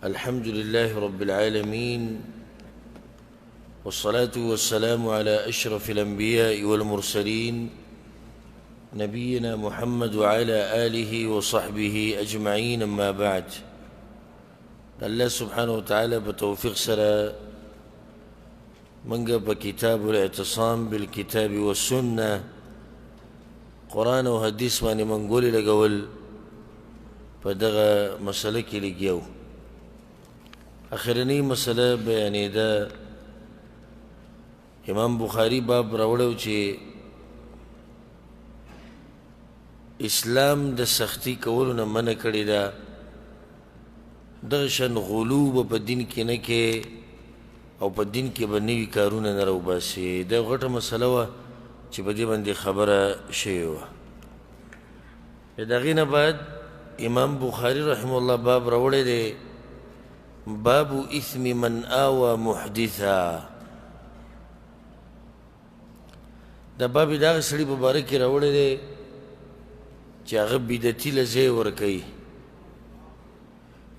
الحمد لله رب العالمين، والصلاة والسلام على أشرف الأنبياء والمرسلين نبينا محمد وعلى آله وصحبه أجمعين. أما بعد، الله سبحانه وتعالى بتوفيق سرى منقب كتاب الاعتصام بالكتاب والسنة قرآن وحديث ماني منقولي لقول فدغا مسلكي لقيو اخرنی مسله بیانی دا امام بخاری باب راوړو چې اسلام د سختی کولو نه منع کړی دا دغه شان غلو په دین کې نه کې او په دین کې به نوي کارونه نه راوباسي. دا غټه مسله وه چې په دې باندې خبره شوې وه. د هغې نه بعد امام بخاری رحمه الله باب راوړی دی باب اثم من آوى محدثا. دا باب داغه سړي په باره کې راوړی دی چې هغه بدعتي له ځای ورکوي،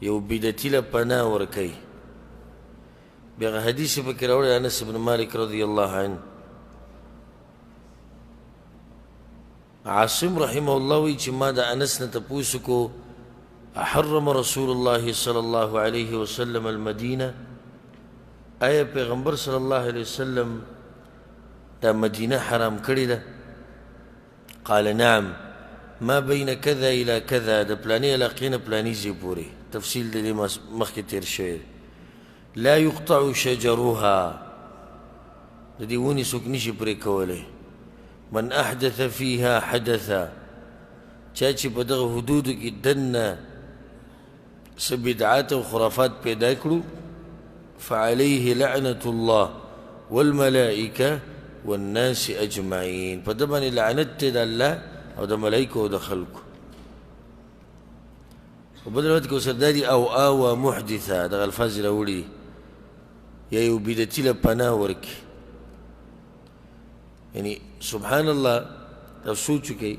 یو بدعتي له پناه ورکوي. بیا هغه حدیث یې پکې راوړی انس بن مالک رضی الله عنه. عاصم رحمه الله وایي چې ما د انس نه تپوس کو حرم رسول الله صلی الله علیه وسلم المدینه، آیا پیغمبر صلی الله علیه وسلم دا مدینه حرام کړې ده؟ قال نعم ما بین کذا الى کذا، د پلانې علاقې نه پلانې ځای پورې. تفصیل د دې مخکې تیر شوی. لا یقطع شجرها، د دې ونې څوک نشي پرې کولی. من احدث فيها حدثا، چا چې په دغه حدودو کې دننه څه بدعات او خرافات پیدا کړو فعليه لعنة الله والملائکه والناس اجمعین، په ده باندې لعنت دی د الله او د ملایکو او د خلکو. په بل روایت کې ورسره دا دي او آوى محدثا، دغه الفاظ یې راوړي یا یو بدعتي له پناه ورکړي. یعنی سبحان الله، دا سوچ وکئ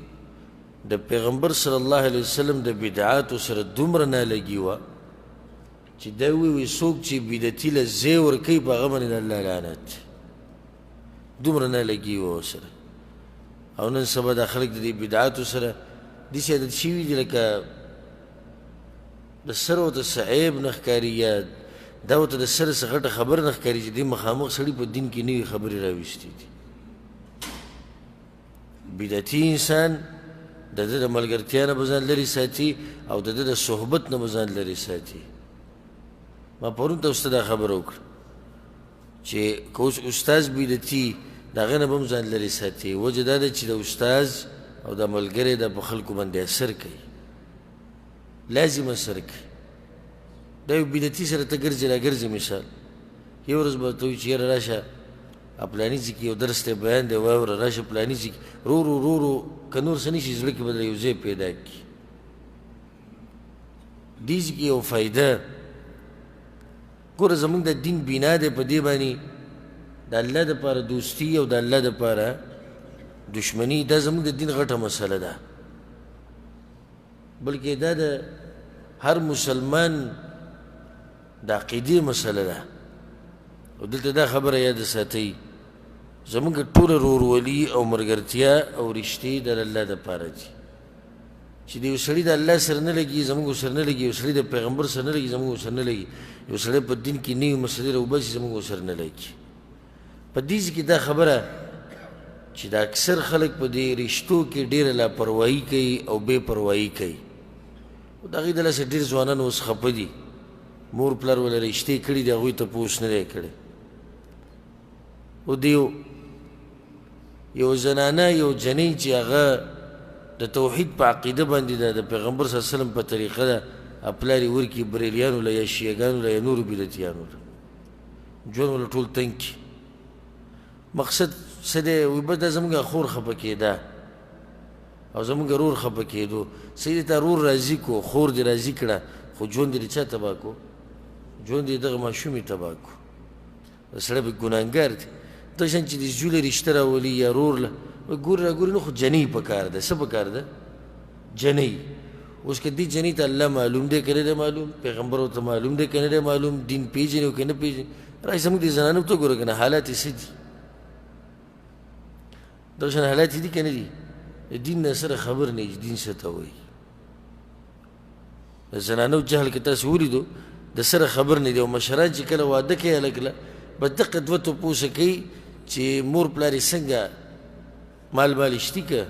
د پیغمبر صلی الله علیه وسلم د بدعاتو سره دومره نالګي وه چې دا ووایي څوک چې بدعتي له ځای ورکوي په هغه باندې د الله لعنت. دومره نالګي وه ورسره. او نن سبا دا خلک د دې بدعاتو سره داسې عادت شوي دي لکه د سر ورته څه عیب نه ښکاري یا دا ورته د سر څه غټه خبره نه ښکاري چې دې مخامخ سړي په دین کې نوي خبرې راویستې دي. بدعتي انسان د ده د ملګرتیا نه به ځان لرې ساتي او د ده د صحبت نه به ځان لرې ساتي. ما پرون ته ورته دا خبره وکړه چې که اوس استاذ بدعتي د هغه نه به هم ځان لرې ساتي. وجه دا ده چې د استاذ او د ملګری دا په خلکو باندې اثر کوي، لازم اثر کوي. دا یو بدعتي سره ته ګرځې راګرځې. مثال یو ورځ به ته وایي چې یاره راشه پلاني ځای کې یو درس ته بیان دی واوره، راشه پلاني ځای کې رو که نور څه نشي زړه کې به یو ځای پیدا کړي. دې ځای کې یو فایده ګوره زمونږ د دین بنا دی په دې باندې د الله دپاره دوستي او د الله دپاره دشمني. دا زمونږ د دین غټه مسله ده، بلکې دا د هر مسلمان د عقیدې مسله ده. او دلته دا خبره یاد ساتئ زمونږ ټوله ورورولي او ملګرتیا او رشتې د الله دپاره دي. چې د یو سړي د الله سره نه لګي زمونږ سره نه لګي، یو سړي د پیغمبر سره نه لګي زمونږ سره نه لګي، یو سړی په دین کې نوي مسلې راوباسي زمونږ سره نه لګي. په دې کې دا خبره چې د اکثر خلک په دې رشتو کې ډېره لاپرواهي کوي او بې پروایي کوي. د هغې د لاسه ډېر ځوانان اوس خفه دي، مور پلار وله رشتې کړي دي هغوی تپوس نه دی کړی. او د یو زنانه یو جنۍ چې هغه د توحید په عقیده باندې ده، د پیغمبر صلی الله علیه وسلم په طریقه ده، پلار یې ورکړي بریلیانو له یا شیعګانو له یا نورو بدعتیانو له، ژوند وله ټول تنګ کړي. مقصد څه دی؟ وایي بس دا زموږ خور خفه کېده او زموږ رور خفه کېدو. څه دې ته رور راضي کو، خور دې راضي کړه، خو ژوند دې چا تباه کو؟ ژوند دې دغه ماشوم یې تباه کو. سړی به ګناهګار دی. دا شان چې د زوی له رشته راولي یا رور له ګورې راګورې نو خو جنۍ په کار ده. څه په کار ده؟ جنۍ. اوس که دې جنې ته الله معلوم دی که نه دی معلوم، پیغمبر ورته معلوم دی که نه دی معلوم، دین پېژني او که نه پېژني. راشي زموږ دې زنانو ته ګوره که نه حالات یې څه دي، دا شان حالات یې دي که نه دي. د دین نه سره خبر نه دي، دین څه ته وایي. د زنانو جهل کې تاسو ولیدو د سره خبر نه دي. او مشران چې کله واده کوي هلک له به دقه دوه تپوسه کوي چې مور پلار یې څنګه مال شتي که،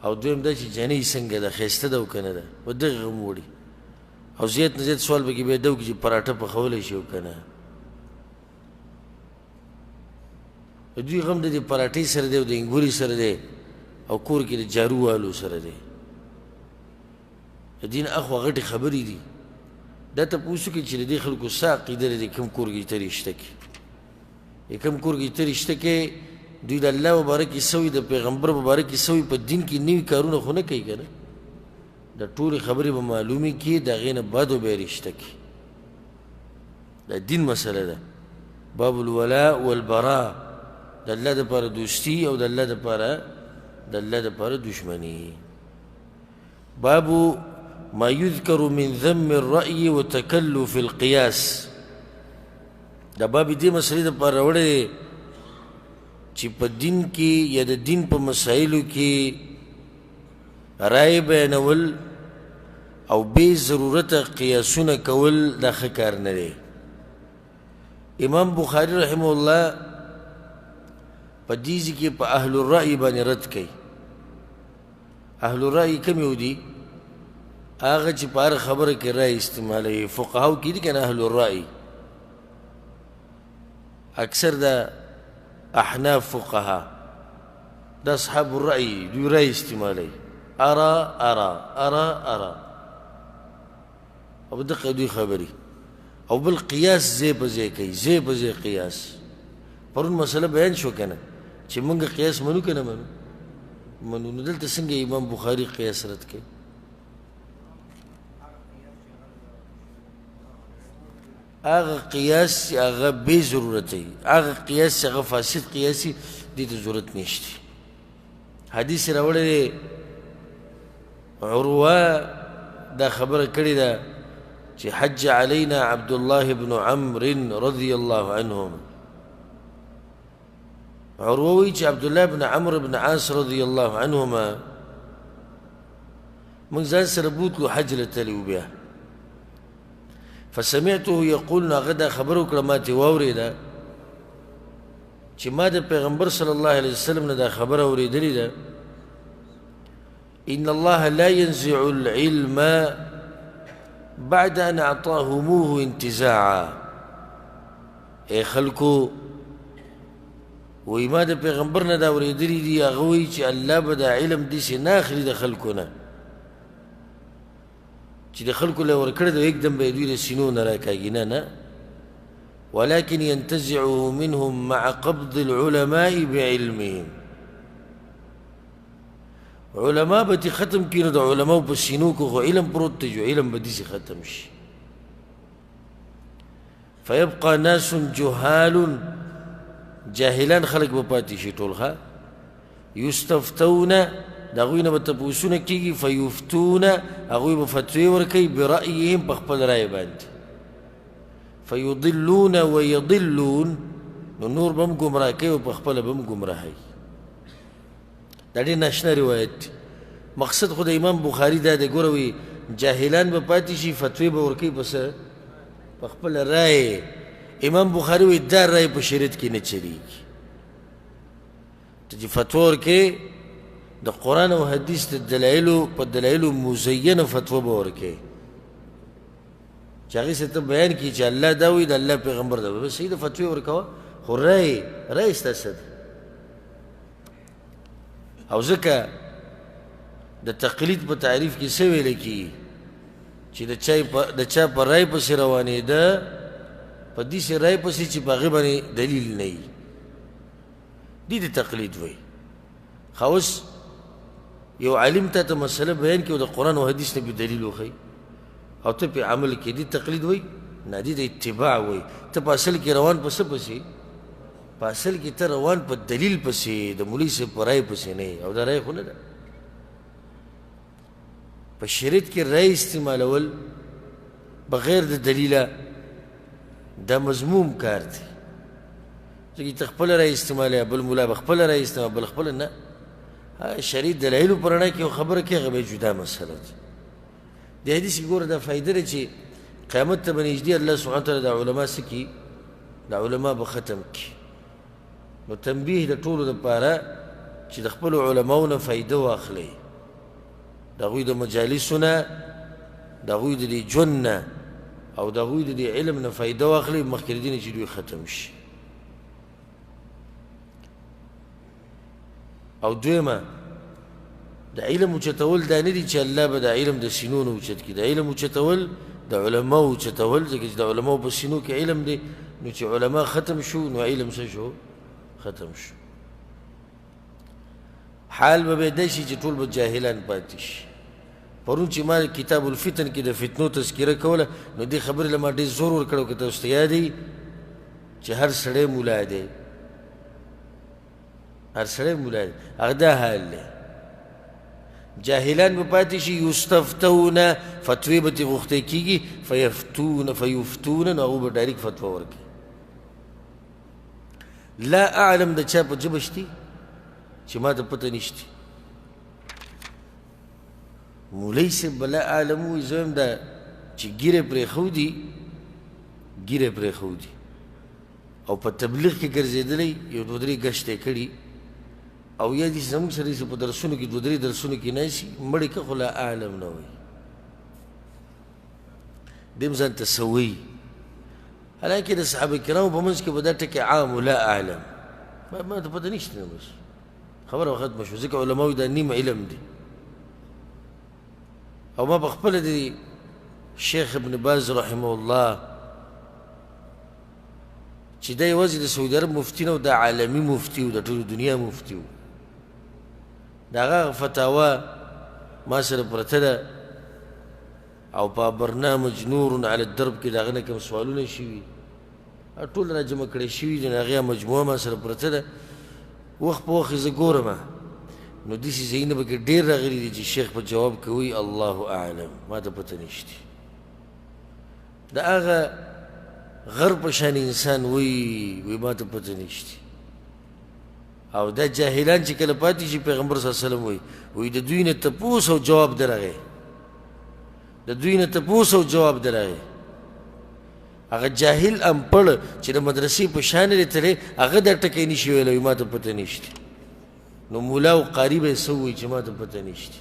او دویم دا چې جنۍ څنګه ده، ښایسته ده او که نه ده، په دغه غم وړي. او زیات نه زیات سوال به کې بیا ده وکړي چې پراټه پخولی شي او که نه. د دوی غم د دې پراټې سره دی او د انګوري سره دی او کور کې د جارو والو سره دی. د دین اخوا غټې خبرې دي. دا تپوس وکړي چې د دې خلکو څه عقیده لري، کوم کور کې ترې شته کې، کوم کور کې ترې شته کې دوی د الله مبارک سوي د پیغمبر مبارک سوي په دین کې نوي کارونه خو نه کوي که نه. د ټولې خبرې به معلومې کړي، د هغې نه بعد به یې رشته کړي. دا دین مسله ده. باب الولاء والبراء، د الله دپاره دوستي او د الله دپاره دشمني. باب ما يذكر من ذم الرأي وتكلف القياس. دا باب دې مسلې دپاره راوړی دی چې په دین کې یا د دین په مسایلو کې رای بیانول او بې ضرورته قیاسونه کول دا ښه کار نه دی. امام بخاري رحمه الله په دې ځای کې په اهل الرأي باندې رد کوي. اهل الرأي کوم یو دي؟ هغه چې په هره خبره کې رای استعمالوي. فقهاو کې دي که نه اهل الرأي، اکثر دا احناف فقها دا اصحاب الرأي دوی رای استعمالوي. ارا او بدقه دوی خبري. او بل قیاس ځای په ځای کوي، ځای په ځای قیاس. پرون مسله بیان شو که نه چې مونږ قیاس منو که نه منو. نو دلته څنګه امام بخاري قیاس رد کوي؟ هغه قیاس چې هغه بې ضرورت وي، هغه قیاس چې هغه فاسد قیاس وي، دې ته ضرورت نشته. حدیث راوړی دی، عروه دا خبره کړې ده چې حج علینا عبد الله بن عمرو رضی الله عنهما. عروه وایي چې عبدالله بن عمرو بن عاص رضی الله عنهما موږ ځان سره بوتلو حج له تللي وو. بیا فسمعته يقول، هغه دا خبره وکړه ما ترې واورېده چې ما د پیغمبر صلی الله علیه وسلم نه دا خبره اورېدلې ده، ان الله لا ينزع العلم بعد ان اعطاهموه انتزاعا. ای خلکو وایي ما د پیغمبر نه دا اورېدلي دي، هغه وایي چې الله به دا علم داسې نه اخلي د خلکو نه چې د خلکو له ورکړه د یکدم به یې دوی د سینو نه راکاږي. نه، ولكن ينتزعه منهم مع قبض العلماء بعلمهم. علماء به تې ختم کړي، نو د علماو په سینو کې خو علم پروت دی، جو علم به داسې ختم شي. فيبقى ناس جهال، جاهلان خلق به پاتې شي ټول. ښه یستفتون، د هغوی نه به تپوسونه کېږي، فیفتون، هغوی به فتوې ورکوي، برأیهم، په خپل رای باندې. فیضلون ویضلون، نو نور به هم ګمراه کوي او په خپله به هم ګمراهوي. دا ډېر ناشنا روایت دی. مقصد خو د امام بخاري دا دی، ګوره وایي جاهلان به پاتې شي، فتوې به ورکوي په خپله رای. امام بخاري وایي دا رای په شریعت کې نه چلیږي. ته چې فتوا ورکوې د قرآن او حدیث د دلایلو په دلایلو مزینه فتوا به ورکوې چې هغې سره ته بیان کړي چې الله دا وایي د الله پیغمبر دا وایي، بس صحیح ده فتوې ورکوه، خو رای ستاسې ده. او ځکه د تقلید په تعریف کې څه ویلی کېږي چې د چا په رای پسې روانېده، په داسې رای پسې چې په هغې باندې دلیل نه وي، دې ته تقلید وایي. خو اوس یو عالم ته ته مسله بیان کړي او د قرآن او حدیث نه به دلیل وښیي او ته پې عمل کړي، دې تقلید وایي؟ نه، دې د اتباع وایي. ته په اصل کې روان په څه پسې؟ په اصل کې ته روان په دلیل پسې، د مولوي صاحب په رای پسې نه یې، او دا رای خو نه ده. په شریعت کې رای استعمالول بغیر د دلیله دا مضموم کار دی ځکه ته خپله رای استعمالوې بل ملا به خپله رای استعمال بل خپله نه شریعت دلایلو په رڼا کې یو خبره کوي هغه به جدا مسله ده د حدیث کې ګوره دا فایده ده چې قیامت ته به نږدې الله سبحانه وتعالی دا علما څه کړي دا علما به ختم کړي نو تنبیه د ټولو دپاره چې د خپلو علماو نه فایده واخلئ د هغوی د مجالسو نه د هغوی د دې ژوند نه او د هغوی د دې علم نه فایده واخلئ مخکې د دې نه چې دوی ختم شي او دویمه د علم اوچتول دا نه دي چې الله به د علم د سینو نه اوچت کړي د علم اوچتول د علماو اوچتول ځکه چې د علماو په سینو کې علم دی نو چې علما ختم شو نو علم څه شو ختم شو حال به دی شي چې ټول به جاهلان پاتې شي پرون چې ما کتاب الفتن کې د فتنو تذکره کوله نو دې خبرې له ما ډېر زور ورکړی که تاسو ته یاد دی چې هر سړی ملا دی هر سړی ملا دی هغه دا حال دی جاهلان به پاتې شي یستفتون فتوی به ترې غوښتی کېږي فیفتون نو هغو به ډایرکټ فتوا ورکوي لا اعلم د چا په ژبه شتي چې ما ته پته نشته مولوي صاحب به لا اعلم وایي زه وایم دا چې ږیره پرېښودي ږیره پرېښودي او په تبلیغ کې ګرځېدلی یو دوه درې ګشت یې کړي او یا دې زموږ سره داسې په درسونو کې دوه درې درسونو کې ناستي مړې که خو لا اعلم نه وایي دې هم ځان ته څه وایي حالانکې د صحابه کرامو په منځ کې به دا ټکې عام لا اعلم ما ته پته نشته نه بس خبره ختمه شوه ځکه علما وایي دا نیم علم دی او ما په خپله د شیخ ابن باز رحمه الله چې دا یوازې د سعودي عرب مفتي نه و دا عالمي مفتي و د ټولې دنیا مفتي و د هغه فتاوا ما سره پرته ده او په برنامج نور علی الدرب کې د هغه نه کوم سوالونه شوي ټول را جمع کړی شوي دي نو هغې مجموعه ما سره پرته ده وخت په وخت زه ګورم نو داسې ځایونه به کې ډېر راغلي دي چې شیخ په جواب کې وایي الله اعلم ما ته پته نشته د هغه غر په شان انسان وایي ما ته پته نشته او دا جاهلان چې کله پاتې شي پیغمبر صلی الله علیه وسلم وایي د دوی نه تپوس او جواب درغی د دوی نه تپوس او جواب درغی هغه جاهل امپړ چې د مدرسې په شان لري تللی هغه دا ټکی نشي ویلی ما ته پته نشته نو مولا او قاري به یې څه ووایي چې ما ته پته نشته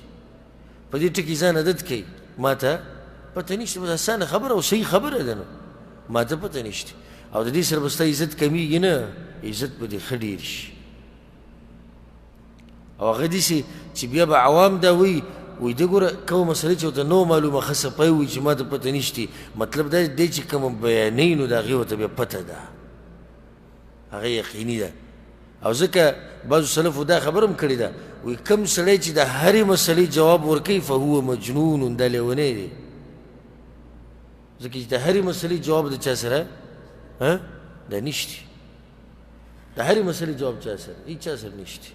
په دې ټکي ځان عادت کوي ما ته پته نشته بس اسانه خبره او صحیح خبره ده نو ما ته پته نشته او د دې سره به ستا عزت کمیږي نه عزت به دې ښه ډېر شي او هغه داسې چې بیا به عوام دا وایي وایي ده ګوره کومه مسله چې ورته نو معلومه ښه سپی وایي چې ما ته پته نشته مطلب دا دی چې کومه بیانوي نو د هغې ورته بیا پته ده هغه یقیني ده او ځکه بعضو سلفو دا خبره هم کړې ده وایي کوم سړی چې د هرې مسلې جواب ورکوي فهو مجنون دا لیونی دی ځکه چې د هرې مسلې جواب د چا سره دا نشته د هرې مسلې جواب چا سره هېڅ چا سره نشته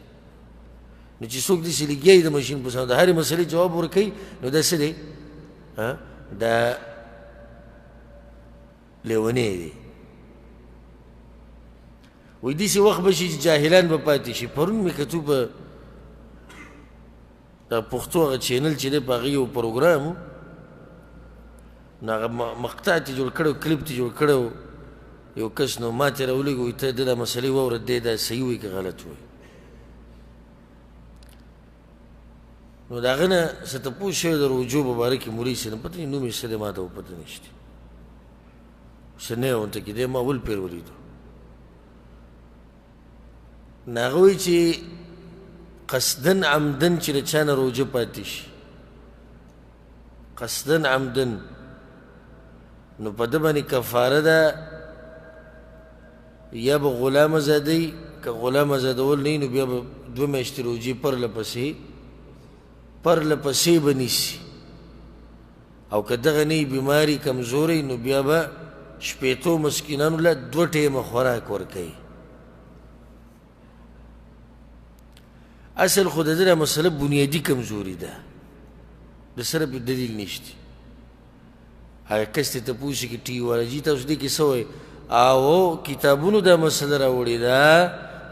نو چې څوک داسې لګیا وي د ماشین په د هرې مسلې جواب ورکوي نو دا څه دی دا لیونی دی وایي داسې وخت به شي چې جاهلان به پاتې شي پرون مې کتو په د پښتو هغه چینل چې دی په هغې یو پروګرام و نو هغه مقطع ترې جوړ کړی و کلیپ ترې جوړ کړی و یو کس نو ما ترې راولېږه وایي ته د دا مسلې واوره دی دا صحیح وایي که غلط وایي نو د هغه نه څه تپوس شوی د رجوع په باره کې مولوي صاحب پته نوم یې څه دی ما ته پته نشته څه نه یې ورته کې دی ما ول پیر ولیدو نو هغه وایي چې قصدن عمدن چې د چا نه روژه پاتې شي قصدن عمدن نو په ده باندې کفاره ده یا به غلام ازادوي که غلام ازادول نه وي نو بیا به 2 میاشتې روژې پرله پسې به نیسي او که دغه نه وي بیماري کمزوری نو بیا به شپېتو مسکینانو له 2 ټیمه خوراک ورکوي اصل خو د ده دا مسله بنیادي کمزوري ده د سره پې دلیل نشته. هغه کس ته تپوس کې ټي وي والا جي تاسو دې کې څه وایي او کتابونو دا مسله راوړې ده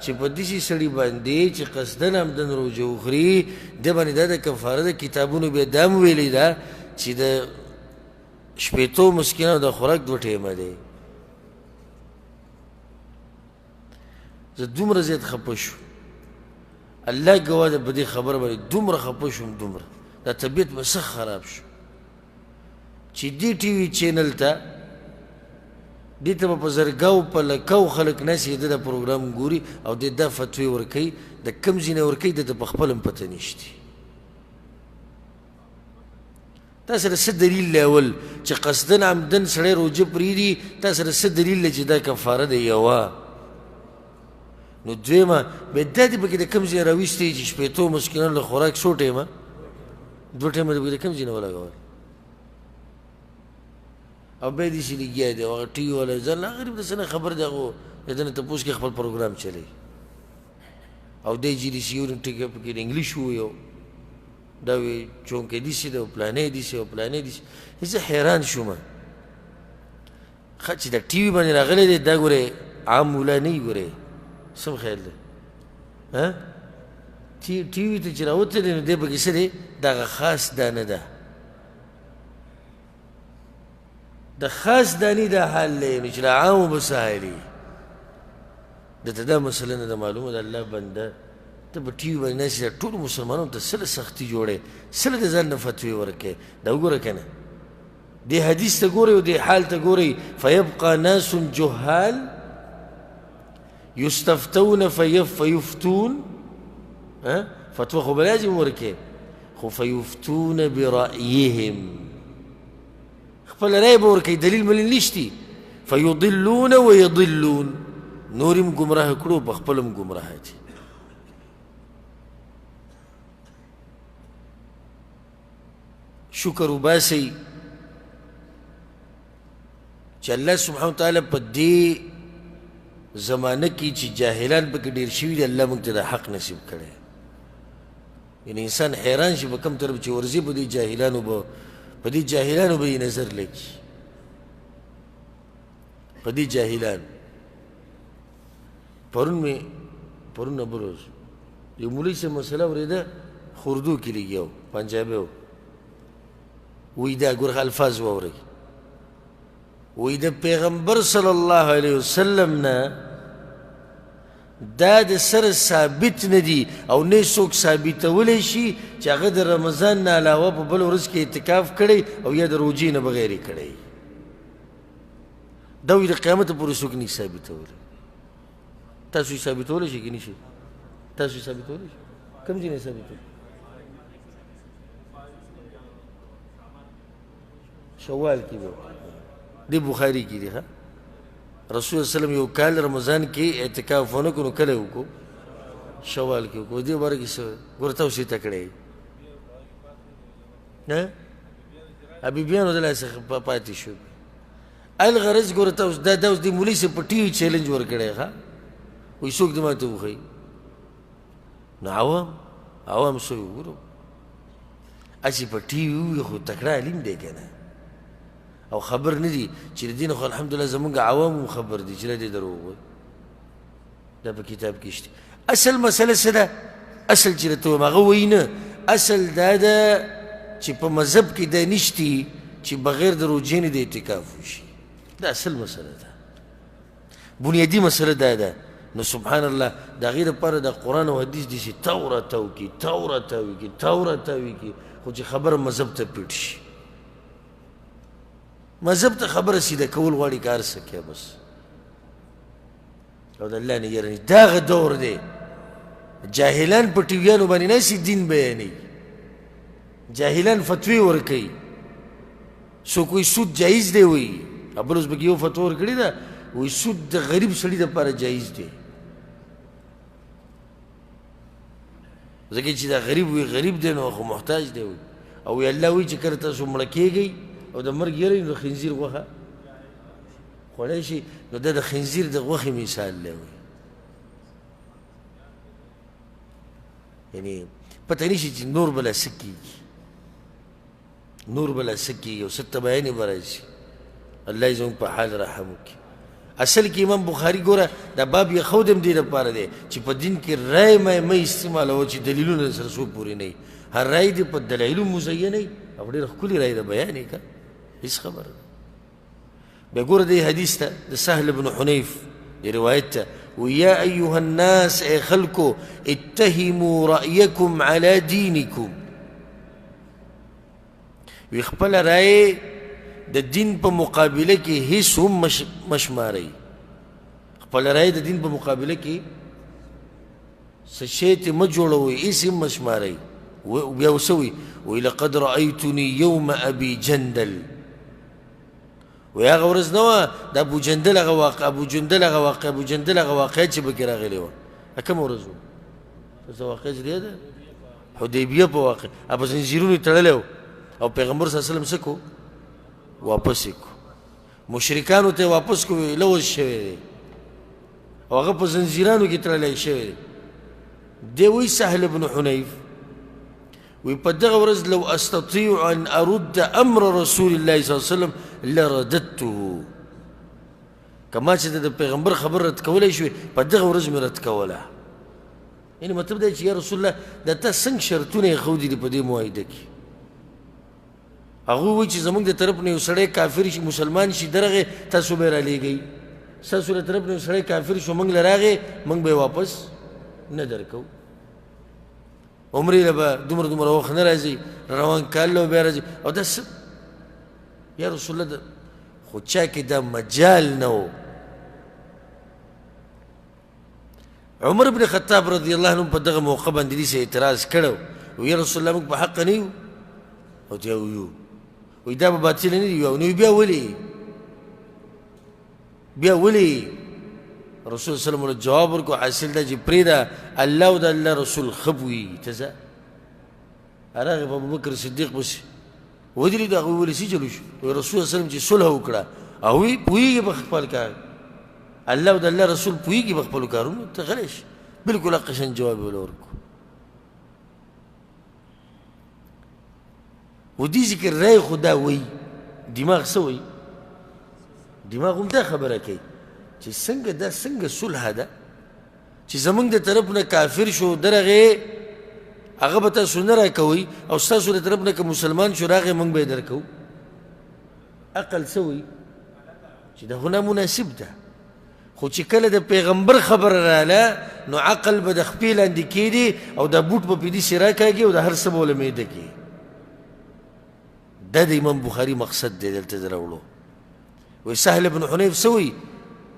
چې په داسې سړي باندې چې قصدن عمدن روژه وخوري ده باندې دا د کفاره د کتابونو بیا دا هم ویلې ده چې د شپېتو مسکینانو د خوراک 2 ټیمه دی. زه دومره زیات خفه شوم، الله ګواه ده په دې خبره باندې دومره خفه شوم، دومره دا طبیعت مې سخت خراب شو چې دې ټي وي چینل ته دې ته به په زرګاو په لکاو خلک ناستې د پروګرام ګوري او دې دا فتوې ورکوي، د کوم ځای نه ورکوي د په خپل هم پته نشته. تا سره څه دلیل دی اول چې قصدن عمدن سړی روژه پرېږدي؟ تا سره څه دلیل دی چې دا کفاره دی؟ یوه. نو دویمه بیا دا دې پکې د کوم ځای راویستی چې شپېتو مسکینانو له خوراک څو ټیمه 2 ټیمه دې پکې د کوم ځای نه ولګول او بیا دې چې لګیا دی هغه ټي وي والا ځان غریب د څه نه خبر دی، هغه د ده نه تپوس کې خپل پروګرام چلی او دی جي ډي سی یو ټکي پکې د انګلیش وویو دا وی چونکې داسې ده او پلانې داسې او پلانې داسې. زه حیران شوم ښه چې دا ټي وي باندې راغلی دی دا ګورې عام مولا نه وي ګورې سم خیال دی ټي وي ته چې راوتلی نو دی پکې څه دی دغه خاص دا نه ده د خاص دانی دا حال دی نو چې د عامو به څه حالي درته دا مسله نه ده معلومه د الله بنده ته په ټي وي باندې ناستې ټولو مسلمانانو ته څه سختي جوړې څه د ځان نه فتوې ورکوې دا وګوره که نه دې حدیث ته ګورئ او دې حال ته ګورئ فیبقى ناس جهال یستفتون فیفتون فتوه خو به لازم ورکوې خو فیفتون برأیهم خپل رای به ورکوي دلیل ملیل نشتی فیضلون ویضلون نور هم ګمراه کړو په خپل هم ګمراه دي. شکر وباسئ چې الله سبحانه وتعالی په دې زمانه کې چې جاهلان پکې ډېر شوي دي الله موږ ته دا حق نصیب کړی. یعنې انسان حیران شي په کوم طرف چې ورځي په دې جاهلانو به په دې جاهلانو به یې نظر لګي په دې جاهلانو. پرون بروز یو مولوي صاحب مسله اورېده خردو کې لګیا و پنجابی و وی دا ګوره الفاظ واورئ وی د پیغمبر صلی الله علیه وسلم نه دا د سره ثابت نه دي او نه څوک ثابتولی شي چې هغه د رمضان نه علاوه په بل ورځ کې اعتکاف کړی او یا د روجې نه بغیر یې کړی. دا وی د قیامته پورې څوک نه ثابتولی. تاسو یې ثابتولی شئ که نه شئ؟ تاسو یې ثابتولی شئ؟ کوم ځای نه ثابتولی؟ شوال کې به دی بخاري کې دی ښه رسول الله وسلم یو کال رمضان کې اعتکاف ونه کړو نو کله یې وکړو شوال کې وکړو دې باره کې څه ګوره تاسو یې تکړی حبیبیانو دلاسې پاتې شو الغرض ګوره تاسو دا اوس دې مولوي صاحب په ټي وي چیلنج ورکړی ښه وایي څوک دې ماته وښایي نو عوام څه وګورو هسې په ټي وي ووایي خو تکړه علیم دی که نه او خبر نه دي چې د دې نه خو الحمدلله زمونږ عوام هم خبر دي چې نه دی دروغ وایي دا په کتاب کې شته. اصل مسله څه ده؟ اصل چې راته وایم هغه وایي نه اصل دا ده چې په مذهب کې دا نشتي چې بغیر د روجې نه د اعتکاف وشي دا اصل مسله ده بنیادي مسله دا ده. نو سبحان الله د هغې دپاره د قرآن او حدیث داسې تاو راتاوي کي خو چې خبره مذهب ته پټ شي مذهب ته خبره سیده کول غواړي که هر څه کې بس او د الله نه یره دا هغه دور دی جاهلان په ټیویانو باندې ناستې دین بیانوي جاهلان فتوې ورکوي څوک وایي سود جایز دی وایي بل اوس پکې یو فتوا ورکړې ده وایي سود د غریب سړي دپاره جایز دی ځکه چې دا غریب وي غریب دی نو خو محتاج دی وایي او الله وایي چې کله تاسو مړه کېږئ او د مرګ یری نو خنزیر غوښه خوړی شي نو دا د خنزیر د غوښې مثال دی وایي یعنې پته نه شي چې نور به لا څه کېږي نور بلا سکی او ست بیانی برایشی الله زمون په حال رحم وکړي. اصل کې امام بخاري ګوره دا باب یې خودم دې لپاره دی چې په دین کې رای مه استعمالوه چې دلیلونه سره څوک پورې نه وي. هر رای دې په دلایلو مزینه وي او ډېره ښکلې رای ده بیان یې که هېڅ خبره ده. بیا ګوره دې حدیث ته د سهل بن حنیف دې روایت ته ویا ایها الناس ای خلکو اتهموا رأیکم علی دینکم وی خپل رای د دین په مقابله کې هیڅ هم مشمارئ. خپل رای د دین په مقابله کې څه شی ته مه جوړوئ هیڅ هم مشمارئ. بیا ورڅه وایي وایي لقد رأیتنی یوم ابي جندل وی هغه ورځ نه وه د ابو جندل هغه واقع ابو جندل هغه واقعیت چې پکې راغلی وه. کومه ورځ وه؟ څه واقعه چې دی ده حدیبیه په واقع په زنځیرونو تړلی و او پیغمبر صلی الله علیه وسلم څه کو واپس یې کو مشرکانو ته واپس کو لوز شوی دی او هغه په زنځیرانو کې تړلی شوی دی. دی وایي سهل بن حنیف وی په دغه ورځ لو استطيع ان ارد امر رسول الله صلی الله علیه وسلم لرددته کما چې د پیغمبر خبر رد کولی شوی په دغه ورځ مې رد کوله. یعنې مطلب دی چې یا رسول الله د تا څنګه شرطونه یې ښودي دي په دې معاهده کې. هغوی وایي چې زموږ د طرف نه یو سړی کافر شي مسلمان شي درغې تاسو به یې رالیږئ ستاسو د طرف نه یو سړی کافر شو موږ له راغې موږ به یې واپس نه درکوو. عمرې له به دومره وخت نه راځي روان کال له به بیا راځي او دا څه یا رسول الله خو چا کې دا مجال نه و. عمر بن خطاب رضی الله عنه په دغه موقع باندې دې سه اعتراض کړی و یا رسول الله موږ په حق نه یو او ته یو وایي دا به باطل نه دي نو بیا ولې رسول صلی الله علیه وسلم جواب ورکو حاصل دا چې پرېږده الله او د الله رسول ښه پوهېږي ته ځه. هغه په ابوبکر صدیق پسې ودرېد هغوی ولې څه چلو شو رسول صلی الله علیه وسلم چې صلح وکړه هغوی پوهېږي په خپل کار الله او د الله رسول پوهېږي په خپلو کارونو ته غلی شي بلکل حق شان جواب یې وله ورکړو. و دې ذکر رای خو دا وایي دماغ څه وایي دماغ هم دا خبره کوي چې څنګه دا څنګه صلح ده چې زمونږ د طرف نه کافر شو درغې هغه به تاسو نه راکوئ او ستاسو د طرف نه که مسلمان شو راغې موږ به یې درکوو. عقل څه وایي چې دا خو نامناسب ده خو چې کله د پیغمبر خبره راله نو عقل به د خپې لاندې کېږي او دا بوټ به په دې سې راکاږي او د هر څه به وله معده کېږي. دا د امام بخاري مقصد دی دلته د راوړو. وایي سهل بن حنیف څه وایي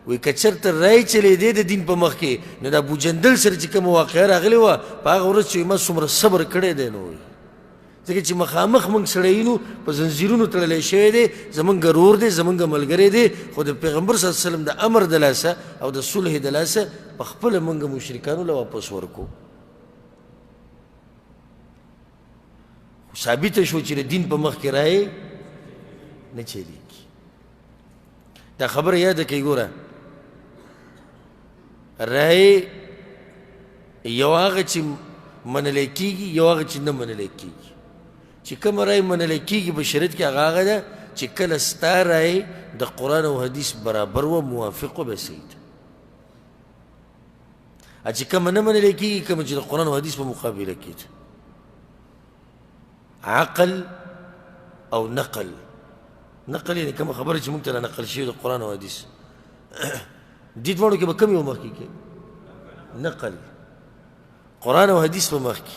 وایي که چېرته رای چلېدی د دین په مخ کې نو د ابوجندل سره چې کومه واقعه راغلې وه په هغه ورځ چې ما څومره صبر کړی دی نو وایي ځکه چې مخامخ موږ سړی نو په زنځیرونو تړلی شوی دی زموږ رور دی زموږ ملګری دی خو د پیغمبر صلی الله علیه وسلم د امر د لاسه او د صلح د لاسه په خپله موږ مشرکانو له واپس ورکو. ثابته شو چې د دین په مخ کې رایې نه چلیږي. دا خبره یاده کړئ ګوره رای یو هغه چې منلی کېږي یو هغه چې نه منلی کېږي. چې کومه رای منلی کېږي په شریعت کې هغه ده چې کله ستا رای د قرآن او حدیث برابر و موافق و به صحیح ده. چې کومه نه منلی کېږي کومه چې د قرآن او حدیث په مقابله کې ده عقل او نقل یعنې کومه خبره چې موږ ته نقل شوې د قرآن او حدیث دې دواړو کې به کوم یو مخکې کې نقل قرآن او حدیث په مخکې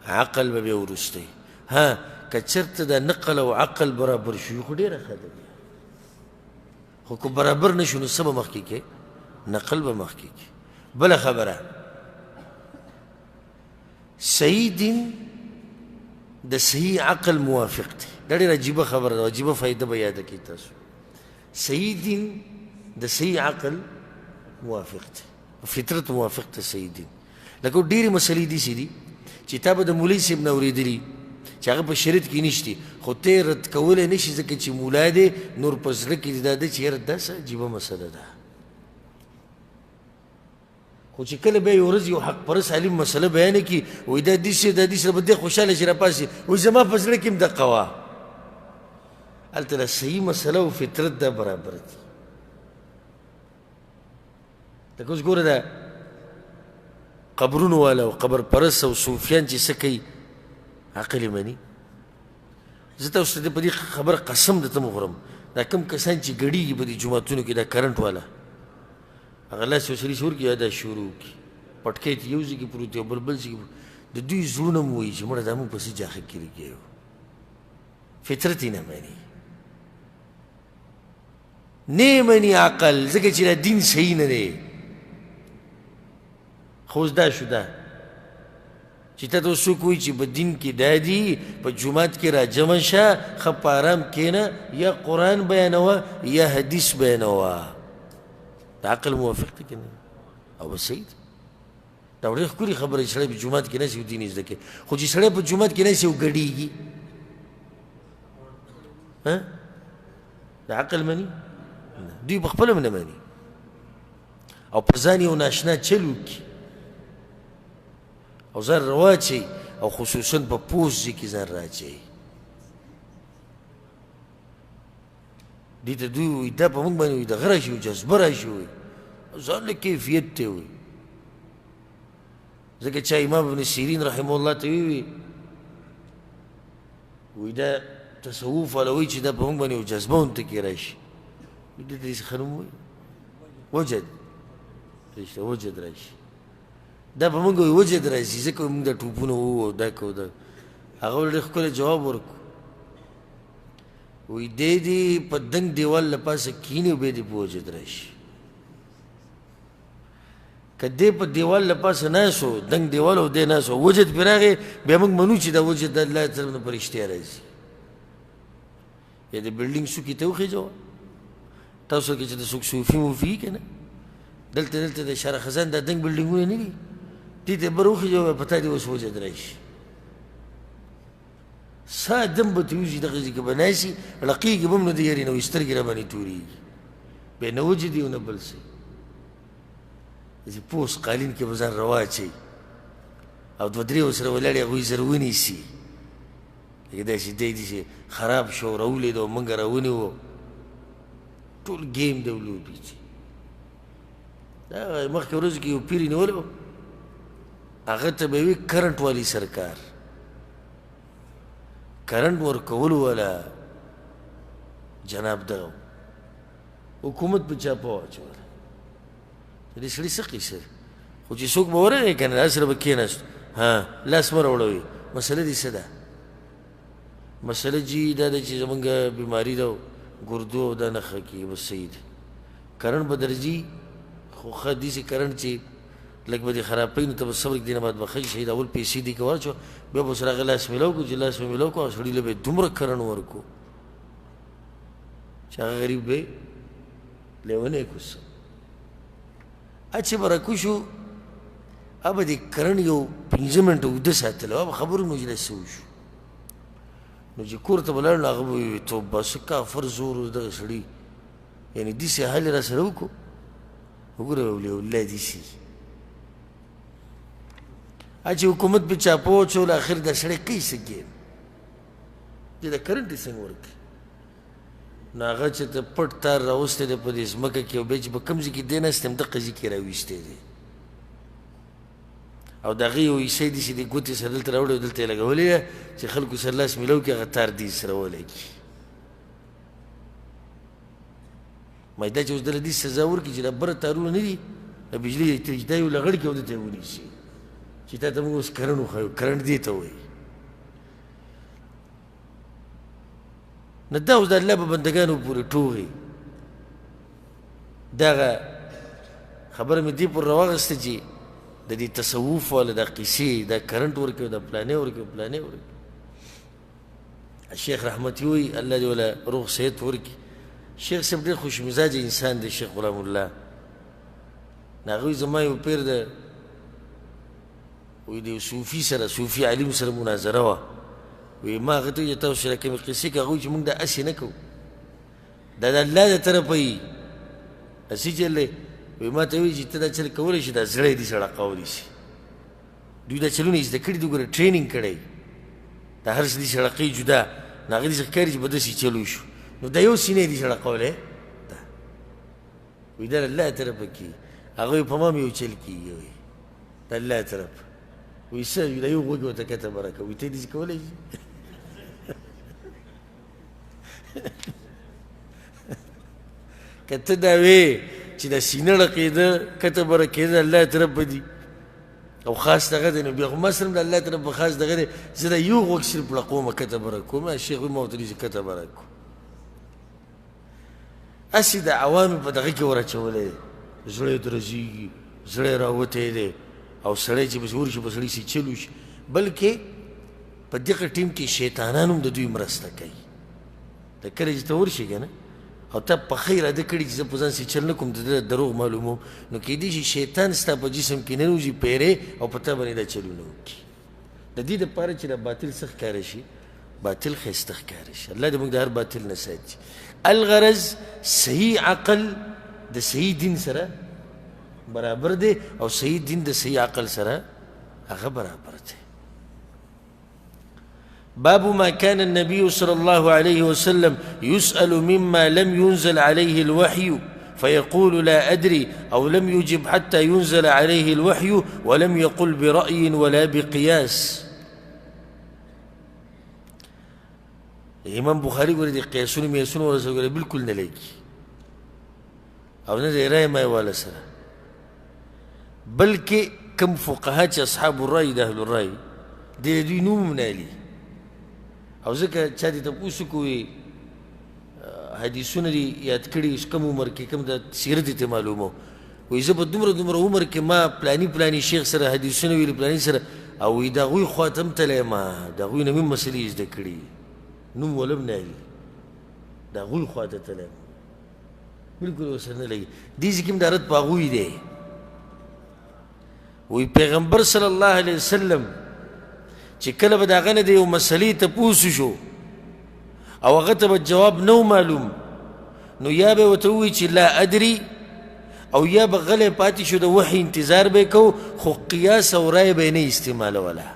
عقل به بیا وروستی. ها که چېرته دا نقل او عقل برابر شو خو ډېره ښه ده خو که برابر نه شو نو څه به مخکې کې نقل به مخکې کې. بله خبره صحیح دین د صحیح عقل موافق دی. دا ډېره عجیبه خبره ده عجیبه فایده به یاده کړئ تاسو. صحیح دین د صحیح عقل موافق دی فطرت موافق دی صحیح دین. لکه ډېرې مسلې داسې دي چې تا به د مولوي صاحب نه اورېدلي چې هغه په شریعت کې نشتي خو ته یې رد کولی نه شي ځکه چې مولا دی نور په زړه کې دا ده چې یاره دا څه عجیبه مسله ده. خو چې کله بیا یو ورځ یو حق پرست عالم مسله بیانه کړي وایي دا داسې به دی خوشحاله شي راپاسي وایي زما په زړه کې هم دقه وه هلته له صحیح مسله او فطرت دا برابر دي لکه اوس ګوره دا قبرونو والا او قبر پرست او صوفیان چې څه کوي عقل یې مني زه تاسو ته په دې خبره قسم درته وخورم دا کوم کسان چې ګډېږي په دې جوماتونو کې دا کرنټ والا هغه لاس یو سړي ورکړي یا دا شروع کړي پټکی ته یو ځای کې پروت دی او بل ځای کې د دوی زړونه م وایي چې مړه دا موږ پسې جاخه کړي کېږو فطرت یې نه مني نه مني عقل ځکه چې دا دین صحیح نه دی خو اوس دا شو دا چې تا ته اوس څوک وایي چې په دین کې دا دي په جومات کې را جمع شه ښه په ارام کښېنه یا قرآن بیانوه یا حدیث بیانوه د عقل موافق دی که نه او بس صحیح دی دا ډېره ښکلې خبره چې سړی په جومات کې ناستي او دین یې زده کوي خو چې سړی په جومات کې ناستي او ګډېږي د عقل مني دوی په خپله هم نه مني او په ځان یو ناشنا چل وکړي او ځان رواچوي او خصوصا په پوست ځای کې ځان راچوي دې ته دوی وایي دا په موږ باندې وایي د غره راشي جذبه راشي وایي ځان له کیفیت دی وایي ځکه چا امام ابن سیرین رحمه الله ته ویوي وایي دا تصوف والا وایي چې دا په موږ باندې یو جذبه ونته کې راشي دې ته داسې ښه نوم وایي وجد رشته وجد راشي دا په موږ وایي وجد راشي ځکه موږ دا ټوپونه وو دا کوو دا هغه ولې ډېر ښکلی جواب ورکړو وی دی دی په دنګ دیوال له پاسه کښېني او بیا دې په وجد راشي که دی په دیوال له پاسه ناست و دنګ دیوال او دی ناست و وجد پرې راغی بیا موږ منو چې دا وجد د الله طرف نه په رښتیا راځي یا د بلډینګ څوکې ته وخېژوه تاسو کې چې د څوک صوفي موفي که نه دلته د شاره خزان دا دنګ بلډینګونه نه دي دې ته بر وخېژوه په تا دې اوس وجد راشي سا دم به تیوزي دغه ځای کې به ناستي رقیږي به هم نه د یاري نه وي سترګې را باندې تورېږي بیا نه وجد یو نه بل څه داسې پوست قالین کې به ځان رواچوي او دوه درې ورسره ولاړې هغوی سره ونیسي لکه داسې دی داسې خراب شو راولېد او موږ راونیوو ټول ګیم دی او لوبې چې دا مخکې ورځو کې یو پیر یې نیولی و هغه ته به یې وي کرنټ والي سرکار کرنټ ورکولو والا جناب دغه حکومت په چاپه واچوله د دې سړي څه قیسه خو چې څوک به ورغی که نه دا سره به کېناست لاس مه راوړوئ مسله دې څه ده مسله جي دا ده چې زمونږ بیماري ده ګردو او دا نښه کېږي بس صحیح ده کرنټ به درځي خو ښه داسې کرنټ چې لږ به دې خرابوي نو ته به صبر کړې نه بعد به ښه شي اول پیسې دې که واچوه بیا به ورسره هغه لاس میلاو کړو چې لاس به میلاو کړو او سړي له به یې دومره کرنټ ورکړو چې هغه غریب به یې لیونی کړو څه چې به راکوز شو هغه به دې کرنټ یو 5 منټه اوږده ساتلی هغه به خبرو مجلس څه وشو نو چې کور ته به لاړ نو هغه به ووایي توبه څه کافر زور دغه سړي یعنې داسې حال یې را سره وکړو وګوره ولیالله داسې چې حکومت په چاپه واچول اخر دا سړی کوي څه ګیم چې دا کرنټ یې څنګه ورکړي نو هغه چې ته پټ تار راوستی دی په دې ځمکه کې او بیا چې په کوم ځای کې دی ناست یم دغه ځای کې راویستی دی او د هغې یو حصه یې داسې د ګوتې سره دلته راوړی او دلته یې لګولی ده چې خلکو سره لاس میلاو کړي هغه تار دې سره ولګي مایي دا چې اوس دله دې سزا ورکړي چې دا بره تارونه نه دي د بجلي دا یو لغړ کړي او دلته یې ونیسي چې تا ته موږ اوس کرنټ وښیو کرنټ دې ته وایي نه دا اوس د الله په بندګانو پورې ټوغي دغه خبره مې دې پورې راواغسته چې د دې تصوف والا دا قیسې دا کرنټ ورکوي دا پلانې ورکوي پلانې ورکوي شیخ رحمتي وایي الله دې وله روغ صحت ورکړي شیخ صاحب ډېر خوش مزاجه انسان دی شیخ غلام الله نو هغوی زما یو پیر د وی د یو صوفي سره صوفي عالم سره مناظره وه وی ما هغه ته ویل تاسو سره کومې قصې کوي هغوی چې موږ دا هسې نه کوو دا د الله د طرفه وي هسې چل دی وی ما ته وایي چې ته دا چل کولی شي دا زړه یې دې سړقولی شي دوی دا چلونه یې زده کړي دي ګوره ټریننګ کړی دا هر څه دې سړقوي جدا نو هغه دې ښکاري چې به داسې چل وشو نو دا یو سینې دي سړقولی دا وایي دا الله طرفه کېږي هغه وایي په ما مې یو چل کېږي وایي د الله طرف وایي څه دا یو غوږ ورته کته بره کوه وایي ته داسې کولی شي که ته دا وې چې دا سینه ړقېده کته بره کېده الله طرف به دي او خاص دغه دی نو بیا خو ما سره هم د الله طرف به خاص دغه دی زه دا یو غوږ صرف ړقومه کته بره کوم شیخ وایي ما ورته وایي چې کته بره کړو هسې د عوامې په دغه کې ور اچولی دی زړه یې درزېږي زړه یې راوتی دی او سړی چې پسې ورشي په سړي سي چلو شي بلکې په دغه ټیم کې شیطانان هم د دوی مرسته کوي د کله چې ته ورشي که نه او تا په ښه اراده کړي چې زه په ځان سي چل نه کوم د ده دروغ معلوموم نو کیدای شي شیطان ستا په جسم کې ننوځي پیرې او په تا باندې دا چلونه وکړي د دې دپاره چې دا باطل څه ښکاره شي باطل ښایسته ښکاره شي الله دې موږ د هر باطل نه ساتي الغرض صحیح عقل د صحیح دین سره برابر دی او صحیح دین د صحیح عقل سره هغه برابر دی باب ما كان النبي صلى الله عليه وسلم يسأل مما لم ينزل عليه الوحي فيقول لا أدري أو لم يجب حتى ينزل عليه الوحي ولم يقل برأي ولا بقياس امام بخاري ګورې د قیاسونو میاسونو ولا سره ګورې بالکل نه لګي او نه د رایې مای والا سره بلکې کوم فقها چې اصحاب الرأي د اهل الرأي د دوی نوم نه لي او ځکه چا دې تپوس وکړي حدیثونه دي یاد کړي کم عمر کې کم د سیرت یې ته معلومه وایي زه په دومره دومره عمر کې ما پلاني پلاني شیخ سره حدیثونه ویلي پلاني سره او وایي د هغوی خواته هم تللی ما د هغوی نه مې مسلې زده کړي نوم ولم نه لي د هغوی خواته تللی بالکل ورسره نه لګي دې ځای کې هم د رد په هغوی دی وایي پیغمبر صلی الله علیه وسلم چې کله به د هغه نه د یو مسلې تپوس شو او هغه ته به جواب نه معلوم نو یا به ورته ووایي چې لا ادري او یا به غلی پاتې شو د وحي انتظار به یې کو خو قیاس او رای به یې نه استعمالوله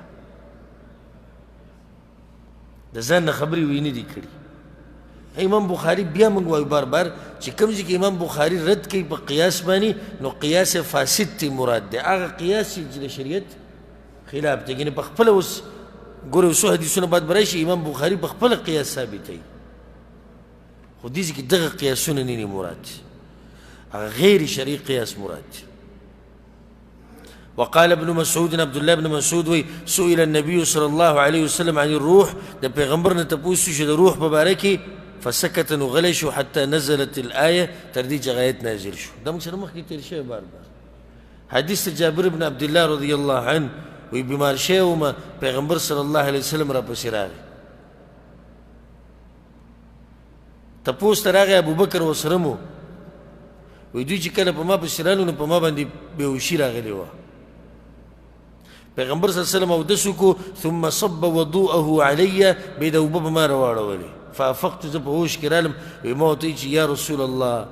د ځان نه خبرې وی نه دي کړي امام بخاري بیا موږ وایو بار بار چې کوم ځای کې امام بخاري رد کوي په قیاس باندې نو قیاس فاسد تی مراد دی هغه قیاس چې د شریعت خلاف دی یعنې په خپله اوس ګوره اوسو حدیثونه بعد به راشي امام بخاري په خپله قیاس ثابتوي خو دې ځای کې دغه قیاسونه نه دي مراد هغه غیر شرعي قیاس مراد وقال ابن مسعود عبد الله بن مسعود وی سئل النبي صلى الله عليه وسلم عن الروح د پیغمبر نه تپوس شو د روح په باره کې فسكت نغلی شو حتى نزلت الآية تر دې چې آیت نازل شو دا موږ سره مخکې تېر شوی بار بار حدیث جابر بن عبد الله رضی الله عنه وی بیمار شوی وم پیغمبر صلی الله علیه وسلم را پسې راغی تپوس ته راغی ابوبکر ورسره مو وی دوی چې کله په ما پسې رالو نو په ما باندې بېهوشي راغلې وه پیغمبر صلی الله علیه وسلم اودس وکړو ثم صب وضوءه علی بیا د اوبه په ما راواړولې فافقت زه په هوش کې رالم وی ما ورته چې یا رسول الله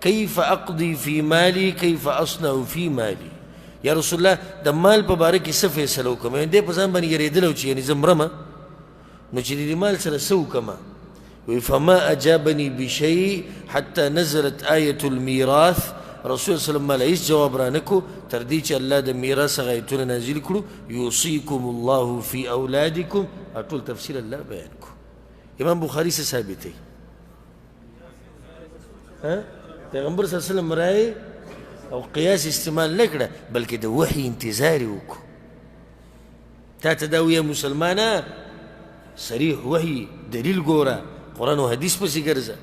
کیف اقضي فی مالی کیف اصنع فی مالی یا رسول الله د مال په باره کې څه فیصله وکړم دې په ځان باندې یېرېدلی و چې یعنې زه مرمه نو چې د دې مال سره څه وکړمه وی فما اجابني بشيء حتى نزلت آية الميراث رسول صلی الله علیه وسلم جواب را نکو تر دې چې الله د میراث هغه آیتونه نازل کړو یوصیکم الله فی اولادکم ټول تفصیل الله بیان کو امام بخاری سے ثابت ہے پیغمبر صلی الله علیه وسلم رائے او قیاس استعمال نه کړه بلکې د وحی انتظار یې وکړو تا ته دا ویه مسلمانه صریح وحی دلیل ګوره قرآن و حدیث پسې ګرځه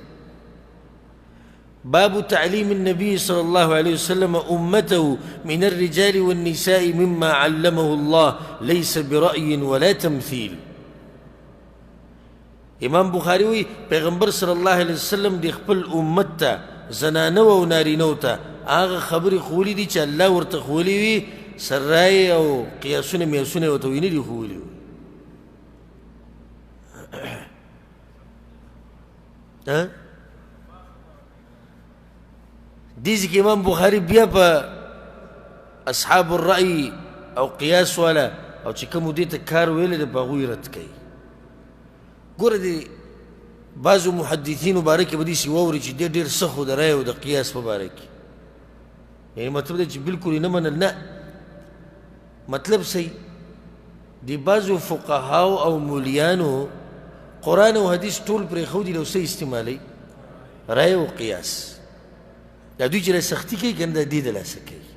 باب تعليم النبي صلى الله عليه وسلم أمته من الرجال والنساء مما علمه الله ليس برأي ولا تمثيل امام بخاري وی پیغمبر صلی الله علیه وسلم د خپل امت ته زنانه او نارینه ته هغه خبرې ښوولي دي چې الله ورته ښوولي وي سرای او قیاسونه میاسونه ورته وي نه دي ښوولي وي دیزی که امام بخاری بیا په اصحاب الرأي او قیاس والا او چې کومو دې ته کار ویلی دی په هغوی رد کوي ګوره د بعضو محدثینو باره کې به داسې واوري چې دی ډېر ښه خو د رایې او د قیاس په باره کې یعنې مطلب دی چې بلکل یې نه منل نه مطلب صحیح د بعضو فقهاو او مولیانو قرآن او حدیث ټول پرېښودي لو څه استعمالوي رایې او قیاس دا دوی چې را سختي کوي که نه دا دې د لاسه کوي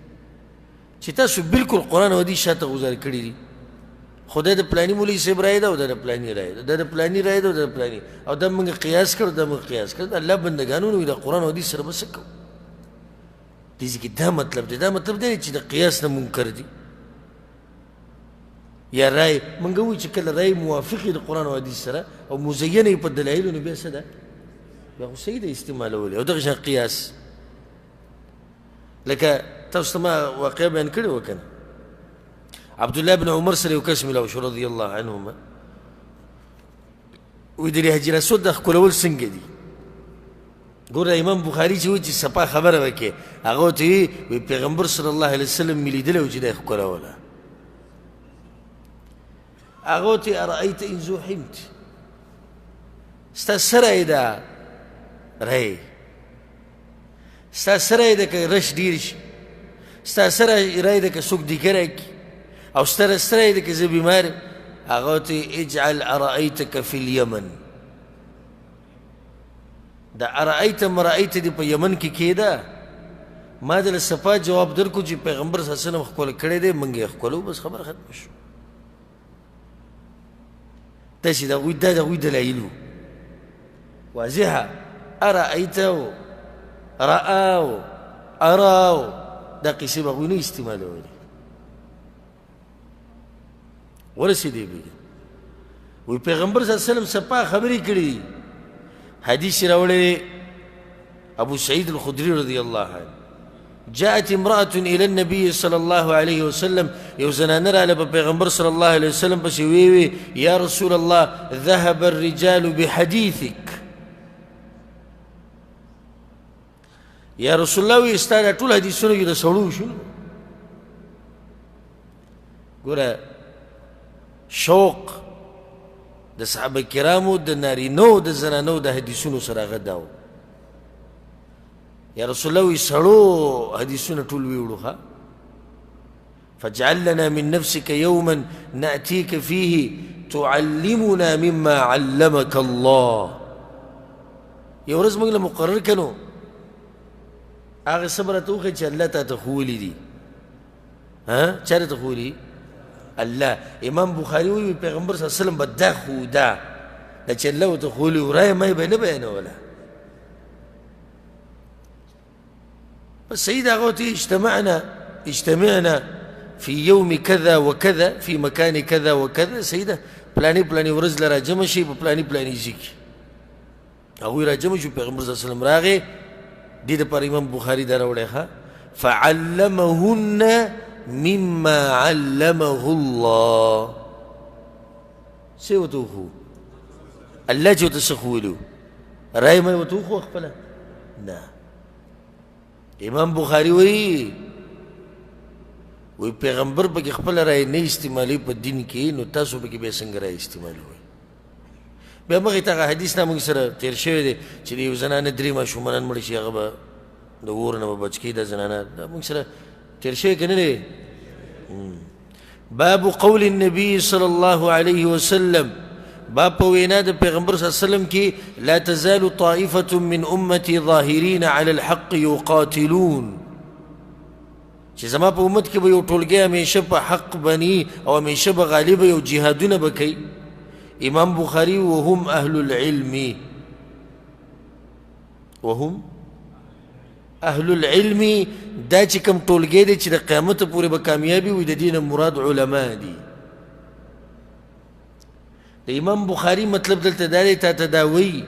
چې تاسو بلکل قرآن او حدیث شاته غوځار کړي دي خو دا د پلاني مولوي صاحب رایې ده او دا د پلاني رایې ده دا د پلاني رایې ده او دا د پلاني او دا موږ قیاس کړو دا موږ قیاس کړو د الله بندګانو نو د قرآن او حدیث سره به څه کوو دې کې دا مطلب دی دا مطلب دی چې د قیاس نه منکر دي یا رای موږ وایو چې کله رای موافق د قرآن او حدیث سره او مزینه یې په دلایلو نو بیا څه ده بیا خو صحیح ده استعمالولی او دغه شان قیاس لکه تاسو ته ما واقعه بیان کړې وه که نه عبدالله بن عمر سره یو کس میلاو شو رضی الله عنهما وایي د حجر اسود د ښکلول څنګه دي ګوره امام بخاري چې وایي چې صفا خبره وکړې هغه ورته وایي پیغمبر صلی الله علیه وسلم مې لیدلی و چې دا یې ښکلوله هغه ورته ارأیت ان زوحمت ستا څه رایې ده رایې ستا څه رایې ده که رش ډېر شي ستا څه رایې ده که څوک دیګره کړي او ستا رایې ده که زه بیمار یم هغه ورته اجعل ارأیتک فی الیمن دا ارأیت مرأیت دې په یمن کې کېده ما دله صفا جواب درکړو چې پیغمبر صلی الله علیه وسلم ښکل کړی دی موږ یې ښکلو بس خبره ختمه شو داسې د هغوی دا د هغوی دلایل وو واضحه ارأیته رآو اراو دا قصې به هغوی نه استعمالولې ورسېدې بیا وی پیغمبر صلی الله علیه وسلم صفا خبرې کړي حدیث راوړی ابو سعید الخدری رضی الله عنه جاءت امرأة إلى النبي صلى الله عليه وسلم يوزنان راله بپیغمبر صلى الله عليه وسلم پسې وی يا رسول الله ذهب الرجال بحديثك يا رسول الله وی ستا دا ټول حدیثونه د سړو شو ګوره شوق د صحابه کرامو د نارینو د زنانو د حدیثونو سره هغه دا و یا رسول الله وی سړو حدیثونه ټول ویوړو ښه فاجعل لنا من نفسك يوما نأتيك فيه تعلمنا مما علمك الله یو ورځ موږ له مقرر کړو هغه څه به راته وښیي چې الله تا ته ښوولي دي چا راته ښوولي الله امام بخاري وایي پیغمبر صلی الله علیه وسلم به دا ښوده دا چې الله ورته ښوولي و رایه ما یې به نه بیانوله بس سيد أغوتي اجتمعنا في يوم كذا وكذا في مكان كذا وكذا سيدة بلاني ورز لرا جمشي بلاني زيكي أغوي را جمشي پیغمبر صلى الله عليه وسلم راغي دي پر امام بخاري دارا وڑيخا فعلمهن مما علمه الله سيوتوخو الله جو تسخولو رأي ما يوتوخو أخفلا نعم امام بخاری وی پیغمبر پکې خپل رای نه استعمالي په دین کې نو تاسو پکې به څنګه رای استعمالوي بیا مخې ته حدیث نه موږ سره تیر شوی دی چې د یو زنانه درې ماشومان مړه شي هغه به د اور نه به بچ کړي دا زنانه دا موږ سره تیر شوی که نه دی باب قول النبي صلی الله علیه وسلم باب وینا د پیغمبر صلی الله علیه وسلم کی لا تزال طائفة من امتی ظاهرین علی الحق یقاتلون چې زما په امت کې به یو ټولګی همیشه په حق بني او همیشه به غالب یو جهادونه به کوي امام بخاری وهم اهل العلم دا چې کوم ټولګی دی چې د قیامت پورې به کامیابي وي د دې نه مراد علما دي د امام بخاری مطلب دلته دا دی تا ته دا وایي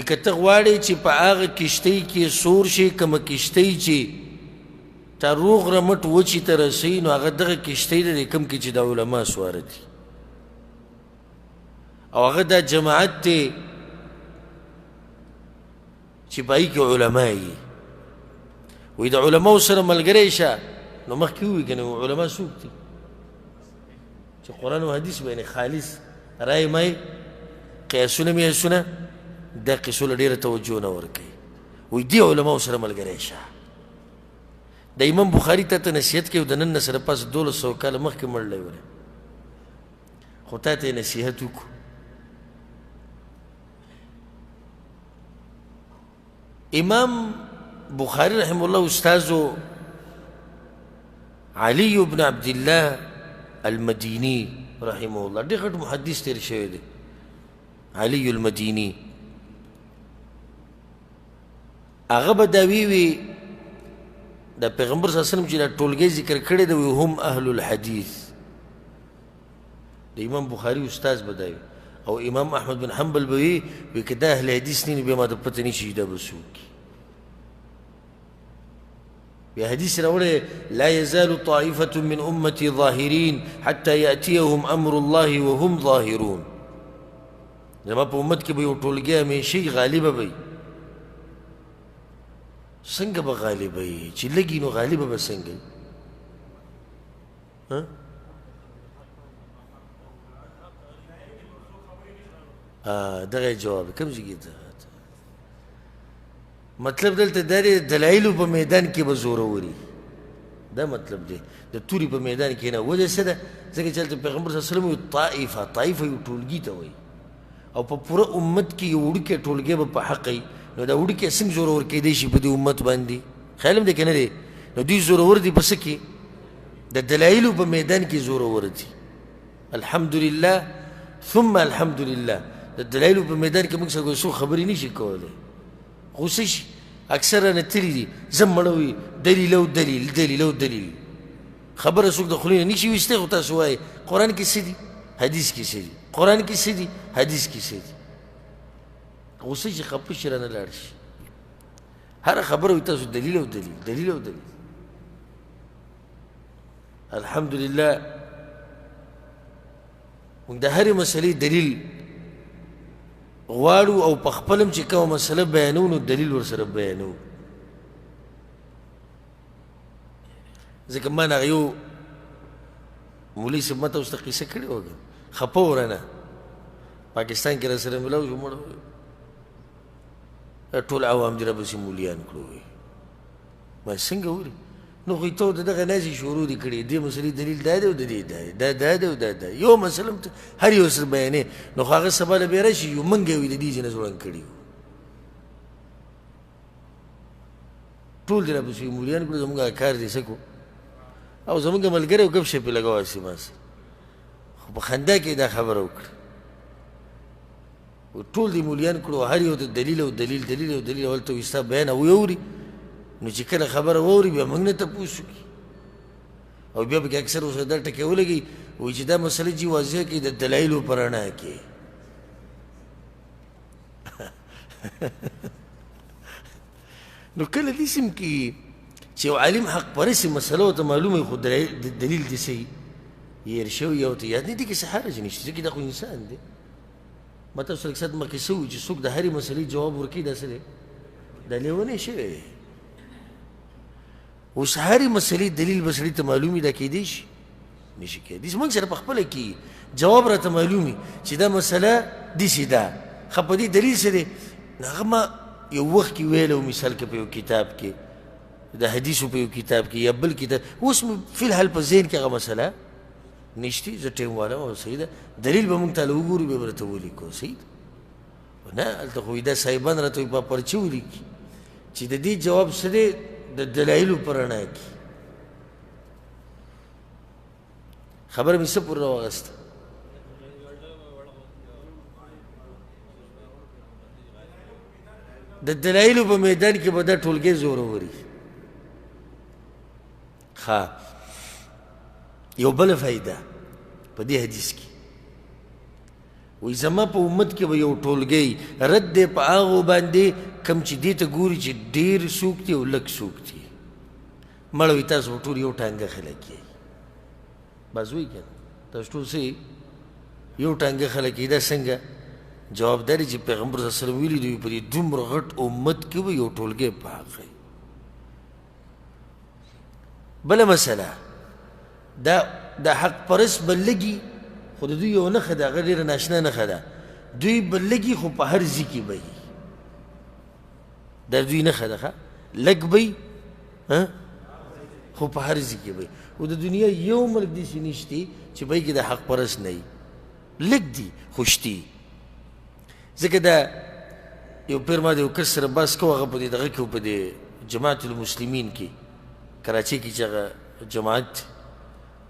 که ته غواړې چې په هغه کشتۍ کې سور شي کومه کشتۍ چې تا روغ رمټ وچې ته رسوي نو هغه دغه کشتۍ ده د کوم کې چې د علما سواره دي او هغه دا جماعت دی چې په هغې کې علما یي وایي د علماو سره ملګری شه نو مخکې ووایي که نه علما څوک دي چې قرآن و حدیث به یعنې خالص رای مای قیاسونه میاسونه دا قصو له ډېره توجه نه ورکوي وایي دې علماو سره ملګری شه د امام بخاري تا ته نصیحت کوي د نن نه سره پاس 1200 کاله مخکې مړلی ولی خو تا ته یې نصیحت وکړو امام بخاري رحمه الله استاذو علي بن عبد الله المديني رحمه الله ډېر غټ محدث تېر شوی دی علي المديني هغه به دا وی د پیغمبر صلی الله علیه وسلم چې دا ټولګی ذکر کړی دی هم اهل الحدیث د امام بخاري استاذ به دا وي او امام احمد بن حنبل به وي که دا اهل حدیث نه بیا ما ته پته نشي چې دا به څوک بیا حدیث راوړی لا یزال طائفة من امتي ظاهرین حتى یأتیهم امر الله وهم ظاهرون زما په امت کې به یو ټولګی همیشې غالبه به څنګه به غالبه وي چې لږي نو غالبه به څنګه دغه جواب کوم ځای کې مطلب دلته دا دی دلایلو په میدان کې به زوروري دا مطلب دی د توري په میدان کې نه وجه څه ده ځکه چې هلته پیغمبر صلی الله علیه وسلم یو طائفه یو ټولګي ته وایي او په پوره امت کې یو وړوکی ټولګی به په حق وي نو دا وړوکی څنګه زورور کېدی شي په دې امت باندې خیال هم دی که نه دی نو دوی زورور دي په څه کې د دلایلو په میدان کې زورور دي الحمدلله ثم الحمدلله د دلایلو په میدان کې موږ سره څوک خبرې نشي کولی غوسه شي اکثره نه تلي دي زه مړه وي دلیل او دلیل دلیل او دلیل خبره څوک د خولې نه نشي ویستی خو تاسو وایي قرآن کې څه دي حدیث کې څه دي قرآن کې څه دي حدیث کې څه دي غوسه چې خفه شي رانه لاړ شي هره خبره وي تاسو دلیل او دلیل دلیل او دلیل الحمدلله موږ د هرې مسلې دلیل غواړو او په خپلم چې کومه مسله بیانو نو دلیل ورسره بیانو ځکه ما نه یو مولوي صاحب ما ته اوس ته قصه کړې وه خفه و رانه پاکستان کې راسره ملاو شو مړه ټول عوام دې راپسې مولیان کړو ما څنګه وري نو خو ته د دغه ناسې شروع دي کړې دې مسلې دلیل دا دی او د دې دا دی دا دا دی او دا دا یو مسله هر یو سره بیانې نو خو هغه سبا له بیا راشي یو موږ یې وي د دې ځای نه زوړند کړي وو ټول دې راپسې مولیان کړو زموږ کار دې څه کو او زموږ ملګری ګپ شپې لګواسي ما سره خو په خندا کې دا خبره وکړه ټول دې مولیان کړو هر یو ته دلیل او دلیل دلیل او دلیل هلته وي ستا بیان او یوري نو چې کله خبره واوري بیا موږ نه تپوس وکړي او بیا پکې اکثر اوس دا ټکی ولګي وایي چې دا مسله چې واضح کړي د دلایلو په رڼا کې نو کله دې سم کې چې یو عالم حق پرسې مسله ورته معلومه وي خو دلیل دې څه هېر شوي یا ورته یاد نه دي کې څه حرج نشته ځکه دا خو انسان دی ما تاسو لږ ساعت مخکې څه ووي چې څوک د هرې مسلې جواب ورکوي دا څه دی دا لیونی شوی دی اوس هرې مسلې دلیل به سړي ته معلوم وي دا کیدی شي نشي کیدی شي موږ سره په خپله کې جواب راته معلوم وي چې دا مسله داسې ده ښه په دې دلیل څه دی هغه ما یو وخت کې ویلی و مثال کې په یو کتاب کې د حدیثو په یو کتاب کې یا بل کتاب اوس مې فی الحال په ذهن کې هغه مسله نشتی زه ټیم والا او صحیح ده دلیل به موږ تاله وګورو بیا به راته ولیکو صحیح ده نه هلته خو دا صاحبان راته په پرچې ولیکي چې د دې جواب څه دی د دلایلو په رڼا کې خبره مې څه پورې راواغسته د دلایلو په میدان کې به دا ټولګی زوروري ښه یو بله فایده په دې حدیث کې وایي زما په امت کې به یو ټولګی رد دی په هغو باندې کم چې دې ته ګوري چې ډېر څوک دي او لږ څوک دي مړه وي تاسو ټول یو ټانګه خلک یې بس وایي که نه تاسو ټول څه یو ټانګه خلک یې دا څنګه جواب دا دی چې پیغمبر صلی الله علیه وسلم ویلي دوی په دې دومره غټ امت کې به یو ټولګی په حق وي بله مسله دا حق پرست به لږي خو د دوی یو نښه ده هغه ډېره ناشنا نښه ده دوی به لږي خو په هر ځای کې به وي دا دوی نښه ده ښه لږ به خو په هر ځای کې به او د دنیا یو ملک داسې نشته چې به کې د حق پرست نه وي لږ دي خو شتي ځکه دا یو پیر ما د یو کس سره بحث کوو هغه په دې دغه کې په دې جماعت المسلمین کې کراچۍ کې چې هغه جماعت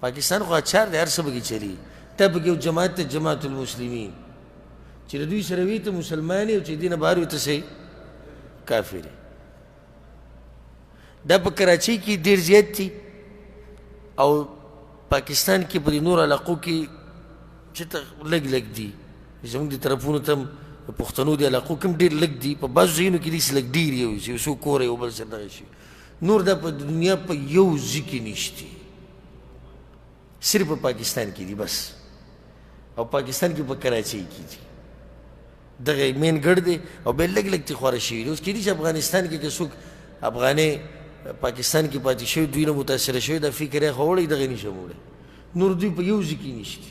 پاکستان خو اچار دی هر څه پکې چلي تا پکې یو جماعت ته جماعت المسلمین چې د دوی سره وي ته مسلمان یې او چې دې نه بهر وي ته څه کافر یې دا په کراچۍ کې ډېر زیات دي او پاکستان کې په دې نور علاقو کې چې ته لږ لږ دي زموږ د طرفونو ته هم د پښتنو د علاقو کې هم ډېر لږ دي په بعضو ځایونو کې داسې لږ ډېر یو چې یو څوک کوره یو بل سره دغه شي نور دا په دنیا په یو ځای کې نشته صرف په پاکستان کې دي بس او پاکستان کې په کراچۍ کې دي دغه مین ګډ دی او بیا لږ لږ ترې خواره شوي دي اوس کېدای شي افغانستان کې که څوک افغانۍ پاکستان کې پاتې شوي دوی نه متاثره شوي دا فکر یې خو وړی دغه نشم وړی نور دوی په یو ځای کې نشته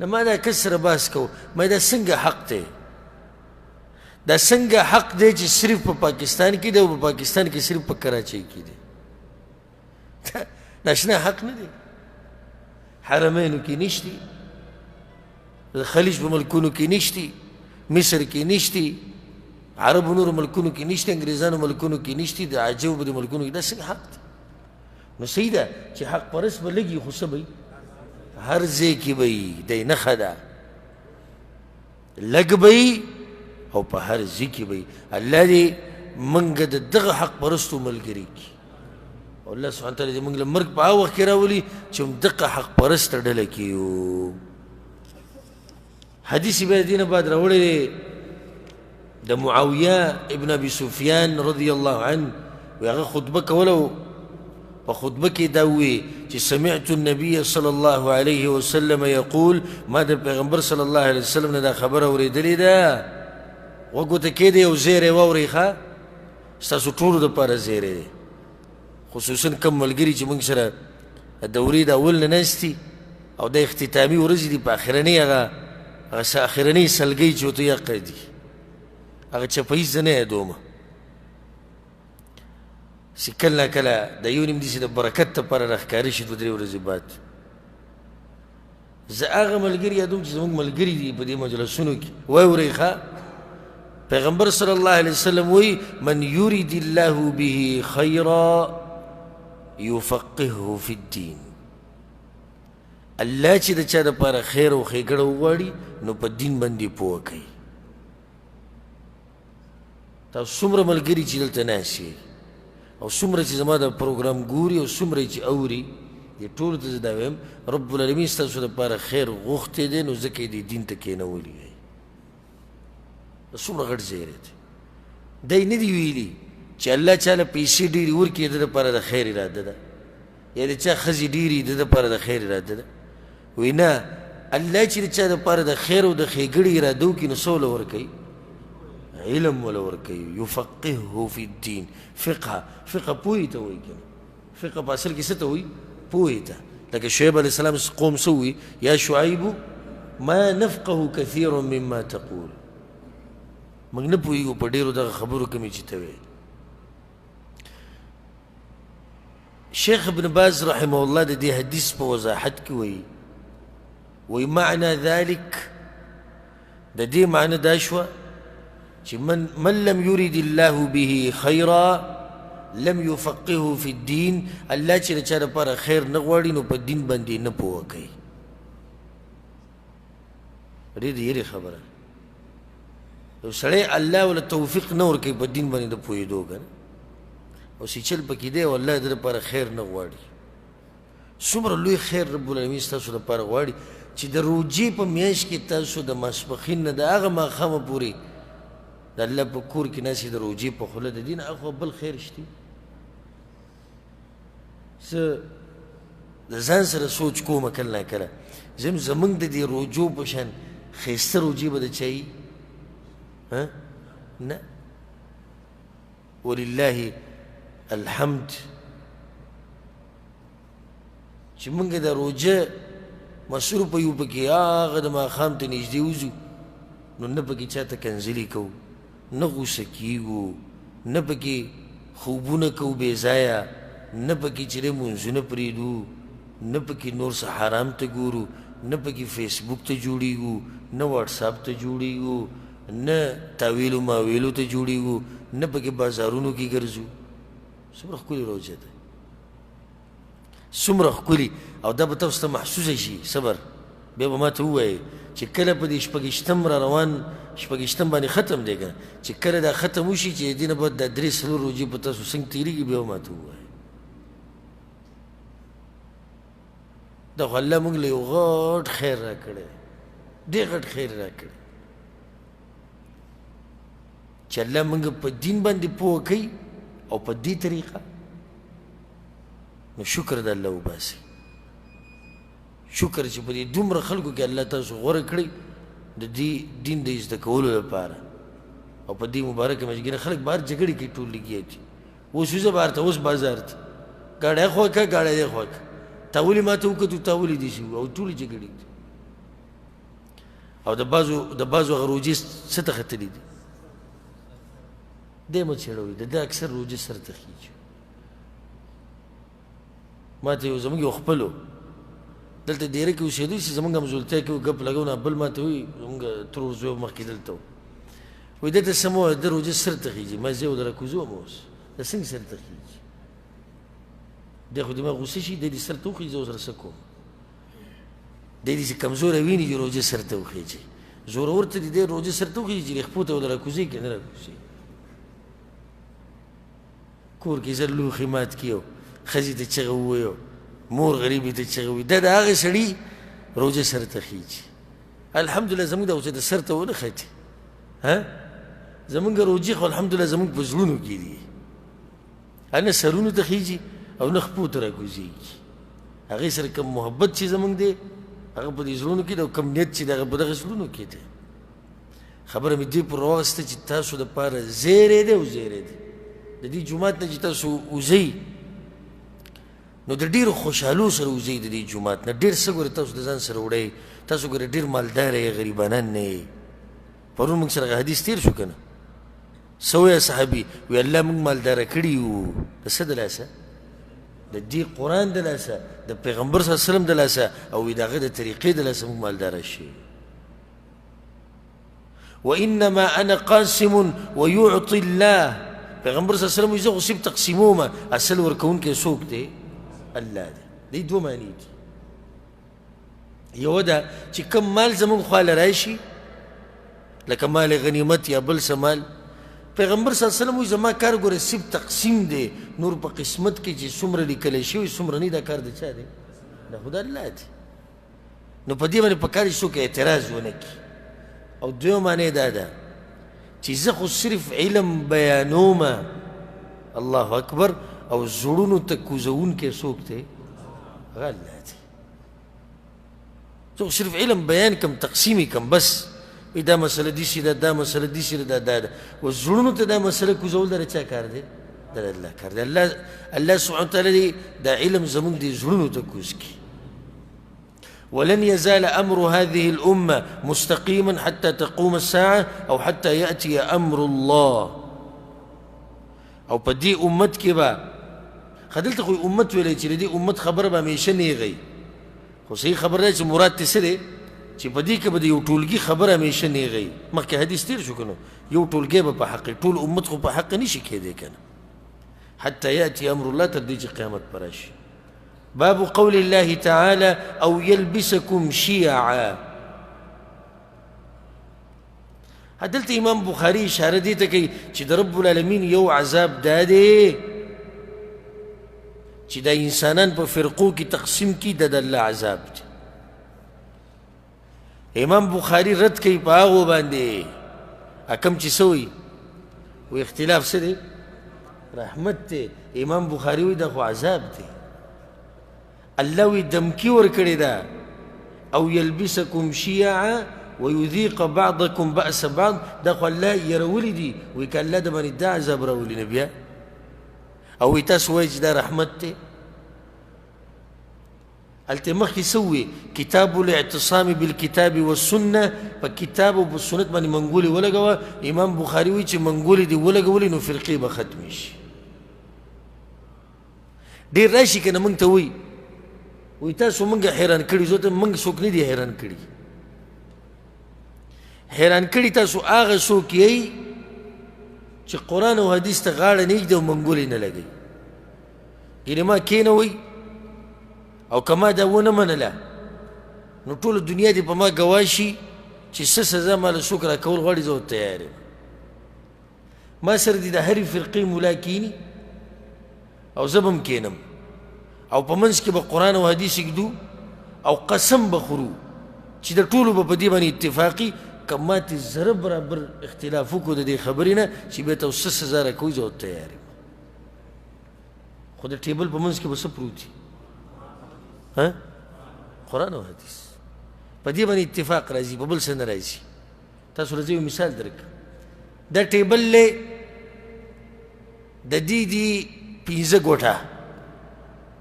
نو ما دا کس سره بحث کوو ما دا څنګه حق دی دا څنګه حق دی چې صرف په پاکستان کې دی او په پاکستان کې صرف په کراچۍ کې دی ناشنا حق نه دی حرمینو کې نشتی خلیج په ملکونو کې نشتی مصر کې نشتی عربو نورو ملکونو کې نشتی انګریزانو ملکونو کې نشتی د عجبو د ملکونو کې دا څنګه حق دی نو صحیح ده چې حق پرست به لږي خو څه به هر ځای کې به وي دی نښه ده لږ به وي او په هر ځای کې به وي الله دې موږ د دغه حق پرستو ملګري کړي او الله سبحانه تعالی دې موږ له مرګ په هغه وخت کې راولي چې همدغه حق پرسته ډله کې یو حدیث بیا د دې نه بعد راوړی دی د معاویه ابن ابي سفیان رضی الله عنه وی هغه خطبه کوله په خطبه کې دا وی چې سمعت النبي صلی الله علیه وسلم یقول ما د پیغمبر صلی الله علیه وسلم نه دا خبره اورېدلې ده وګو ته کېدی یو زیری واورئ ښه ستاسو ټولو دپاره زیری دی خصوصا کم ملګري چې موږ سره د دورې د اول نه ناستي او د اختتامي ورځې دي په اخرنۍ هغه اخرنۍ سلګۍ چې ورته یقه دي هغه چپهیز زه نه یادومه چې کله نا کله د یو نیم داسې د برکت دپاره راښکاره شي دوه درې ورځې بعد زه هغه ملګري یادوم چې زموږ ملګري دي په دې مجلسونو کې واورئ ښه پیغمبر صلی الله علیه وسلم وی من یرید الله به خیرا یفقهه فی الدین الله چې د چا دپاره خیر او ښېګړه وغواړي نو په دین باندې پوه کوي تاسو څومره ملګري چې دلته ناست یې او څومره چې زما د پروګرام ګوري او څومره چې اوري دې ټولو ته زه دا وایم رب العالمین ستاسو دپاره خیر غوښتی دی نو ځکه یې دې دین ته کښېنولی دی دا څومره غټ زیری دی دی نه دي ویلي چې الله چاله پیسې ډېرې ورکړي د دپاره د خیر اراده ده یا د چا ښځې ډېرې د دپاره د خیر اراده ده وایي نه الله چې د چا دپاره د خیر او د ښېګړې اراده وکړي نو څه وله ورکوي علم ولا ورکوي یفقهه فی الدین فقه پوهې ته وایي که فقه په اصل کې څه ته وایي پوهې ته لکه شعیب علیه السلام قوم څه وایي یا شعیب ما نفقه کثیرا مما تقول موږ نه پوهېږو په ډېرو دغه خبرو کې مې چې ته وایې شیخ ابن باز رحمه الله د دې حدیث په وضاحت کې وایي معنی ذلک د دې معنی دا شوه چې من لم يرد الله به خیرا لم يفقهه في الدین الله چې د چا دپاره خیر نه غواړي نو په دین باندې نه پوه کوي ډېر د یېرې خبره یو سړی الله وله توفیق نه ورکوي په دین باندې د پوهېدو که نه او سیچل پکې دی او الله د دپاره خیر نه غواړي څومره لوی خیر رب العالمین ستاسو دپاره غواړي چې د روجې په میاشت کې تاسو د ماسپښین نه د هغه ماښامه پورې د الله په کور کې ناستې د روجې په خوله د دین اخوا بل خیر شته زه د ځان سره سوچ کومه کله نه کله زموږ د دې روجو په شان ښایسته روجې به د چا وي نه ولله الحمد چې موږ د روجه مصروفه یو پکې هغه د ماښام ته نږدې وځو نو نه پکې چاته کنځلي کوو نه غوسه کیږو، نه پکې خوبونه کوو بې ځایه، نه پکې چې دی مونځونه پرېږدو، نه پکې نور څه حرام ته ګورو، نه پکې فیسبوک ته جوړېږو، نه واټساپ ته جوړېږو، نه تاویلو ماویلو ته جوړېږو، نه پکې بازارونو کې ګرځو. څومره ښکلې روژه ده، څومره ښکلي. او دا به تاسو ته محسوسه شي صبر. بیا به ما ته ووایې چې کله په دې شپږیشتم را روان شپږیشتم باندې ختم دی که نه، چې کله دا ختم وشي چې دې نه بعد دا درې څلور روژې په تاسو څنګه تېرېږي، بیا به ما ته ووایې. دا خو الله موږ له یو غټ خیر را کړی، ډېر غټ خیر را کړی چې الله موږ په دین باندې پوه کوي او په دې طریقه. نو شکر د الله وباسئ، شکر چې په دې دومره خلکو کې الله تاسو غوره کړئ د دې دین د زده کولو لپاره. او په دې مبارکه میاشت کې خلک بهر جګړې کوي، ټول لګیا دي. اوس وځه بهر ته، اوس بازار ته، ګاډی خوا کړه، ګاډی دې خوا کړه، تا ولې ما ته وکړه، تا ولې دې شي، او ټولې جګړې دي. او د بعضو هغه روژې څه ته ختلي دي، دی مه څېړوئ، د ده اکثر روژې سر ته خېږي. ما ته یو زموږ یو خپلو دلته ډېره کې اوسېدو چې زموږ همزولتیا کې ګپ لګو، نه بل ما ته وایي زموږ ترور زوی مخکې دلته و، وایي دلته څه مه وایه، د روژې سر ته خېږي. ما زه یې ودره کوزو یم اوس، د څنګه سر ته خېږي؟ دی خو دې ما غوسه شي، دی دې سر ته وخېږي، زه اوس سره څه کوم؟ دی دې چې کمزوری ویني چې روژې سر ته وخېږي، زورور ته دې دی روژې سر ته وخېږي چې خپو ته ودره کوزې کړي، نه راکوزېږي. کور کې زر لوښي مات کړي، ښځې ته چغه ووایو، مور غریبې ته چغه ووایي، دا د هغې سړي روژه سر ته خېږي. الحمدلله زموږ دا اوس د سر ته ونه ختي، زموږ روژې خو الحمدلله زموږ په زړونو کې دي، نه سرونو ته خېږي او نه خپو ته راکوزېږي. هغې سره کوم محبت چې زموږ دی هغه په دې زړونو کې دی، او کوم نیت چې دی هغه په دغه زړونو کې دی. خبره مې دې پر راوسته چې تاسو دپاره زیری دی او زیری دی. د دې جومات نه چې تاسو وځئ نو د ډېرو خوشحالو سره وځئ، د دې جومات نه ډېر څه ګورې تاسو د ځان سره وړئ. تاسو ګورې ډېر مالداره یې، غریبانان نه یې. پرون موږ سره حدیث تېر شو که نه، څه وایه صحابي، وی الله موږ مالداره کړي یو د څه د لاسه؟ د دې قرآن د لاسه، د پیغمبر صلی الله علیه وسلم د لاسه، او د هغه د طریقې د لاسه موږ مالداره شي. وانما انا قاسم ويعطي الله. پیغمبر صلی الله علیه وسلم وایي زه خو صرف تقسیموم، اصل ورکوونکی څوک دی؟ الله دی. دې دوه معنی دي. یوه ده چې کوم مال زموږ خواله راشي لکه مال غنیمت یا بل څه مال، پیغمبر صلی الله علیه وسلم وایي زما کار ګوره صرف تقسیم دی، نور په قسمت کې چې څومره لیکلی شوي څومره نه، دا کار د چا دی؟ د خدای الله دی. نو په دې باندې پکار چې څوک اعتراض ونه کړي. او دویمه معنی دا ده چې زه خو صرف علم بیانوم، الله اکبر، او زړونو ته کوزونکی څوک دی؟ هغه الله دی. زه خو صرف علم بیان کم، تقسیمي کم، بس دا مسله داسې ده، دا مسله داسې ده، دا ده. و زړونو ته دا مسله کوزول د چا کار دی؟ د الله کار دی. الله سبحانه وتعالی دی دا علم زموږ دی زړونو ته کوز کړي. ولن يزال أمر هذه الأمة مستقيما حتى تقوم الساعة أو حتى يأتي أمر الله. أو بدي أمت كبا خدلت خوي أمت ولا يجري دي أمت خبر بميشني غي خصي خبر ليش مراد تسري چې بدي کې بدي یو ټولګي خبره همیشه نه غي. مخکې حدیث تیر شو کنه، یو ټولګي به په حق، ټول امت خو په حق نشي کېدی کنه، حتى يأتي أمر الله، تر دې چې قیامت پر راشي. باب قول الله تعالى او يلبسكم شيعا. دلته امام بخاري اشاره دې ته کوي چې د رب العالمین یو عذاب دا دی چې د انسانان په فرقو کې تقسیم کی، د الله عذاب دی. امام بخاري رد کوي په هغو باندې اکم چې څه وایي، و اختلاف څه دی؟ رحمت دی. امام بخاري وایي دا خو عذاب دی. الله وی دمکی ورکړې ده، او یلبسکم شیعا ویذیق بعضکم بأس بعض، دا خو الله یرولی دي. وی که الله د باندې دا عذاب راولي نه بیا، او وی تاسو وایئ چې دا رحمت دی. هلته مخکې څه ووې کتاب الاعتصام بالکتاب والسنه په کتاب او په سنت باندې منګولې ولګوه امام بخاري وایي چې منګولې دې ولګولې نو فرقې به ختمې شي ډېر راشي که نه موږ ته وایي وایي تاسو موږ حیران کړي زه ته موږ څوک نه دي حیران کړي حیران کړي تاسو هغه څوک یئ چې قرآن او حدیث ته غاړه نه ږدي او منګولې نه لګوي یعنې ما کېنوئ او که ما دا ونه منله نو ټوله دنیا دې په ما ګواه شي چې څه سزا ماله څوک راکول غواړي زه ورته تیار یم ما سره دې د هرې فرقې ملا کیني او زه به هم کینم او په منځ کې به قرآن او حدیث ږدو او قسم به خورو چې د ټولو به په دې باندې اتفاقي که ماتې ذره برابر اختلاف وکړو د دې خبرې نه چې بیا ته څه سزا راکوي زه ورته تیار یم خو د ټیبل په منځ کې به څه پروت وي قرآن او حدیث په دې باندې اتفاق راځي په بل څه نه راځي تاسو له زه یو مثال درکړم دا ټیبل دی د دې دي 15 ګوټه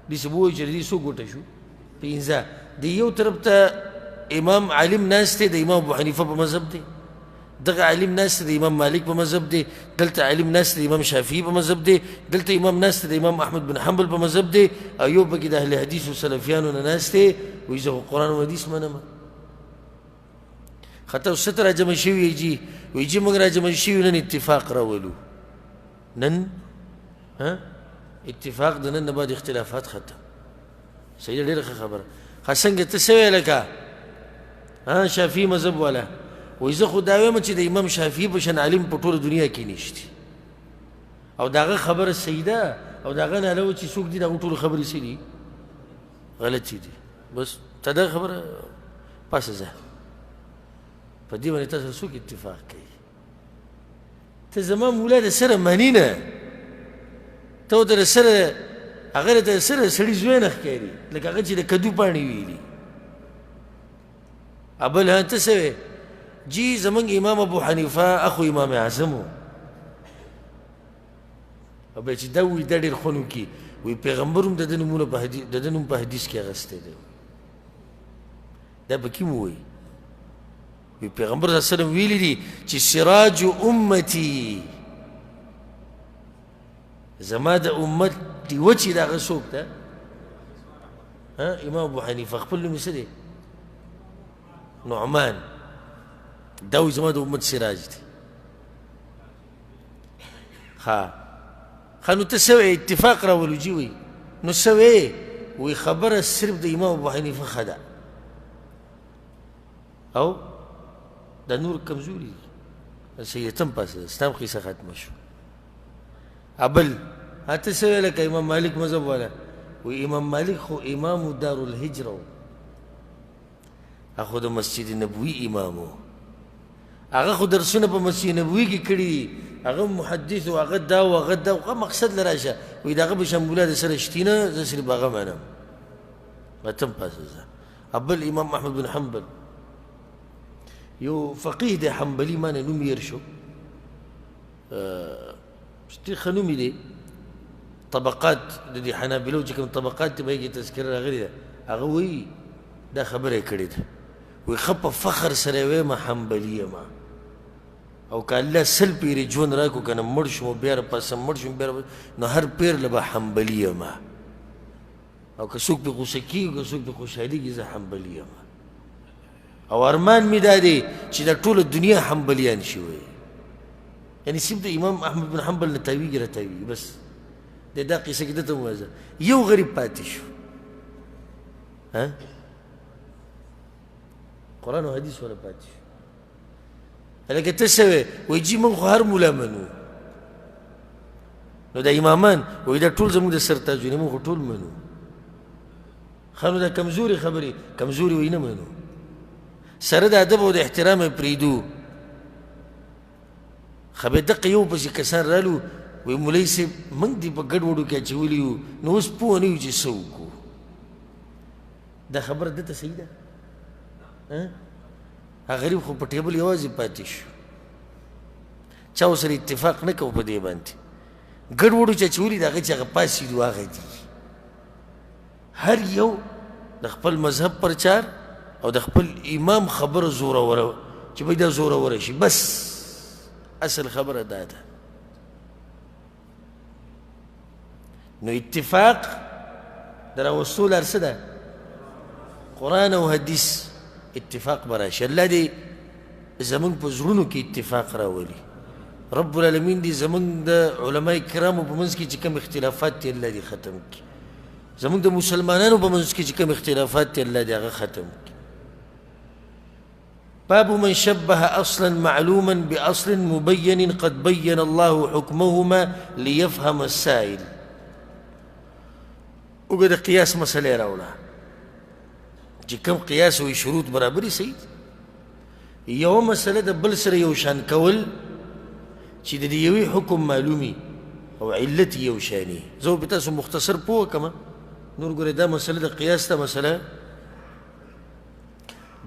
داسې به ووایو چې د دې څو ګوټه شو 15 د یو طرف ته امام عالم ناست دی د امام ابو حنیفه په مذهب دی دغه عالم ناست دی د امام مالک په مذهب دی دلته عالم ناست دی د امام شافعي په مذهب دی دلته امام ناست دی د امام احمد بن حنبل په مذهب دی او یو پکې د اهل حدیث و سلفیانو نه ناست دی وایي زه خو قرآن و حدیث منم ښه تاسو څه ته راجمع شوي یئ جي وایي جي موږ راجمع شوي نن اتفاق راولو نن اتفاق د نن نه بعد اختلافات ختم صحیح ده ډېره ښه خبره ښه څنګه ته څه ویله که شافعي مذهب والا وایي زه خو دا وایم چې د امام شافعي په شان عالم په ټوله دنیا کې نشته او د هغه خبره صحیح ده او د هغه نه علاوه چې څوک دي د هغو ټولو خبرې څه دي غلطې دي بس تا دغه خبره پاسه ځه په دې باندې تاسو څوک اتفاق کوي ته زما مولا د سره مني نه ته ورته د سره هغه د سره سړي زوی نه ښکاري لکه هغه چې د کدو پاڼې ویلي ابل ها ته څه وې جی زمونږ امام ابو حنیفه اخو امام اعظم و او بیا چې دا وایي دا ډېر خوند وکړي وایي پیغمبر هم د ده نومونه د ده نوم په حدیث کې اخیستی دی دا به کوم وایي وایي پیغمبر صلی الله علیه وسلم ویلي دي چې سراج امتي زما د امت ډیوه چې د هغه څوک ده امام ابو حنیفه خپل نوم یې څه دی نعمان دا وایي زما د امت سراج دی ښه نو ته څه وایې اتفاق راولو جي وایي نو څه وایې وایي خبره صرف د امام ابو حنیفه ښه ده او دا نور کمزوري دي سیدتم پاسه ده ستا هم قیسه ختمه شو ابل ته څه ویله که امام مالک مذهب والا وایي امام مالک خو امام دار الهجره و هغه خو د مسجد نبوي امام و هغه خو درسونه په مسجد نبوي کې کړي دي هغه محدث و هغه دا و هغه دا هغه مقصد له راشه وایي د هغه په شموله د سره شتي نه زه صرف هغه منم ته هم پاسه ځه ابل امام احمد بن حنبل یو فقیه دی حنبلي ما نه نوم یې هېر شو ډېر ښه نوم یې دی طبقات د دې حنابلو چې کوم طبقات دي په هغې کې تذکره راغلې ده هغه وایي دا خبره یې کړې ده وایي ښه په فخر سره یې وایم حنبلي یم او که الله 100 پیرې ژوند راکړو که نه مړ شوم بیا راپاسم مړ شوم بیا نو هر پیر له به حنبلي یم او که څوک پې غوسه کېږي که څوک پې خوشحالېږي زه حنبلي یم او ارمان مې دا دی چې دا ټوله دنیا حنبلیان شي وایي یعنې صرف د امام احمد بن حنبل نه تاویږي را تاویږي بس د دا قصه کې ده ته ووایه یو غریب پاتې شو قرآن و حدیث والا پاتې شو لکه ته څه وایې وایي جي موږ خو هر مولا منو نو دا امامان وایي دا ټول زموږ د سرتاجونه موږ خو ټول منو ښه نو دا کمزوري خبرې کمزوري وایي نه منو سره د ادب او د احترام یې پرېږدو ښه بیا دقه یو پسې کسان رالو وایي مولوي صاحب موږ دې په ګډوډو کې اچولي یو نو اوس پوه نه یو چې څه وکړو دا خبره ده ته صحیح ده هغه غریب خو په ټیبل یوازې پاتې شو چا ورسره اتفاق نه کوو په دې باندې ګډوډو چې اچولي د هغه چې هغه پاسېدو هغه دي هر یو د خپل مذهب پرچار او د خپل امام خبره زوروره چې بای دا زوروره شي بس اصل خبره دا ده نو اتفاق د راوستو لار څه ده قرآن او حدیث اتفاق به راشي الله دې زمونږ په زړونو کې اتفاق راولي رب العالمین دې زمونږ د علماء کرامو په منځ کې چې کوم اختلافات دي الله دې ختم کړي زمونږ د مسلمانانو په منځ کې چې کوم اختلافات دي الله دې هغه ختم کړي باب من شبه اصلا معلوما باصل مبين قد بين الله حكمهما ليفهم السائل وګوره د قیاس مسله راوړه چې کوم قیاس وي شروط برابري صحیح یو مسله د بل سره یو شان کول چې د یوې حکم معلومي او علت یو شاني زه به تاسو مختصر پوه کما نور ګوره دا مسله د قیاس ته مسله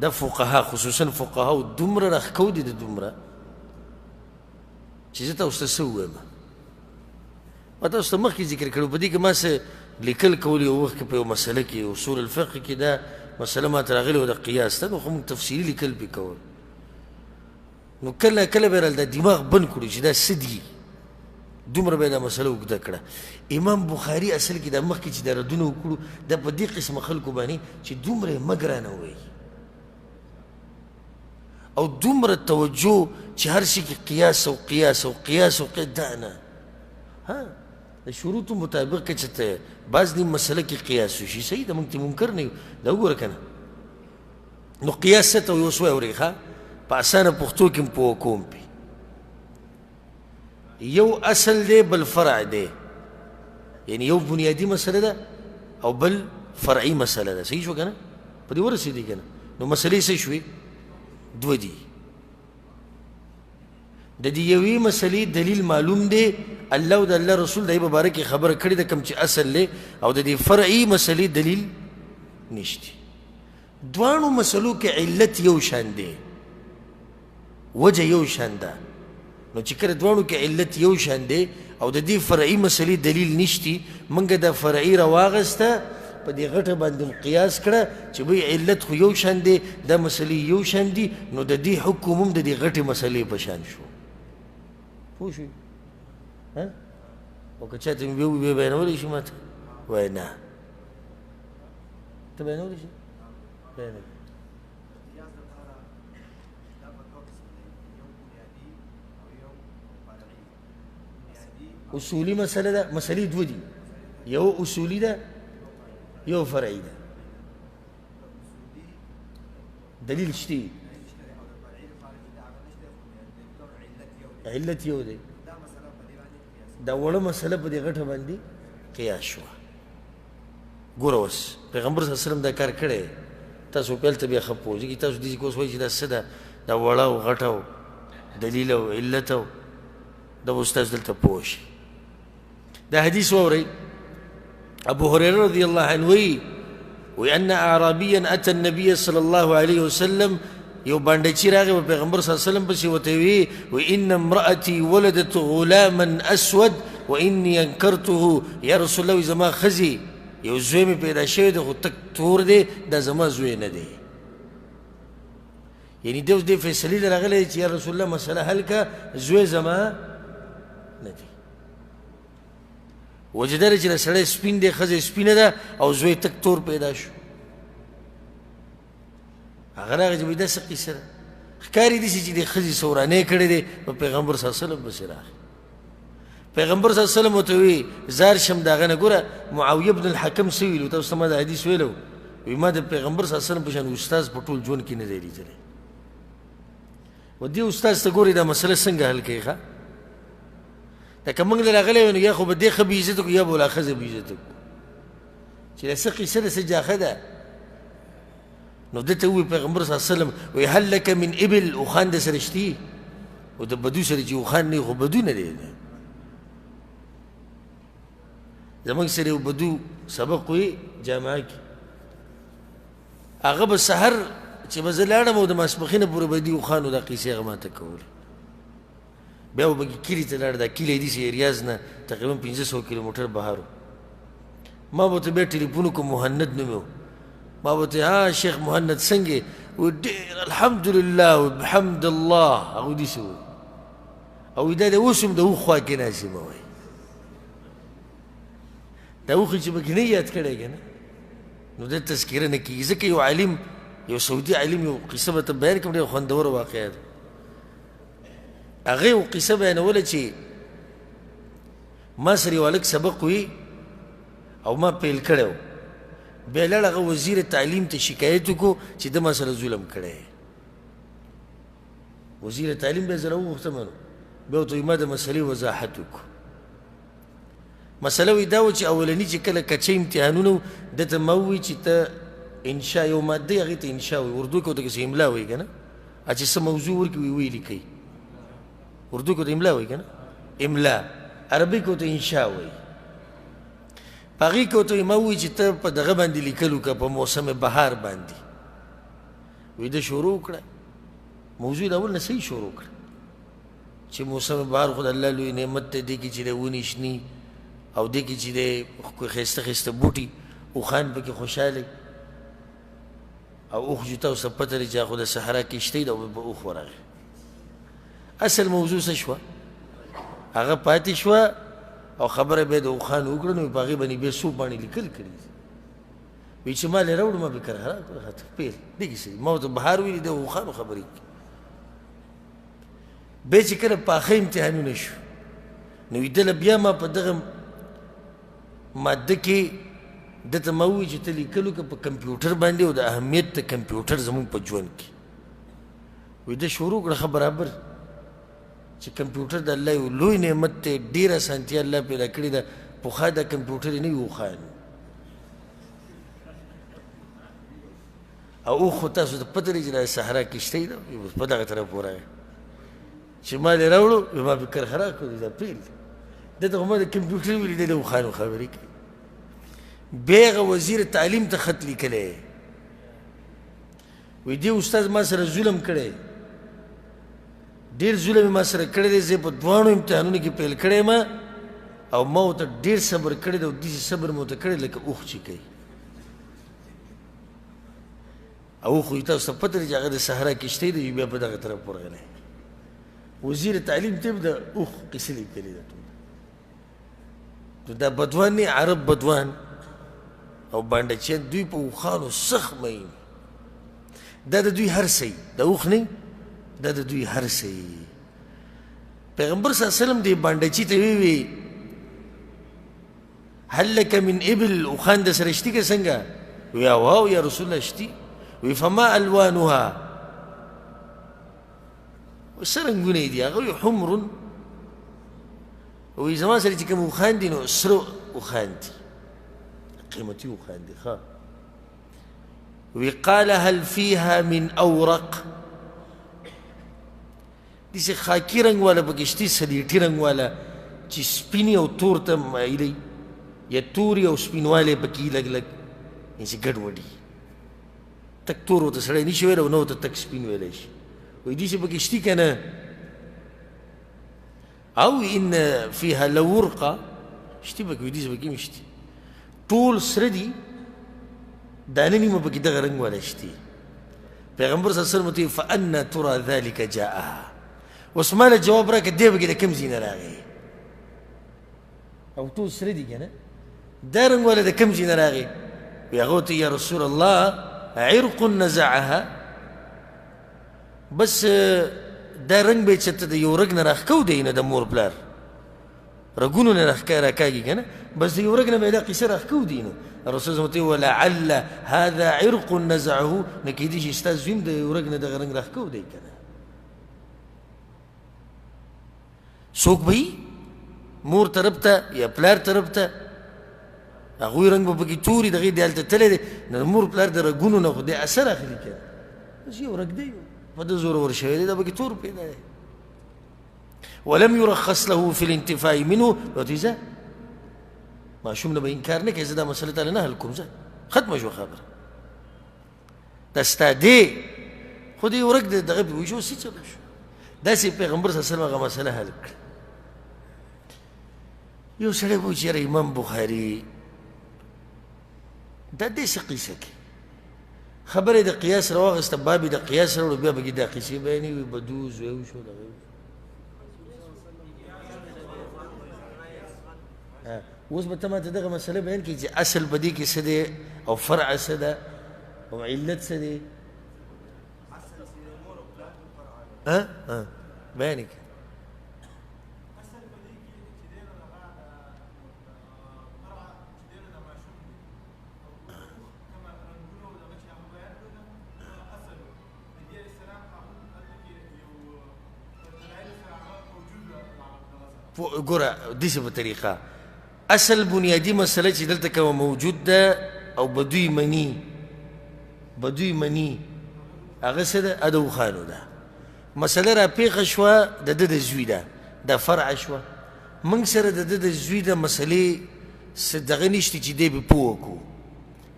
د فقها خصوصا فقها دومره راښکو دي د دومره چې زه تاسو ته څه ووایم ما تاسو ته مخکې ذکر کړو په دې کې ما څه لیکل کول یو وخت کې په یو مسله کې اصول الفقه کې دا مسله ما ته راغلې وه د قیاس ته نو خو موږ تفصیلي لیکل پې کول نو کله کله به یې د دماغ بند کړو چې دا څه دي دومره به یې دا مسله اوږده کړه امام بخاري اصل کې دا مخکې چې دا ردونه وکړو دا په دې قسمه خلکو باندې چې دومره یې مه ګرانه وایي او دومره توجه چې هر شي کې قیاس او قیاس او قیاس او دا نه ها د شروطو مطابق که چې ته بعض دې مسله کې قیاس وشي صحیح ده موږ ته منکر نه یو دا وګوره که نه نو قیاس څه ته وایي اوس واورئ ښه په اسانه پښتو کې م پوه کوم پې یو اصل دی بل فرع دی یعنی یو بنیادي مسله ده او بل فرعي مسله ده صحیح شو که نه په دې ورسېدی که نه نو مسلې څه شوې دوه دي د دې یوې مسلې دلیل معلوم دی الله او د الله رسول د یې په باره کې خبره کړې ده کوم چې اصل دی او د دې فرعي مسلې دلیل نشته دواړو مسلو کې علت یو شان دی وجه یو شان ده نو چې کله دواړو کې علت یو شان دی او د دې فرعي مسلې دلیل نشتی موږ د فرعي راواغسته په دې غټه باندې قیاس کړه چې بی علت خو یو شان دی دا مسلې یو شان دي نو د دې حکم هم د دې غټې مسلې په شان شو پوه شوې او که چاته مې ویې بیانولی شي ماته وایي نه ته بیانولی شي بیانولی اصولي مسله ده مسلې دوه دي یو اصولي ده یو فرعي ده دلیل شته علت یو دی دا وړه مسله په دې غټه باندې قیاس شوه ګوره اوس پیغمبر صلی الله علیه وسلم دا کار کړی تاسو پیل ته بیا ښه پوهېږي تاسو داسې کوس وایي چې دا څه ده دا وړه او غټه او دلیل او علت او دا به اوس تاسو دلته پوه شي دا حدیث واورئ ابو هريره رضي الله عنه وأن أعرابيا أتى النبي صلى الله عليه وسلم یو باندچی راغی په پیغمبر صلی الله علیه وسلم پسې ورته وی وان امرأتي ولدت غلاما اسود واني انكرته یا رسول الله زما خزي یو زوی مې پیدا شوی دی خو تک تور دی دا زما زوی نه دی یعنی دی اوس دې فیصلې ته راغلی چې یا رسول الله مسله حل که زوی زما نه دی وجه دا دی چې د سړی سپین دی ښځه سپینه ده او زوی تک تور پیدا شو هغه راغی چې وایي دا څه قیسه ده ښکاري داسې چې د ښځې سورانۍ کړی دی په پیغمبر صلی الله علیه وسلم پسې راغی پیغمبر صلی الله علیه وسلم ورته وایي زار شم د هغه نه ګوره معاویه بن الحکم څه ویلو تاسو ته ما د حدیث ویلو وایي ما د پیغمبر صلی الله علیه وسلم په شان استاذ په ټول ژوند کې نه دی لیدلی و دې استاذ ته ګورې دا مسله څنګه حل کوي ښه دا که موږ له راغلی وی نو یا خو به دې ښه بې عزته کړو یا به ولا ښځه بې عزته کړو چې دا څه قیسه ده څه جاښه ده نو دته وی پیغمبر صلی الله علیه وسلم وی هل لك من ابل اوخان د سره شتي او د بدو سره چې اوخان نه خو بدو نه دی زمونږ سره یو بدو سبق وی جامعه کې هغه به سحر چې به زه لاړم او د ماسپښینه پورې به دي اوخانو دا قیسې هغه ماته کولې بیا به کلي ته لاړ دا کلی داسې ایریاز نه تقریبا 500 کیلومتر بهر ما به ورته بیا ټلیفون وکړم مهند نوم یې ما ورته ها شیخ مهند څنګه و ډېر الحمدلله وبحمد الله هغوی داسې وایي او دا د اوس هم د اوښ خوا کې ناست مه وایي دا اوښې چې پکې نه یاد کړی که نه نو د تذکره نه کېږي ځکه یو عالم یو سعودي عالم یو قصه به ته بیان کړم ډېره خوندوره واقعه ده هغه یو قصه بیانوله چې ما سره یو هلک سبق وي او ما پیل کړی و بیا لاړ هغه وزیر تعلیم ته شکایت وکړو چې ده ما سره ظلم کړی وزیر تعلیم بیا زه راوغوښتم بیا ورته ما د مسلې وضاحت وکړو مسله وی دا و چې اولني چې کله کچه امتحانونه و ده ته ما ووایي چې ته انشا یو ماده یې هغې ته انشا وایي اردو کې ورته کسې املا وایي که نه چې څه موضوع ورکړي ویې لیکئ اردو کې ورته املا وایي که نه املا عربي کې ورته انشا وایي په هغې کې ورته ما ووایي چې ته په دغه باندې لیکل وکړه په موسم بهار باندې وایي ده شروع وکړه موضوع د اول نه صحیح شروع کړه چې موسم بهار خو د الله لوی نعمت دی دې کې چې دی ونې شني او دې کې چې دی ښایسته ښایسته بوټي اوښان پکې خوشحاله او اوښ چې تاسو ته پته لري چې خو د صحرا کښتۍ ده او په اوښ ورغی اصل موضوع څه شوه هغه پاتې شوه او خبره بیا د اوښانو وکړه نو په هغې باندې بیا څو باندې لیکل کړي وایي چې ما لې راوړو ما بې کرهرا کړه پیل دې کیسې ما ورته بهار ویلي د اوښانو خبرې بیا چې کله پاخه امتحانونه شو نو ویدله بیا ما په دغه ماده کې ده ته ما ووایي چې ته لیکل وکړه په کمپیوټر باندې او د اهمیت د کمپیوټر زموږ په ژوند کې وایي ده شروع کړه ښه برابر چې کمپیوټر د الله یو لوی نعمت دی ډېره اسانتیا الله پیدا کړې ده پخوا دا کمپیوټر یې نه وي اوښان او اوښ خو تاسو ته پته لري چې دا صحرا کښتۍ ده په دغه طرف ورغی چې ما لې راوړو ما به کرخرا کړو دا پیل ده ته خو ما د کمپیوټر ویلي دی د اوښانو خبرې کوي بیا هغه وزیر تعلیم ته خط لیکلی وایي دې استاد ما سره ظلم کړی ډېر ظلم یې ما سره کړی دی زه په دواړو امتحانونو کې پیل کړی یم او ما ورته ډېر صبر کړی دی او داسې صبر مې ورته کړی لکه اوښ چې کوي او اوښ خو تاسو ته پته لري چې هغه د صحرا کښتۍ دی بیا په دغه طرف ورغلی وزیر تعلیم ته د اوښ قصه لیکلې ده نو دا بدوان نه عرب بدوان او بانډچیان دوی په اوښانو سخت مین دا د دوی هر څه د اوښ نه دا د دوی هر څه پیغمبر صلی الله علیه وسلم دې بانډچي ته ویوي هل لک من ابل اوښان د سره شتي که څنګه وی واو یا رسول الله شتي وی فما الوانها سرنګونه دي هغه وی حمر وی زما سره چې کوم اوښان دي نو سره اوښان دي قیمتي اوښان دي ښه وی قال هل فيها من اورق داسې خاکي رنګ والا پکې شتي سلیټي رنګ والا چې سپینې او تور ته مایلی یا تورې او سپینوالی پکې لږ لږ داسې ګډوډي تک تور ورته سړی نه شي ویلی او نه ورته تک سپین ویلی شي وایي داسې پکې شتي که نه او ان فيها لورقه شتي پکې وایي داسې پکې هم شتي ټول سره دي دانه نیمه پکې دغه رنګ والا شتي پیغمبر صلی الله علیه وسلم ورته فانا ترى ذلك جاءها اوس ما له جواب راکړه دی پکې د کوم ځای نه راغی او ټول سره دي که نه دا رنګ والا د کوم ځای نه راغی وی هغه ورته یا رسول الله عرق نزعها بس دا رنګ به یې چېرته د یو رګ نه راښکو دی نه د مور پلار رګونو نه راکاږي که نه بس د یو رګ نه به یې دا قصه راښکو دی نو رسول صلی الله ولعل هذا عرق نزعه نو کیدای شي ستا زوی هم د یو رګ نه دغه رنګ راښکو دی که نه څوک به وي مور طرف ته یا پلار طرف ته هغوی رنګ به پکې توري دغې دی هلته تللی دی نو د مور پلار د رګونو نه خو دی اثر اخلي که بس یو رګ دی په ده زورور شوی دی دا پکې تور پیدا دی ولم يرخص له في الانتفاع منه ورته ځه ماشوم نه به انکار نه کوي زه دا مسله تاله نه حل کوم ځه ختمه شوه خبره دا ستا دی خو د یو رګ دی دغه پې وایي شو څه چله شو داسې پیغمبر صلی الله علیه وسلم هغه مسله حل کړه یو سړی به وایي چې یاره امام بخاري دا داسې قیسه کې خبره د قیاس راواغسته باب د قیاس راوړو بیا به دا قصې بیانوي بدو زوی وشو دغه اوس به ته ماته دغه مسله بیان کړي چې اصل په دې کې څه دی او فرع څه ده او علت څه دی بیان یې کړه ګوره داسې په طریقه اصل بنیادي مسله چې دلته کومه موجود ده او بدوی مني هغه څه ده د اوښانو ده مسله را پیښه شوه د ده د زوی ده دا فرع شوه موږ سره د ده د زوی د مسلې څه دغه نشته چې دی به پوه وکړو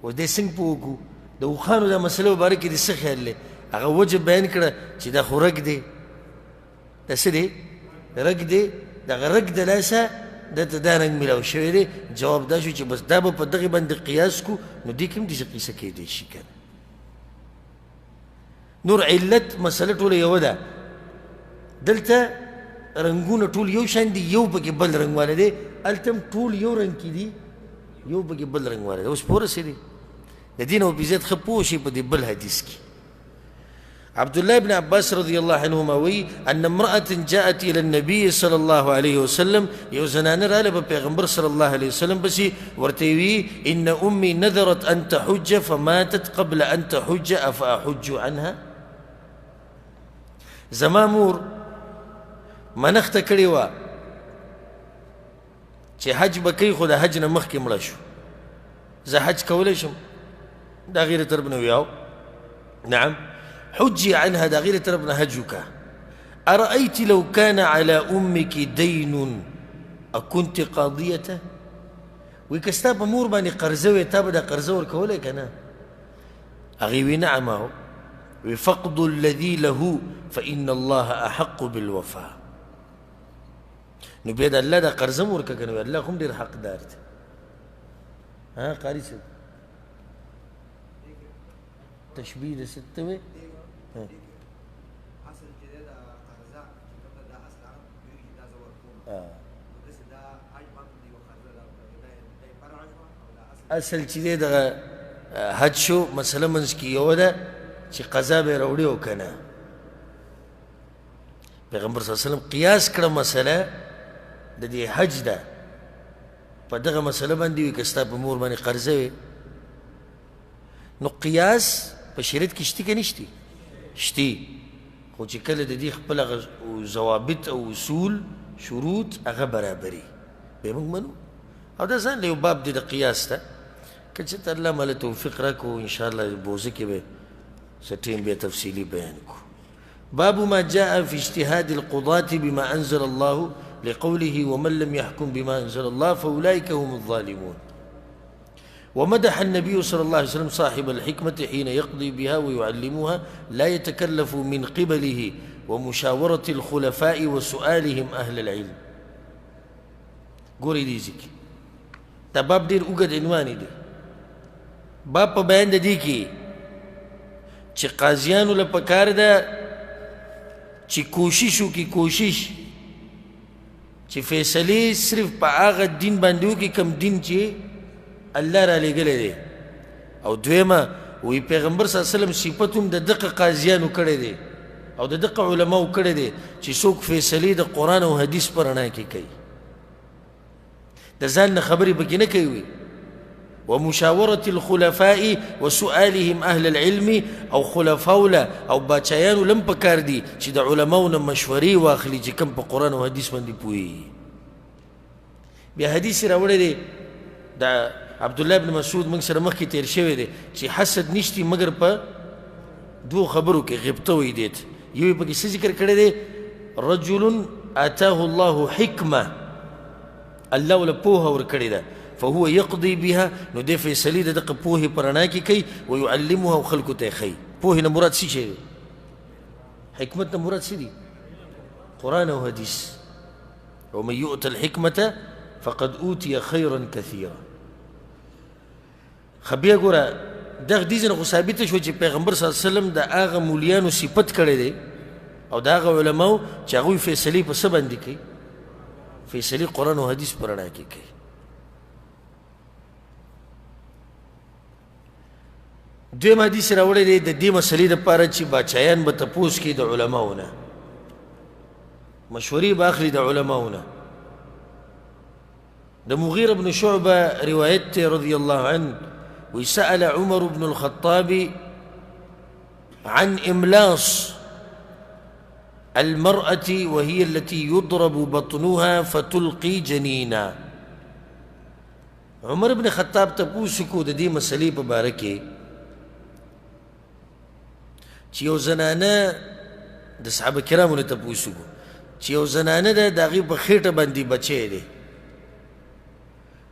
و دی څنګه پوه وکړو د اوښانو د مسلې په باره کې د څه خیال دی هغه وجه بیان کړه چې دا خو رګ دی دا څه دی رګ دی دغه رګ د لاسه دته دا رنګ میلاو شوی دی جواب دا شو چې بس دا به په دغې باندې قیاس کو نو دې کې هم داسې قیسه کیدی شي که نور علت مسله ټوله یوه ده دلته رنګونه ټول یو شان دي یو پکې بل رنګ والا دی هلته هم ټول یو رنګ کې دي یو پکې بل رنګ والا دی اوس پوه رسېدې د دې نه به زیات ښه پوه شي په دې بل حدیث کې عبد الله بن عباس رضي الله عنهما وي أن امرأة جاءت إلى النبي صلى الله عليه وسلم يوزنان رالب بيغمبر صلى الله عليه وسلم بس ورتيوي إن أمي نذرت أن تحج فماتت قبل أن تحج أفأحج عنها زمامور منخت کړی وه چې حج به کوي خو د حج نه مخکې مړه شو زه حج کولی شم دا غیر طرف نه ویاو نعم حجي عنها دا غير تربنا هجك أرأيت لو كان على أمك دين أكنت قاضيته ويكستا بمور باني قرزوي تابدا قرزور كوليك أنا أغيوي نعمه وفقد الذي له فإن الله أحق بالوفاء نبيد الله دا قرزمور كنو الله هم دير حق دارت ها قاري سيد تشبيه ستوي اصل چې دا قرضه چې کومه دا اصل عرب دوی دا زور کوم نو داسې دا حج باندې دی قرضه دا فرع شو او دا اصل چې دا حج شو مسله منځ کې یو ده چې قضا به راوړي او کنه پیغمبر صلی الله علیه وسلم قیاس کړه مسله د دې حج ده په دغه مسله باندې وي که ستا په مور باندې قرضه وي نو قیاس په شریعت کې شته که نشته شتي خو چې کله د دې خپل ضوابط او اصول شروط هغه برابري به موږ منو او دا ځان له یو باب دی د قیاس ته که چېرته الله مله توفیق راکړو انشاءالله بوزه کې به څه ټیم بیا تفصیلي بیان کړو باب ما جاء في اجتهاد القضاة بما أنزل الله لقوله ومن لم يحكم بما أنزل الله فأولئك هم الظالمون ومدح النبي صلى الله عليه وسلم صاحب الحكمة حين يقضي بها ويعلمها لا يتكلف من قبله ومشاورة الخلفاء وسؤالهم أهل العلم ګورې دې ځکې دا باب ډېر اوږد عنوان دی باب په بیان د دې کې چې قاضیانو له پکار ده چې کوشش وکړي کوشش چې فیصلې صرف په هغه دین باندې وکړي کوم دین چې الله را لېږلی دی او دویمه وی پیغمبر صلی الله علیه وسلم صفت هم د دقه قاضیانو کړی دی او د دقه علماو کړی دی چې څوک فیصلې د قرآن او حدیث په رڼا کې کوي د ځان نه خبرې پکې نه کوي ومشاورة الخلفاء وسؤالهم أهل العلم أو خلفاء له أو باچایانو لم پکار دي چې د علماو نه مشورې واخلي چې کوم په قرآن او حدیث باندې پوهېږي بیا حدیث راوړی دی د عبد الله بن مسعود موږ سره مخکې تیر شوی دی چې حسد نشتی مګر په دوه خبرو کې غبطه وی دیت یو پکې څه ذکر کړی دی رجل آتاه الله حکمه الله ولا پوهه ورکړې ده فهو يقضي بها نو دې فیصلې د دغه پوهې په رڼا کې کوي ويعلمها او خلکو ته یې ښیي پوهې نه مراد څه شی دی حکمت نه مراد څه دي قرآن او حدیث ومن يؤت الحکمة فقد أوتي خيرا كثيرا خبيه ګوره دغه دې ځای نه خو ثابته شوه چې پیغمبر صلی الله علیه وسلم د هغه مولیانو صفت کړی دی او د هغه علماو چې هغوی فیصلې په څه باندې کوي فیصلې قرآن او حدیث په رڼا کې کوي دویم حدیث راوړی دی د دې مسلې دپاره چې باچایان به تپوس کوي د علماو نه مشورې به اخلي د علماو نه د مغیره بن شعبه روایت دی رضی الله عنه وسأل عمر بن الخطاب عن إملاص المرأة وهي التي يضرب بطنها فتلقي جنينا عمر بن الخطاب تپوسکو د دې مسلې په باره کې چې یو زنانه د صحابه کرامو نه تپوسکو چې یو زنانه ده د هغې په خېټه باندې بچی دی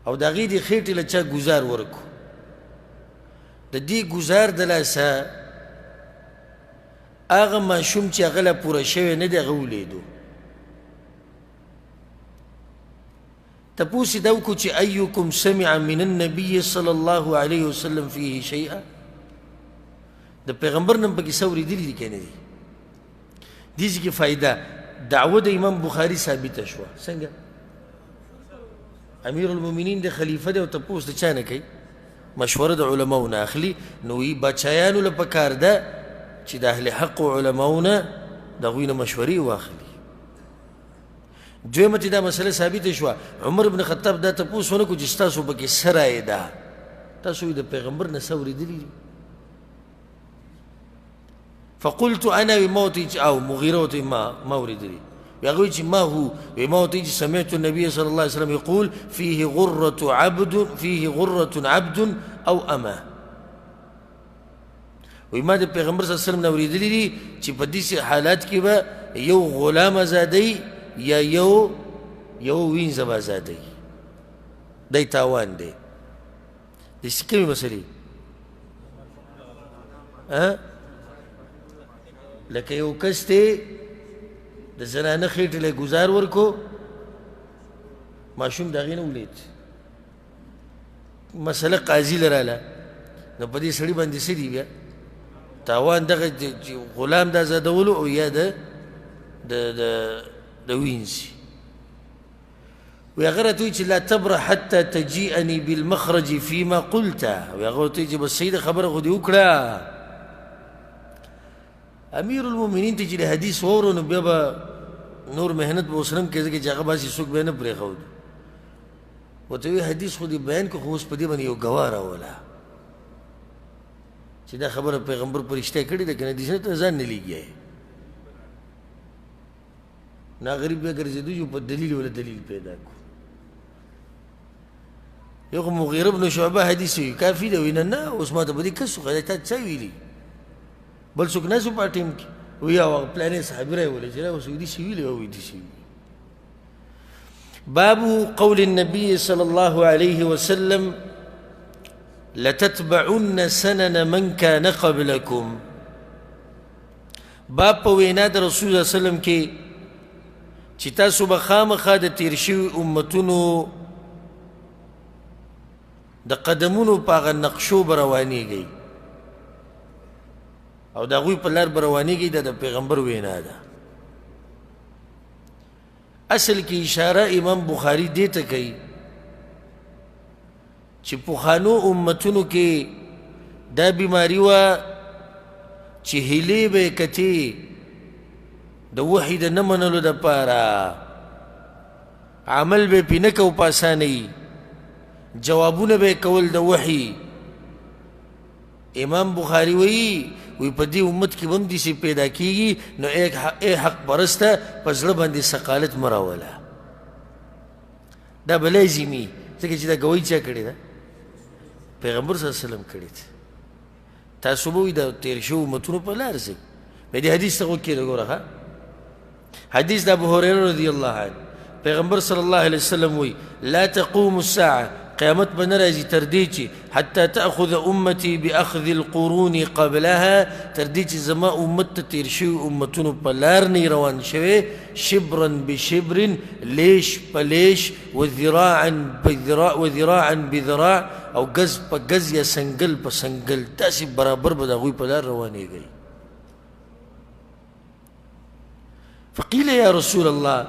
او د هغې د خېټې له چا ګزار ورکو د دې ګزار د لاسه هغه ماشوم چې هغه له پوره شوی نه دی هغه ولیدو تپوس یې دا وکړو چې ایکم سمع من النبي صلی الله علیه وسلم فیه شیئا د پیغمبر نم پکې څه اورېدلي دي که نه دي دې ځای کې فایده دعوه د امام بخاري ثابته شوه څنګه امیر المؤمنین د خلیفه دی او تپوس د چا نه کوي مشوره د علماو نه اخلي نو وی بچیانو له پکار ده چې د اهل حق و علماو نه د هغوی نه مشورې واخلي دویمه چې دا مسله ثابته شوه عمر بن خطاب دا تپوس ونه کړو چې ستاسو پکې څه رایې ده تاسو د پیغمبر نه څه اورېدلي دي فقلت انا بموتي او مغيرة ما اوريدني يقول ما هو بموتي سمعت النبي صلى الله عليه وسلم يقول فيه غرة عبد او اما وما د پیغمبر صلی الله علیه وسلم اوريدلي دي چې په دې حالات کې به یو غلام آزادی یا یو وینځه آزادی دای تاوان دی د سکمې مسلې لکه یو کس دی د زنانه خېټې له ګزار ورکو ماشوم د هغې نه ولید مسله قاضي له راله نو په دې سړي باندې څه دي بیا تاوان دغه غلام د آزادولو او یا د وینځي وی هغه راته وایي چې لا تبره حتى تجیئني بالمخرج فيما قلت وی هغه ورته وایي چې بس صحیح ده خبره خو دې وکړه امیر المؤمنین ته چې د حدیث واورو نو بیا به نور محنت به وسرم کې ځکه چې هغه باسي څوک به یې نه پرېښود ورته وایي حدیث خو دې بیان کړو خو اوس په دې باندې یو ګواه راوله چې دا خبره پیغمبر په رښتیا کړې ده که نه حدیث نه ته ځان نه لیږی نا غریب بیا ګرځېدو چې په دلیل ولا دلیل پیدا کړو یو خو مغیره بن شعبه حدیث وي کافي ده وي نه نه اوس ما ته په دې کس وخی تا څه ویلي بل څوک نه سو په ټیم کې وی هغه پلانې صحابي راولې چې اوس دې شي ویلي او دې شي باب قول النبي صلى الله عليه وسلم لتتبعن سنن من كان قبلكم باب په وینا د رسول الله صلی الله علیه وسلم کې چې تاسو به خامخا د تیر شوي امتونو د قدمونو په هغه نقشو به روانېږئ او د هغوی په لار به روانېږئ دا د پیغمبر وینا ده اصل کې اشاره امام بخاري دې ته کوي چې پخوانو امتونو کې دا بیماري وه چې هیلې به یې کتې د وحي د نه منلو دپاره عمل به یې پې نه کو په اسانۍ جوابونه به یې کول د وحي امام بخاري وایي وی په دې امت کې به هم داسې پیدا کېږي نو ای حق پرسته په زړه باندې ثقالت مه راوله دا به لازمي ځکه چې دا ګوۍ چا کړې ده پیغمبر صلی الله علیه وسلم کړې ده تاسو به وایي د تېر شوو امتونو په لار ځئ بیا دې حدیث ته غوږ کېږده ګوره حدیث د ابو هريره رضی الله عنه پیغمبر صلی الله علیه وسلم وی لا تقوم الساعه قیامت به نه راځي تر دې چې حتی تأخذ امتي باخذ القرون قبلها، تر دې چې زما امت ته تیر شوي امتونو په لار نه روان شوی، شبرا بشبر، لیش په لیش، وذراعا بذراع، او گز په گز یا سنگل په سنگل، داسې برابر به د هغوی په لار روانېږئ. فقیل یا رسول الله،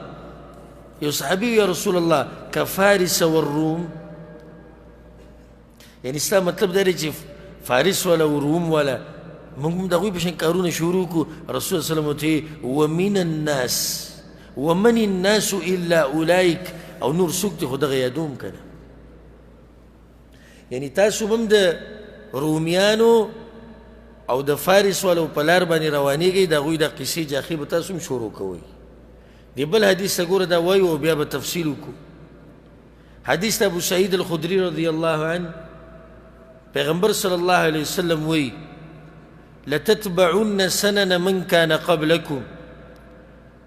یو صحابي یا رسول الله کفارس والروم، یعنی ستا مطلب دا دی چې فارس والا و روم والا موږ هم د هغوی په شان کارونه شروع کړو. رسول صلی الله علیه وسلم ومن الناس ومن الناس الا اولئک، او نور څوک دي خو دغه یادوم که نه. یعنی تاسو به هم د رومیانو او د فارس والو په لار باندې روانېږئ، د هغوی د قصې جاخې به تاسو هم شروع کوئ. دی بل حدیث ته ګوره دا وایو او بیا به تفصیل وکړو. حدیث ابو سعید الخدری رضی الله عنه، پیغمبر صلی الله علیه وسلم وی لتتبعن سنن من کان قبلکم،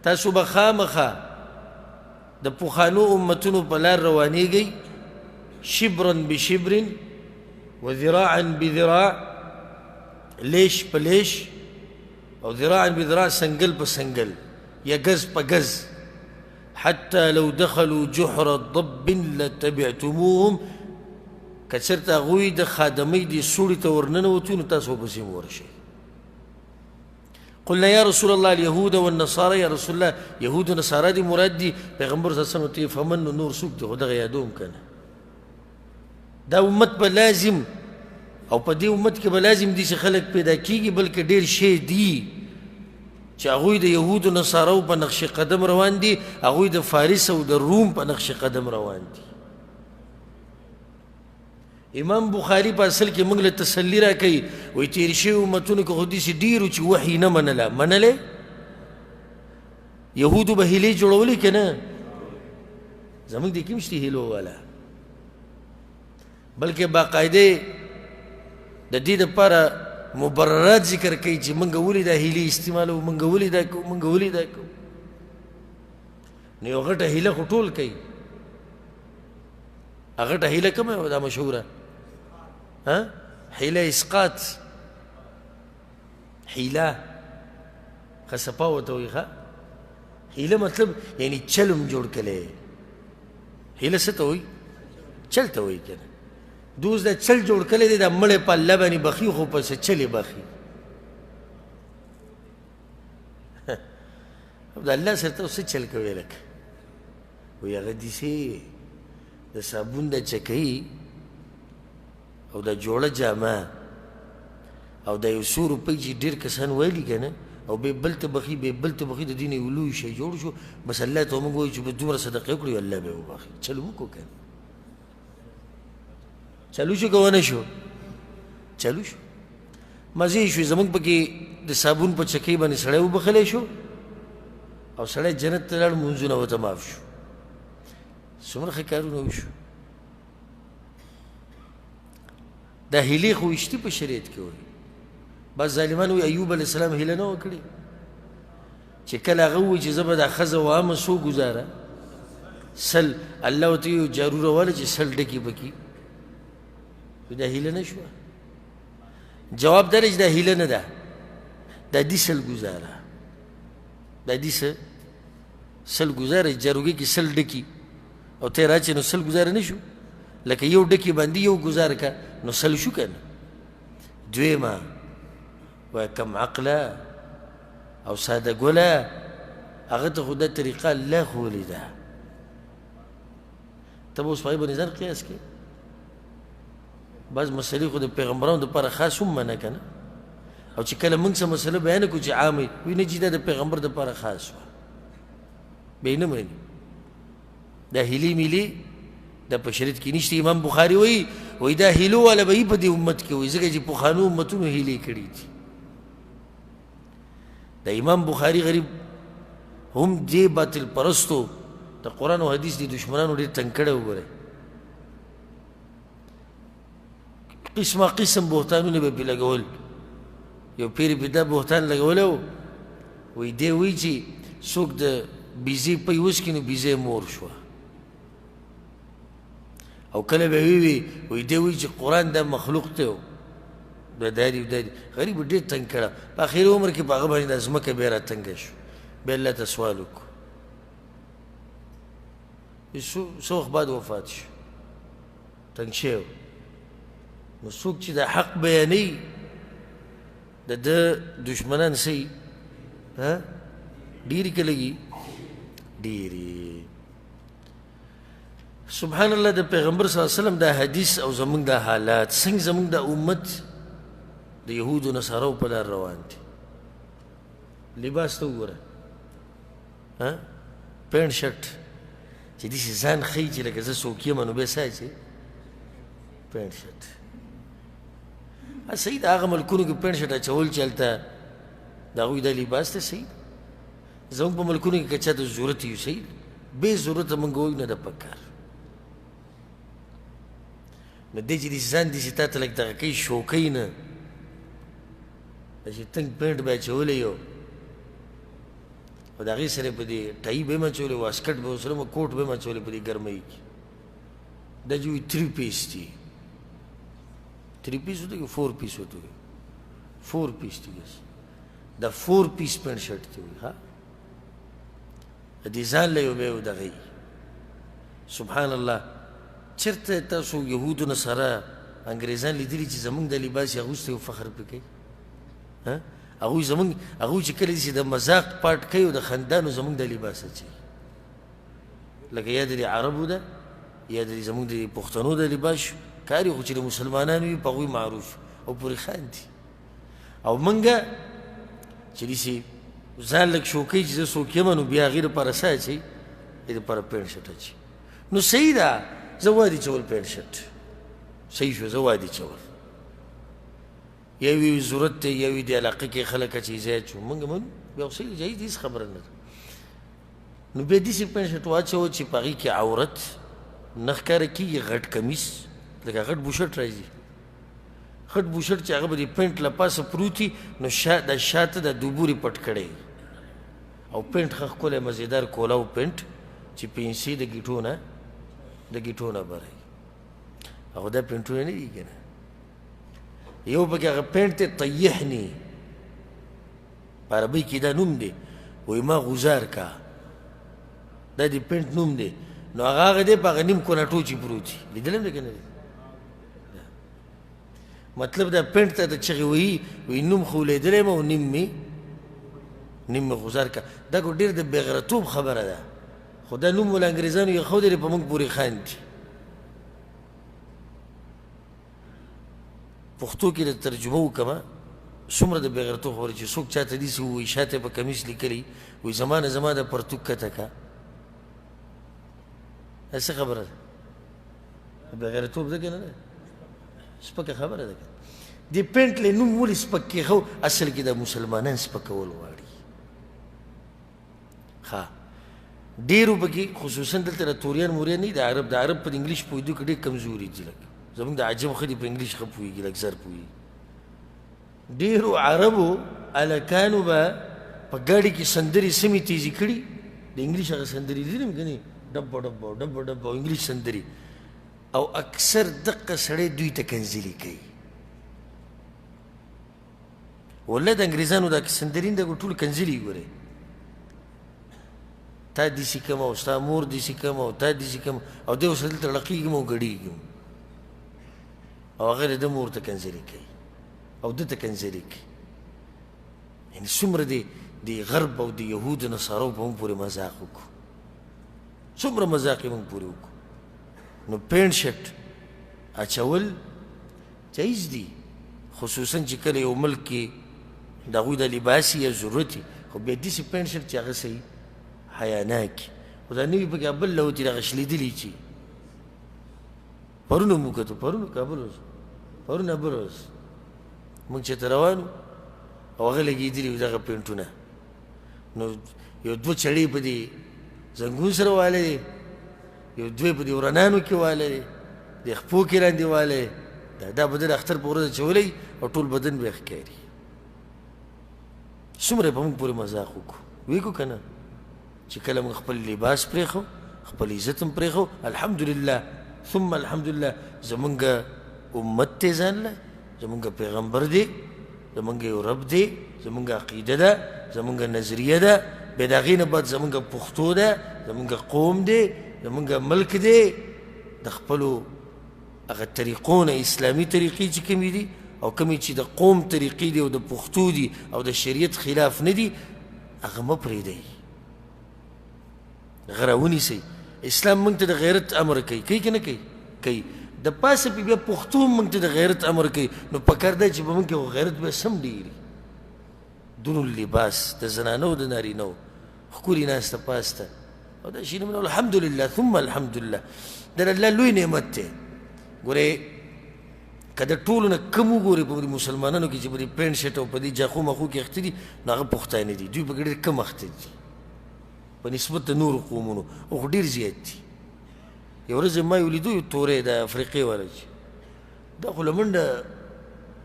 تاسو به خامخا د پخوانو امتونو په لار روانېږئ، شبرا بشبر وذراعا بذراع، لیش په لیش او ذراعا بذراع، سنگل په سنگل یا گز په گز، حتى لو دخلوا جحر ضب لتبعتموهم، که چېرته هغوی د خادمۍ دې سوړي ته ورننوتو نو تاسو به پسې ورشئ. قلنا یا رسول الله اليهود والنصارى، یا رسول الله یهود و نصارا دي مراد دي. پیغمبر صلی الله علیه وسلم ته فمن نور څوک دي خو دغه یادوم که نه. دا امت به لازم او په دې امت کې به لازم دي چې خلک پیدا کېږي، بلکې ډېر شی دي چې هغوی د یهود و نصاراو په نقش قدم روان دي، هغوی د فارس او د روم په نقش قدم روان دي. امام بخاری په اصل کې موږ له تسلي راکوي، وایي تېر شوي امتونو کې خو داسې ډېرو چې وحي نه منله، منلی یهودو به هیلې جوړولې که نه؟ زموږ د کې هم شته هیلو والا، بلکې باقاعده د دې دپاره مبررات ذکر کوي چې موږ ولې دا هیلې استعمالوو، موږ ولې دا کوو، موږ ولې دا کوو. نو یو غټه هیله خو ټول کوي. هغه غټه هیله کومه وه دا مشهوره؟ حیله اسقاط، حیله خسپا ورته وایي. ښه حیله مطلب یعنی چل هم جوړ کړی. حیله څه ته وایي؟ چل ته وایي که نه. دوس دا چل جوړ کړی دی، دا مړی په الله باندې بخي خو پسې چلې بخي. د الله سره ته څه چل کوې لکه؟ وایي هغه داسې د صابون د چکۍ او د جوړه جامه او د یو څو روپۍ چې ډېر کسان ویلي که نه، او بې بل ته بخي بې بل ته بخي، د دې نه یو لوی شی جوړ شو، بس الله ته موږ وایو چې بس دومره صدقې وکړو الله به یې وبخي. چلو وکړو که نه؟ چلو شو که ونه شو؟ چلو شو. مزې شوې. زموږ پکې د صابون په چکۍ باندې سړی وبخلی شو او سړی جنت ته لاړ، لمونځونه ورته معاف شو. څومره ښه کارونه وشو. دا هیلې خو وشتي په شریعت کې وایي. بعض ظالمان وایي ایوب علیه السلام هیله نه وکړې چې کله هغه ووایي چې زه به دا ښځه وامه څو ګزاره سل، الله ورته یو جارو راواله چې سل ډکې پکې. دا هیله نه شوه. جواب دا دی چې دا هیله نه ده، دا دي سل ګزاره، دا دي څه سل ګزاره، جاروګۍ کې سل ډکي او ته یې راچې نو سل ګزاره نه شو؟ لکه یو ډکي باندې یو ګزاره که نو سل شو که نه؟ دویمه وایه کم عقله او ساده ګله، هغه ته خو دا طریقه الله ښوولې ده. ته به اوس په هغې باندې ځان قیاس کړې. بعض مسلې خو د پیغمبرانو دپاره خاص هم منه که نه، او چې کله موږ څه مسله بیانه کړو چې عامه وي، نه چې دا د پیغمبر دپاره خاص وه، بیا یې نه مني. دا هیلې میلې دا په شریعت کې نشته. امام بخاري وایي دا هیلو والا به یې په دې امت کې وایي، ځکه چې پخوانو امتونو هیلې کړي دي. دا امام بخاري غریب هم دې باطل پرستو د قرآن او حدیث دي دشمنانو ډېر تنګ کړی. وګورئ قسمه قسم بهتانونه به پرې لګول. یو پیر به دا بهتان لګولی و، وایي دی وایي چې څوک د بیزې پی وڅکي نو بیزې مور شوه، او کله به وی دی وایي چې قرآن دا مخلوق دی دا دادي غریب ډېر تنګ کړه په اخري عمر کې په هغه باندې دا ځمکه بیا را تنګه شو بیا الله ته سوال وکړو څو وخت بعد وفات شو تنګ شوی نو څوک چې دا حق بیانوي د ده دشمنان څه ډېرې که لګي ډېرې سبحان الله د پیغمبر صلی الله علیه وسلم دا حدیث او زمونږ دا حالات څنګه زمونږ دا امت د یهودو نصاراو په لار روان دي لباس ته وګوره پینټ شرټ چې داسې ځان ښیي چې لکه زه څوک یم نو بیا څه چې پینټ شرټ صحیح د هغه ملکونو کې پینټ شرټ اچول چې هلته د هغوی دا لباس دی صحیح زموږ په ملکونو کې که چاته ضرورت وي صحیح بې ضرورته موږ وایو نه ده پکار نو دی چې داسې ځان داسې تا ته لږ دغه کوي شو کوي نه داسې تنګ پینټ به اچولی یو او د هغې سره په دې ټایي به یې م اچولی واسکټ به ورسره کوټ به یې م اچولی په دې ګرمۍ کې دا چې وایي 3 پیس دي 3 پیس ہوتا ہے 4 پیس ہوتا ہے 4 پیس دی بس دا 4 پیس پینٹ شرٹ دی ہوئی ہاں دی ځان له یو به دغی سبحان الله چرته تاسو یهودو نصارا انګریزان لیدلي چې زمونږ د لباس اغوستی او فخر پې کوي هغوی زمونږ هغوی چې کله چې د مذاق پاټ کوي او د خندانو زمونږ د لباس اچوي لکه یا د عربو ده یا د زمونږ د پښتنو د لباس کار یې خو چې د مسلمانانو وي په هغوی معروف او پورې خاندي او موږ چې داسې ځان لږ شوکوي چې زه څوک یم نو بیا هغې دپاره څه اچوي دې دپاره پینټ شرټ اچوي نو صحیح ده زه وادي چول پینټ شرټ صحیح شو زه وادي چول یا وی ضرورت دی یا وی د علاقې کې خلک اچوي زه اچوم موږ بیا خو صحیح جایز هېڅ خبره نه ده نو بیا داسې پینټ شرټ واچوه چې په هغې کې عورت نه ښکاره کېږي غټ کمیس لکه غټ بوشرټ راځي غټ بوشرټ چې هغه به د پینټ له پاسه پروت وي نو د شاته د دوبورې پټ کړی او پینټ ښه ښکلی مزېدار کولاو پینټ چې پنسي د ګیټو نه برئ هغه دا پینټونه نه دي که نه یو پکې هغه پینټ دی طیحني په عربۍ کې دا نوم دی وایي ما غوزار کا دا د پینټ نوم دی نو هغه دی په هغه نیم کوناټو چې پروت وي لیدلی هم دی که نه دی مطلب دا پینټ ته د چغې وایي نوم خو لیدلی یم او نیم مې غوزار کا دا خو ډېر د بېغیرتوب خبره ده خو دا نوم ول انګریزانو ایښودی دی په موږ پورې خاندي پښتو کې د ترجمه وکړمه څومره د بېغیرتوب خبرې چې څوک چاته داسې ووایي شاته په کمیس لیکلی وایي زما نه زما د پرتوګ کته کا دا څه خبره ده بېغیرتوب ده که نه ده سپکه خبره ده د پینټ له نوم ولې سپک کېښو اصل کې د مسلمانان سپکول غواړي ښه ډېرو پکې خصوصا دلته د توریان موریان نه د عرب په انګلیش پوهېدو کې ډېر کمزوري دي لږ زموږ د عجم ښځې په انګلیش ښه پوهېږي لږ زر پوهېږي ډېرو عربو هلکانو به په ګاډي کې سندرې سمې تیزې کړي د انګلیش هغه سندرې لیدلې م که نه ډبه ډبه ډبه ډبه او انګلیش سندرې او اکثر دقه سړی دوی ته کنځلې کوي والله د انګریزانو دا سندرین دغه ټول کنځلې ګورئ تا داسې کوم او ستا مور داسې کوم او تا داسې کوم او دی اوس دلته لقېږم او ګډېږم او هغه د ده مور ته کنځلې کوي او ده ته کنځلې کوي یعنې څومره د غرب او د یهودو نصارو په موږ پورې مذاق وکړو څومره مذاق یې موږ پورې وکړو نو پینټ شرټ اچول جایز دي خصوصا چې کله یو ملک کې د هغوی د لباس یا ضرورت وي خو بیا داسې پینټ شرټ چې هغه صحیح حیاناک خو دا نوي پکې بل له وتي دغه شلیدلي چې پرونه مو کتو پرونه کابل اوس پرونه بل اوس موږ چې ته روان وو او هغه لګېدلي وو دغه پینټونه نو یو دوه چړې په دې زنګون سره والی دی یو دوی په دې ورنانو کې والی دی د خپو کې لاندې والی دا بدن اختر په ورځ اچولی او ټول بدن به یې ښکاري څومره یې په موږ پورې مذاق وکړو ویږو که نه چې کله موږ خپل لباس پرېښو خپل عزت هم پرېښو الحمدلله ثم الحمدلله زمونږ امت دی ځان له زمونږ پیغمبر دی زمونږ یو رب دی زمونږ عقیده ده زمونږ نظریه ده بیا د هغې نه بعد زمونږ پښتو ده زمونږ قوم دی زمونږ ملک دی د خپلو هغه طریقو نه اسلامي طریقې چې کومې دي او کومې چې د قوم طریقې دي او د پښتو دي او د شریعت خلاف نه دي هغه مه پرېږدئ هغه راونیسئ اسلام موږ ته د غیرت امر کوي کوي که نه کوي کوي د پاسه پې بیا پښتو موږ ته د غیرت امر کوي نو پکار دی چې په موږ کې غیرت بیا سم ډېري دون اللباس د زنانو د نارینهو ښکلي ناسته پاسته او دا شي نه الحمدلله ثم الحمدلله د الله لوی نعمت دی ګورې که د ټولو نه کم وګورې په مسلمانانو کې چې په دې پینټ شرټ او په دې جاخو مخو کې اخته دي نو هغه پښتانه دي دوی پکې ډېر کم اخته دي په نسبت د نورو قومونو او خو ډېر زیات دي یو ورځ ما یو لیدو یو تورې د افریقې والا چې دا خو له منډه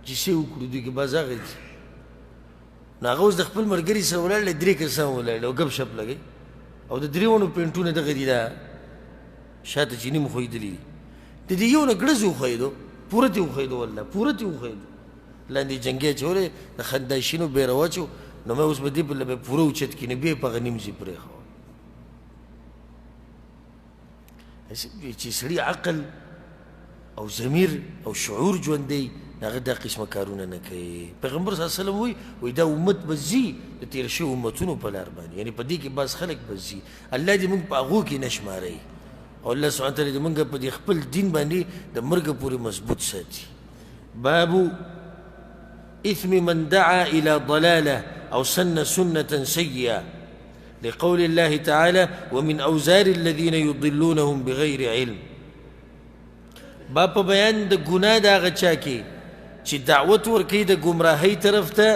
چې څه وکړو دوی کې باز هغه دي نو هغه اوس د خپل ملګري سره ولاړ دی 3 کسان ولاړ او ګپ شپ لګوي او د 3 ونو پینټونه دغه دي دا شاته چې نیم خویدلي دي د دې یو نه ګړز وښویدو پوره دې وښویدو والله پوره دې وښویدو لاندې جنګې اچولی د خنداشینو بیره واچو نو مې اوس به دې بله به پوره اوچت کړي نو بیا یې په هغه نیم ځای پرېښود چې سړي عقل او ضمیر او شعور ژوندی هغه دا قسمه کارونه نه کوي پیغمبر صلی الله علیه وسلم وایي دا امت به ځي د تېر شوي امتونو په لار باندې یعنې په دې کې بعض خلک به ځي الله دې موږ په هغو کې نه شماروي او الله سبحانه تعالی دې موږ په دې خپل دین باندې د مرګه پورې مضبوط ساتي باب إثم من دعا إلى ضلالة أو سن سنة سيئة لقول الله تعالى ومن أوزار الذين يضلونهم بغير علم باب بیان د ګناه د هغه چا کې چې دعوت ورکوي د ګمراهۍ طرف ته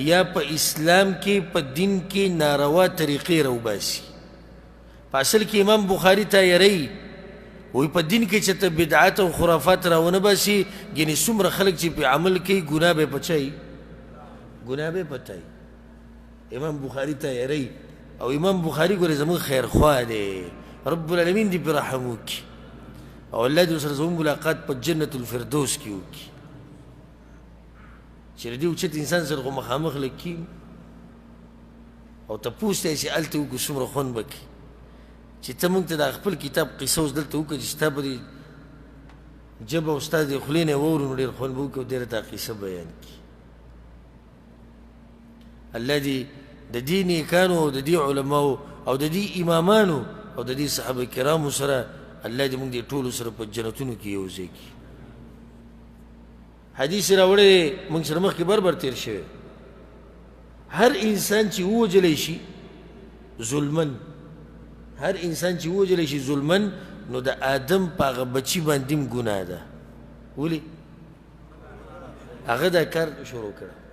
یا په اسلام کې په دین کې ناروا طریقې راوباسي په اصل کې امام بخاري تیاری وی په دین کې چې ته بدعات او خرافات راونه باسي ګینې څومره خلک چې په عمل کوي ګناه به پچای ګناه به پټای امام بخاري تیاری او امام بخاري ګوره زموږ خیرخوا دی رب العالمین دې پرې رحم وکړي او الله دې سره زموږ ملاقات په جنت الفردوس کې وکړي چې د دې اوچت انسان سره خو مخامخ لږ کېږو او تپوس ته یې چې هلته وکړو څومره خوند به کوي چې ته موږ ته دا خپل کتاب قصه اوس دلته وکړه چې ستا به دې ژبه او ستا د خولې نه واورو نو ډېر خوند به وکړي او ډېره دا قصه بیان کړي الله دې د دې نیکانو او د دې علماو او د دې امامانو او د دې صحابه کرامو سره الله دې موږ دې ټولو سره په جنتونو کې یو ځای کړي حدیث راوړی موږ سره مخکې بربر تېر شوی هر انسان چې ووجلی شي ظلمن هر انسان چې ووجلی شي ظلمن نو د آدم په هغه بچي باندې هم ګناه ده ولې هغه دا کار شروع کړه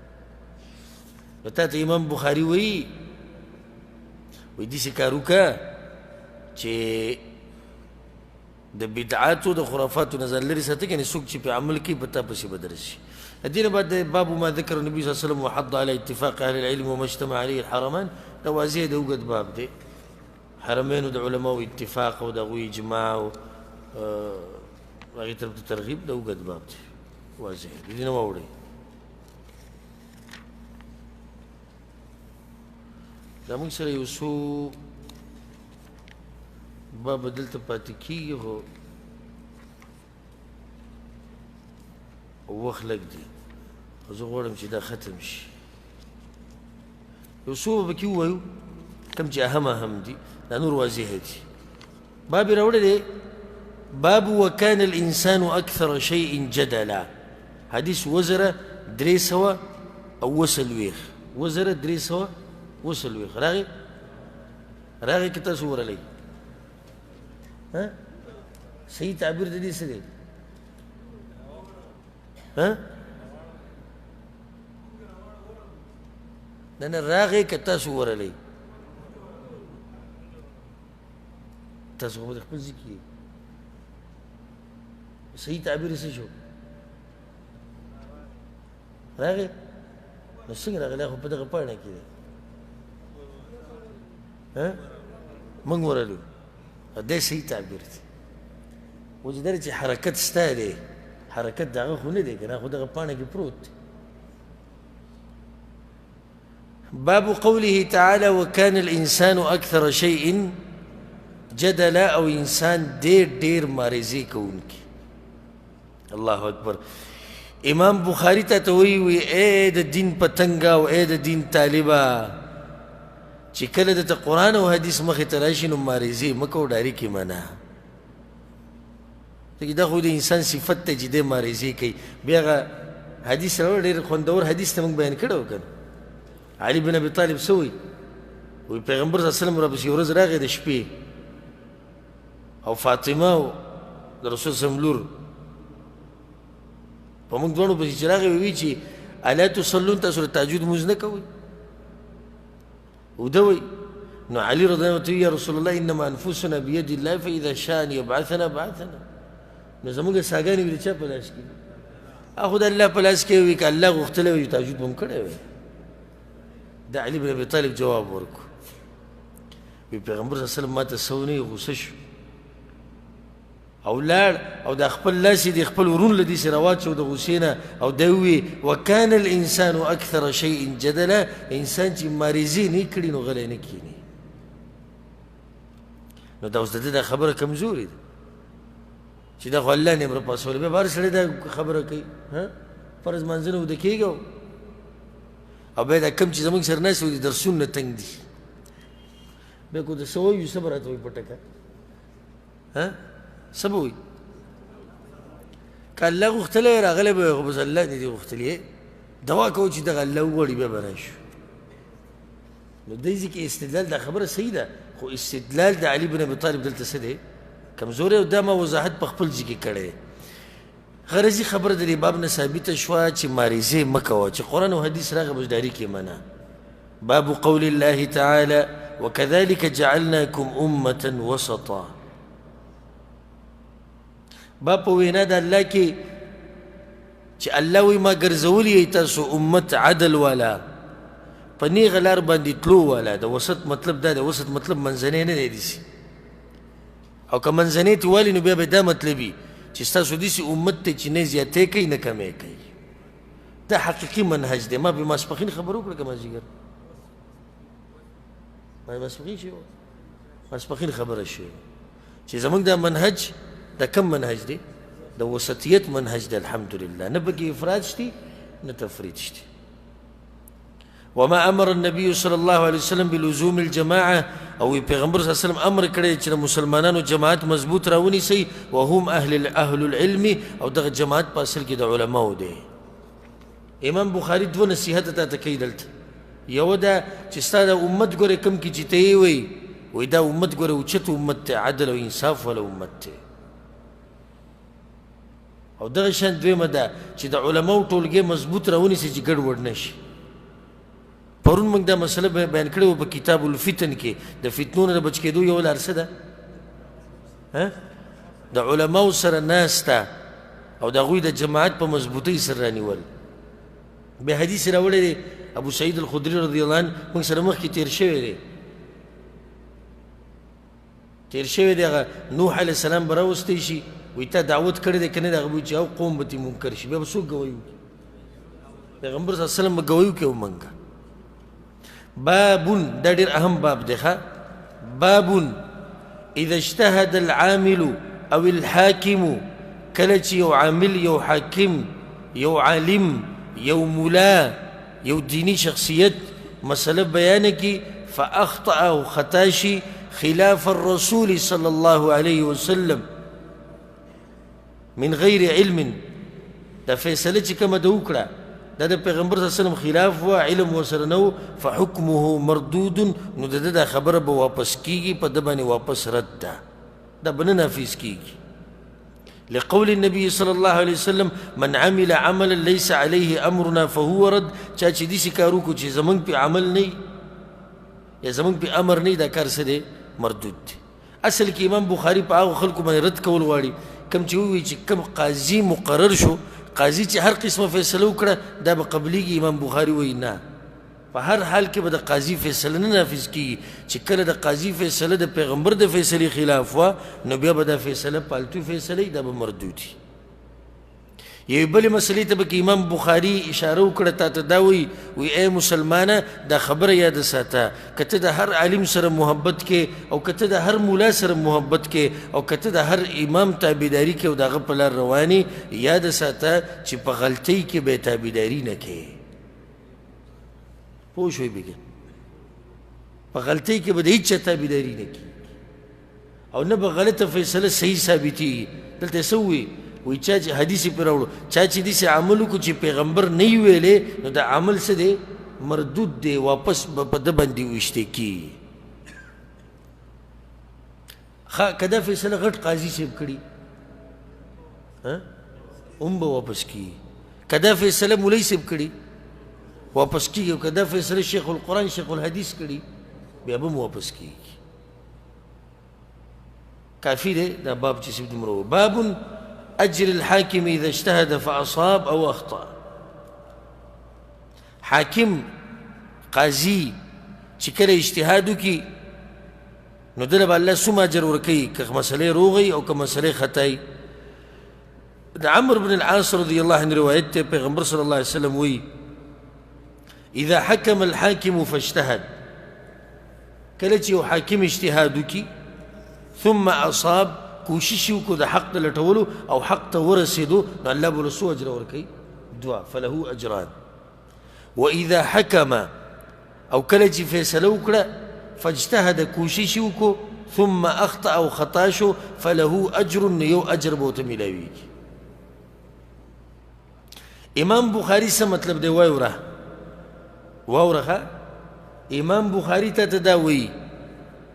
نو تا ته امام بخاري وایي داسې کار وکړه چې د بدعاتو د خرافاتو نه ځان لرې ساته یعنې څوک چې په عمل کوي په تا پسې به درشي دې نه بعد باب ما ذکر النبي صلی الله علیه وسلم وحض على اتفاق اهل العلم وما اجتمع عليه الحرمان دا واضح د اوږد باب دی حرمینو د علماو اتفاق او د هغوی اجماع او هغې طرف ته ترغیب د اوږد باب دی واضح دی دې نه واوړئ دا موږ سره یو څو باب دلته پاتې کېږي خو وخت لږ دی خو زه غواړم چې دا ختم شي یو څو به پکې ووایو کوم چې اهم دي دا نور واضح دي باب یې راوړی دی باب وكان الإنسان أكثر شيء جدلا حدیث وزره 300 او وسلويخ وزره 300 وسلويخ راغی که تاسو ورلی صحیح تعبیر د دې څه دی نه راغی که تاسو ورلی تاسو خو به د خپل ځای کې صحیح تعبیر یې څه شو راغی نو څنګه راغلی خو په دغه پاڼه کې دی موږ ورلو دا صحیح تعبیر دی وجه دا چې حرکت ستا دی حرکت د هغه خو نه دی که نه خو دغه پاڼه کې پروت دی باب قوله تعالى وكان الإنسان أكثر شيء جدلا او انسان ډیر مارزي کوونکی الله اکبر امام بخاری ته وی اے د دین پتنګا او اے د دین طالبا چې کله د قرآن او حدیث مخې ته راشي نو مارزي مکو ډاری کې معنا دا خو د انسان صفت ته چې د مارزي کوي بیا حدیث ډیر خوندور حدیث ته موږ بیان کړو کنه علي بن ابي طالب سوی وی پیغمبر صلی الله علیه وسلم را پسې ورځ راغی د شپې او فاطمه او د رسول صلی الله علیه وسلم لور په موږ دواړو پسې چې راغی وی چې الا تصلون تاسو تهجد مونځ نه کوئ ودوي نو علي رضي الله عنه يا رسول الله انما انفسنا بيد الله فاذا شاء ان يبعثنا بعثنا نو زموږ ساګانې ویل چا په لاس کې اخو د الله په لاس کې وی ک الله غوښتلی وي تهجد به هم کړی وی د علي بن ابي طالب جواب ورکړو وی پیغمبر صلی الله علیه وسلم ماته سونی غوسه شو او لاړ او د خپل لاس د خپل ورون له دې سره واچو د غوسې نه او دی وی وکان الانسان اکثر شیء جدلا انسان چې مریضي نه کړي نو غلی نه کینی نو دا اوس د دې خبره کمزوري ده چې دا خو الله نه امر پاسول به بار سړی دا خبره کوي ها فرض منځنه ود کېږي او به دا کم چې زموږ سره نه سوي درسونه تنګ دي به کو د سوي صبر ته پټکا ها سبوي که الله غوښتلی راغلی به خو بس الله نه دي غوښتلی دوا کوو چې دغه الله وغواړي بیا به راشو نو دې ځای کې استدلال دا خبره صحیح ده خو استدلال د علي بن ابي طالب دلته څه دی کمزوری او دا ما وضاحت په خپل ځای کې کړی غرضي خبره د دې باب نه ثابته شوه چې ماریزې مه کوه چې قرآن او حدیث راغی بس ډاري کې منع باب قول الله تعالى وكذلك جعلناكم أمة وسطا باب وینا د الله کې چې الله وی ما ګرځولی تاسو امت عدل والا په نیغه لار باندې تلو والا د وسط مطلب دا د وسط مطلب منځنی نه دی داسې او که منځنی ته والي نو بیا به دا مطلب وي چې ستاسو داسې امت دی چې نه زیاتې کوي نه کمی کوي دا حقیقي منهج دی ما به ماسپښین خبر وکړه که مازدیګر ماسپښین شوی ماسپښین خبره شوې چې زموږ دا منهج دا کم منهج دی دا وسطیت منهج دی الحمدلله نه پکې افراط شتي نه تفریط شتي وما امر النبي صلى الله عليه وسلم بلزوم الجماعه او پیغمبر صلی الله علیه وسلم امر کړی چې مسلمانانو جماعت مضبوط راونیسي وهم اهل العلم او دغه جماعت په اصل کې د علماو دی امام بخاری دوه نصیحت ته کوي دلته یو دا چې ستا د امت ګوره کم کې چې ته یې وی دا امت ګوره اوچت امت دی عدل او انصاف والا امت دی او دغه شان دویمه ده چې د علماو ټولګې مضبوط راونیسي چې ګډوډ نه شي پرون موږ دا مسله بیان کړې وه په کتاب الفتن کې د فتنو نه د بچ کېدو یو لار څه ده د علماو سره ناسته او د هغوی د جماعت په مضبوطۍ سره رانیول بیا حدیث راوړی دی ابو سعید الخدري رضی الله عنه موږ سره مخکې تیر شوی دی هغه نوح علیه السلام به راوستی شي وی تا دعوت کړی دی که نه د هغه به چې او قوم به ترې منکر شي بیا به څوک ګویو کړي پیغمبر صلی الله علیه وسلم به ګویو کړي ومنګه باب دا ډېر اهم باب دی ښه باب اذا اجتهد العامل او الحاکم کله چې یو عامل یو حاکم یو عالم یو ملا یو دینی شخصیت مسله بیانه کی فاخطأ او خطا شي خلاف الرسول صلی الله علیه وسلم من غیر علم دا فیصله چې کومه ده وکړه دا د پیغمبر صلی الله علیه وسلم خلاف و علم ورسره نه و فحکمه مردود نو د ده دا خبره به واپس کیږي په ده باندې واپس رد ده دا به نه نافظ کیږي لقول النبي صلى الله عليه وسلم من عمل عملا ليس عليه امرنا فهو رد چا چې داسې کار وکړو چې زموږ پې عمل نه یا زموږ پې امر نه دا کار څه دی مردود دی اصل کې امام بخاري په هغو خلکو باندې رد کول غواړي کم چې ووایي چې کم قاضي مقرر شو قاضي چې هر قسمه فیصله وکړه دا به قبلیږي امام بخاري وایي نه په هر حال کې به د قاضي فیصله نه نافظ کېږي چې کله د قاضي فیصله د پیغمبر د فیصلې خلاف وه نو بیا به دا فیصله پالتو فیصله دا به مردود وي یوې بلې مسلې ته به کې امام بخاري اشاره وکړه تا ته دا وایي ای مسلمانه دا خبره یاد ساته که ته د هر عالم سره محبت کې او که ته د هر مولا سره محبت کې او که ته د هر امام تابعداري کې او د هغه په لار روانې یاد ساته چې په غلطۍ کې به یې تابعداري نه کوې پوه شوې بېګا په غلطۍ کې به د هېچ چا تابعداري نه کېږي او نه به غلطه فیصله صحیح ثابتېږي دلته څه ووایي وی چا چې حدیث پې راوړو چا چې داسې عمل وکړو چې پیغمبر نه وي ویلې نو دا عمل څه دی مردود دی واپس به په ده باندې ویشتې کېږي که دا فیصله غټ قاضي صاحب کړي هم به واپس کېږي که دا فیصله مولوي صاحب کړي واپس کېږي او که دا فیصله شیخ القرآن شیخ الحدیث کړي بیا به هم واپس کېږي کافي دی دا باب چې صاحب دومره باب أجر الحاكم إذا اجتهد فأصاب أو أخطأ حاكم قاضي چې کله اجتهاد وکړي نو دله به الله څومره اجر ورکوي که مسلې روغی او که مسلې خطایي د عمرو بن العاص رضی الله عنه روایت ته پیغمبر صلی الله علیه وسلم وی اذا حكم الحاكم فاجتهد کله چې یو حاکم اجتهاد وکړي ثم أصاب کوشش وکړو د حق د لټولو او حق ته ورسېدو نو الله به له څو اجره ورکوي دوه فله اجران واذا حکم او کله چې فیصله وکړه فاجتهد کوشش وکړو ثم اخطأ او خطا شو فله اجر یو اجر به ورته میلاویږي امام بخاري څه مطلب دی واوره امام بخاري ته دا وایي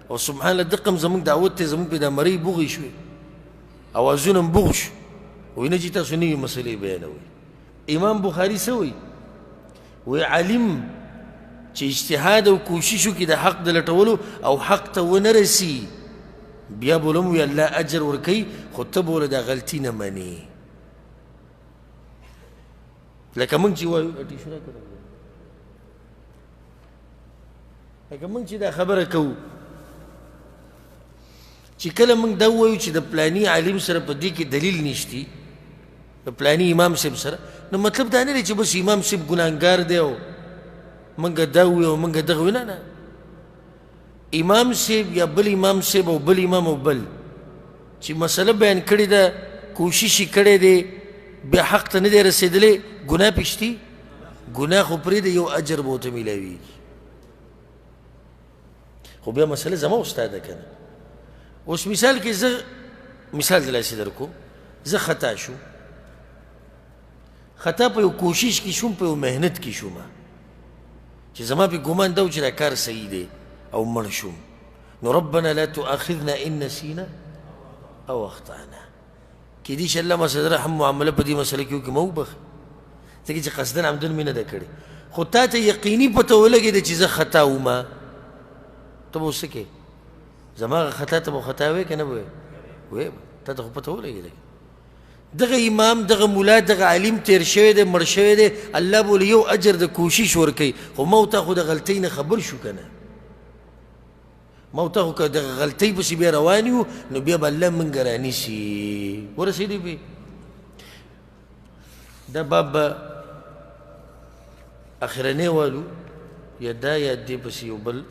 او سبحان الله دقم زمونږ دعوت ته زمونږ په دا مرۍ بوغې شوې اوازونه هم بوغ شو وایي نه چې تاسو نوي مسلې بیانوئ امام بخاري څه وایي وایي عالم چې اجتهاد او کوشش وکړي د حق د لټولو او حق ته ونه رسي بیا به له الله اجر ورکوي خو ته به له دا غلطي نه منې لکه موږ چې وایو لکه موږ چې دا خبره کوو چې کله موږ دا وایو چې د پلاني عالم سره په دې کې دلیل نشتی د پلاني امام صاحب سره نو مطلب دا نه دی چې بس امام صاحب ګناهګار دی او موږ دا وایو او موږ دغه وایو نه امام صاحب یا بل امام صاحب او بل امام او بل چې مسله بیان کړې ده کوشش یې کړی دی بیا حق ته نه دی رسېدلی ګناه پې شتي ګناه خو پرېږده یو اجر به ورته میلاویږي خو بیا مسله زما استاد ده که نه اوس مثال کې زه مثال دلاسې در کوم زه خطا شو خطا په یو کوشش کې شوم په یو محنت کې شوم چې زما پې ګمان ده چې دا کار صحیح دی او مړ شوم نو ربنا لا تؤاخذنا ان نسینا او اخطانا کېدای شي الله مسله رحم معامله په دې مسله کې وکړي ما وبخي ځکه چې قصدن عمدن مې نه ده کړې خو تا ته یقیني پته ولګېده چې زه خطا ومه ته به اوس څه کوې زما خطا ته به خطا وې که نه به وې تا ته خو پته ولګېده دغه امام دغه ملا دغه عالم تیر شوی دی مړ شوی دی الله به یو اجر د کوشش ورکوي خو ما ته خو د غلطۍ نه خبر شو که نه ما ته خو که دغه غلطۍ پسې بیا روان یو نو بیا به الله موږ رانیسي ورسېدی بې دا باب به اخرنی والو یا دا یا دې پسې یو بل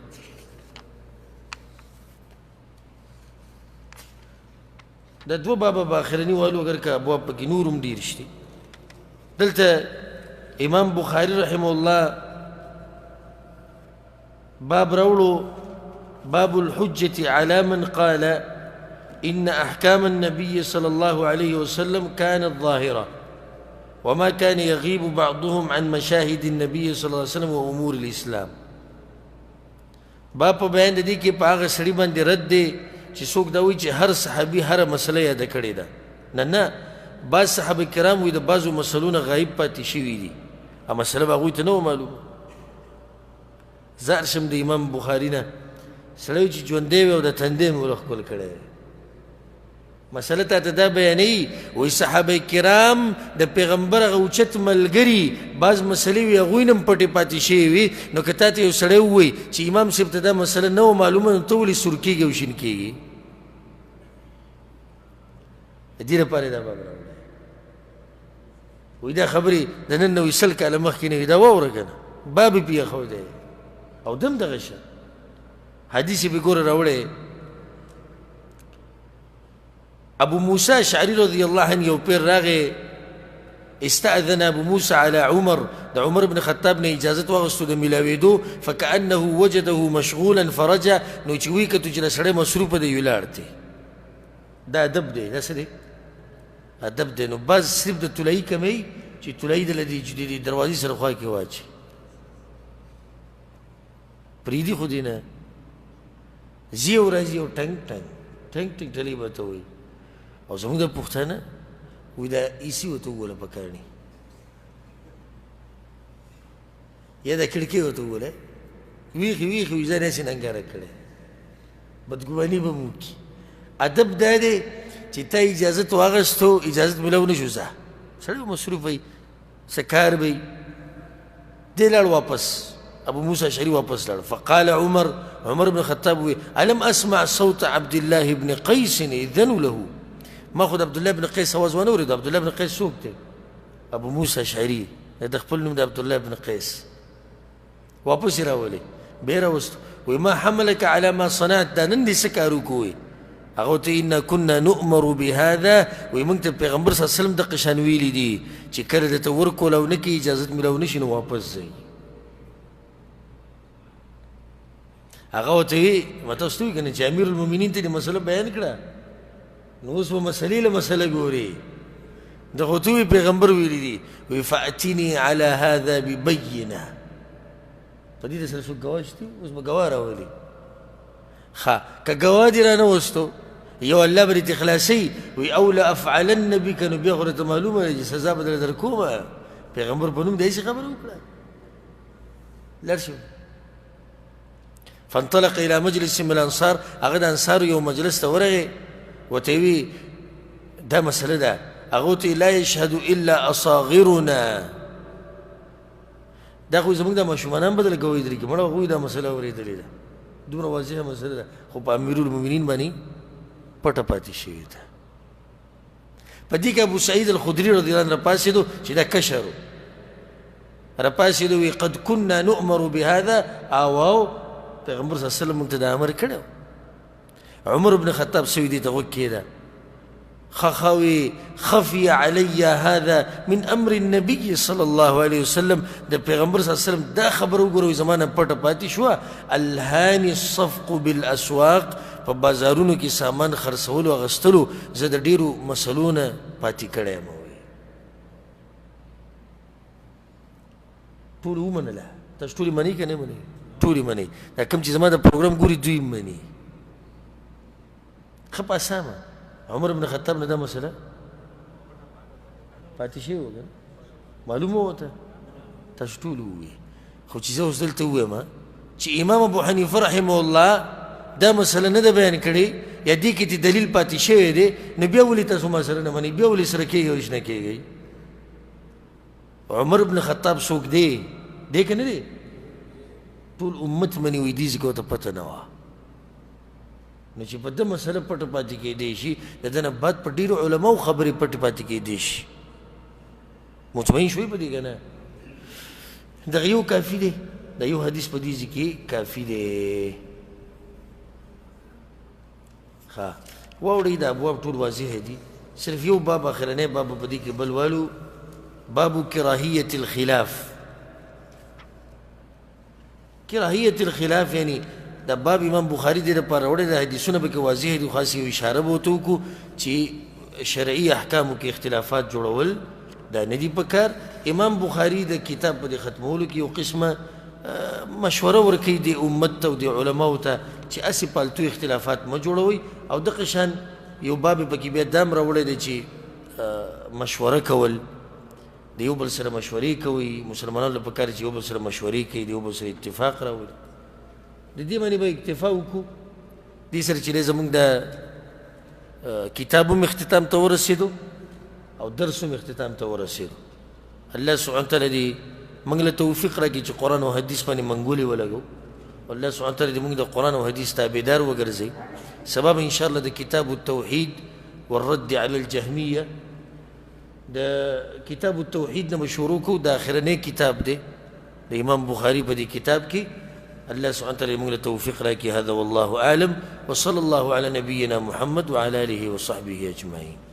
دا دوه بابه به اخرنی والو اگر که ابواب پکې نور هم ډېر شته دلته امام بخاري رحمه الله باب راوړو باب الحجة على من قال إن أحكام النبي صلى الله عليه وسلم كانت ظاهرة وما كان يغيب بعضهم عن مشاهد النبي صلى الله عليه وسلم وأمور الإسلام باب بیان د دې کې په هغه سړي باندې رد دی چې څوک دا وایي چې هر صحابي هره مسله یاده کړې ده نه بعض صحابه کرام وایي د بعضو مسلو نه غایب پاتې شوي دي هغه مسله به هغوی ته نه وه معلومه زه ارشم د امام بخاري نه سړی چې ژوندی وي او د تندی مې ورښکل کړی دی مسله ته دا بیانوي وایي صحابه کرام د پیغمبر هغه اوچت ملګري بعض مسلې وي هغوی نه هم پټې پاتې شوې وي نو که تا ته یو سړی ووایي چې امام صاحب ته دا مسله نه وه معلومه نو ته ولې سور کېږي او شین کېږي د دې لپاره دا باب راوړی وایي دا خبرې د نن نه وي 100 کاله مخکې نه وي دا واوره که نه باب یې پرېښودی او دم دغه شه حدیث یې پې ګوره راوړی ابو موسى اشعري رضي الله عنه یو پیر راغی استأذن ابو موسى على عمر د عمر بن خطاب نه اجازت واغستو د ملاویدو فكأنه وجده مشغولا فرجع نو چې وی کتو چې سړی مصروفه دی ولاړ دی دا ادب دی دا څه دی ادب دی نو بعض صرف د طلایي کمی چې طلایي دله د دروازې سره خوا کې واچي پرېږدي خو دې نه ځي او راځي او ټنګ ټنګ ټنګ ټنګ ټلۍ به ته وایي او زموږ د پښتانه وایي دا ایسي ورته ووله پکارني یا دا کړکۍ ورته ووله ویښې ویښې وایي ځان یې ننګاره کړی بدګماني به مو وکړي ادب دا دی چې تا اجازت واغستو اجازت میلاو نه شو ځه سړی به مصروف وي څه کار به وي دی لاړ واپس ابو موسى اشعري واپس لاړ فقال عمر بن الخطاب وی الم اسمع صوت عبد الله بن قيس اذن له ما خود عبد الله بن قيس आवाज ونه اورید عبد الله بن قيس څوک دی ابو موسى اشعري د خپل نوم د عبد الله بن قيس واپس راولي بیا راوست وی ما حملك على ما صنعت دا نن دې څه کار وکوې هغه ته انا كنا نؤمر بهذا وی موږ ته پیغمبر صلی الله علیه وسلم دغه شان ویلي دي چې کله درته ورکول او نه کړي اجازت میلاو نه شي نو واپس ځئ هغه ورته وي ما تاسو ته وایي که نه چې امیر المؤمنین ته دې مسله بیان کړه نو اوس به مسلې له مسله ګوري دغه ورته وایي پیغمبر ویلي دي وایي فأتني على هذا ببینه په دې سره څوک ګواه شته اوس به ګواه راولي ښه که ګواه دې رانهوستو یو الله به دې خلاصوي وایي او لافعلن بک نو بیا خو راته معلومه ده چې سزا به درله درکومه پیغمبر په نوم داسې خبره وکړه لاړ شو فانطلق الى مجلس من الانصار هغه د انصارو یو مجلس ته ورغی ورته وی دا مسله ده هغه ته لا یشهد الا اصاغرنا دا خو زموږ د ماشومان هم بدله ګوی درې کې مړه هغوی دا مسله اورېدلې ده دومره واضحه مسله ده خو په امیرالمؤمنین باندې پټه پاتې شوې ده په دې کې ابو سعید الخدري رضی الله عنه راپاڅېدو چې دا کشر و راپاڅېدو وی قد كنا نؤمر بهذا او پیغمبر صلی الله علیه وسلم موږ ته دا امر کړی عمر بن خطاب سوی دې ته غوږ کېده خخوي خفي علي هذا من امر النبي صلى الله عليه وسلم د پیغمبر صلی الله علیه وسلم دا خبر وګورئ زمانه پټه پاتې شوه الهاني الصفق بالاسواق په بازارونو کې سامان خرڅولو اغستلو زه د ډېرو مسلو نه پاتې کړی یم ټول ومنله تاسو ټولې منئ که نه منئ ټولې منئ دا کوم چې زما د پروګرام ګوري دوی مني ښه په اسامه عمر بن خطاب نه دا مسله پاتې شوې وه که معلومه ورته تاسو ټول ووایي خو چې زه اوس دلته ووایم چې امام ابو حنیفه رحمه الله دا مسله نه ده بیان کړې یا دې کې چې دلیل پاتې شوی دی نو بیا ولې تاسو ما سره نه منئ بیا ولې سره کېږئ او اشنه کېږئ عمر بن خطاب څوک دی دی که نه دی ټول امت مني وایي دې ځکه ورته پته نه وه نو چې په ده مسله پټه پاتې کېدی شي د ده نه بعد په ډېرو علماو خبرې پټې پاتې کېدی شي مطمئن شوي په دې که نه دغه یو کافي دی دا یو حدیث په دې ځای کې کافي دی ښه واورئ دا ابواب ټول واضح دي صرف یو باب اخرنی باب په دې کې بل والو باب کراهیة الخلاف کراهیة الخلاف یعنی دا باب امام بخاری دې لپاره وړی دا حدیثونه پکې واضح دي خاص یو اشاره به ورته وکړو چې شرعي احکامو کې اختلافات جوړول دا نه دي پکار امام بخاری د کتاب په ختمولو کې یو قسمه مشوره ورکوي د امت ته او د علماو ته چې اسې پالتو اختلافات مه جوړوئ او دغه شان یو باب پکې بیا دا هم راوړی دی چې مشوره کول د یو بل سره مشورې کوي مسلمانانو له پکار چې یو بل سره مشورې کوي د یو بل سره اتفاق راولي د دې باندې به اکتفا وکړو دې سره چې دی زموږ د کتاب هم اختتام ته ورسېدو او درس هم اختتام ته ورسېدو. الله سبحانه تعالی دې موږ له توفیق راکړي چې قرآن او حدیث باندې منګولې ولګو. الله سبحانه تعالی دې موږ د قرآن او حدیث تابعدار وګرځي. سبب ان شاء الله د کتاب التوحید والرد على الجهمیه، د کتاب التوحید نه شروع کو، د اخرنی کتاب دی د امام بخاری په دې کتاب کې. الله سبحانه تعالی موږ له توفیق راکړي. هذا والله اعلم وصلى الله على نبينا محمد وعلى اله وصحبه اجمعين.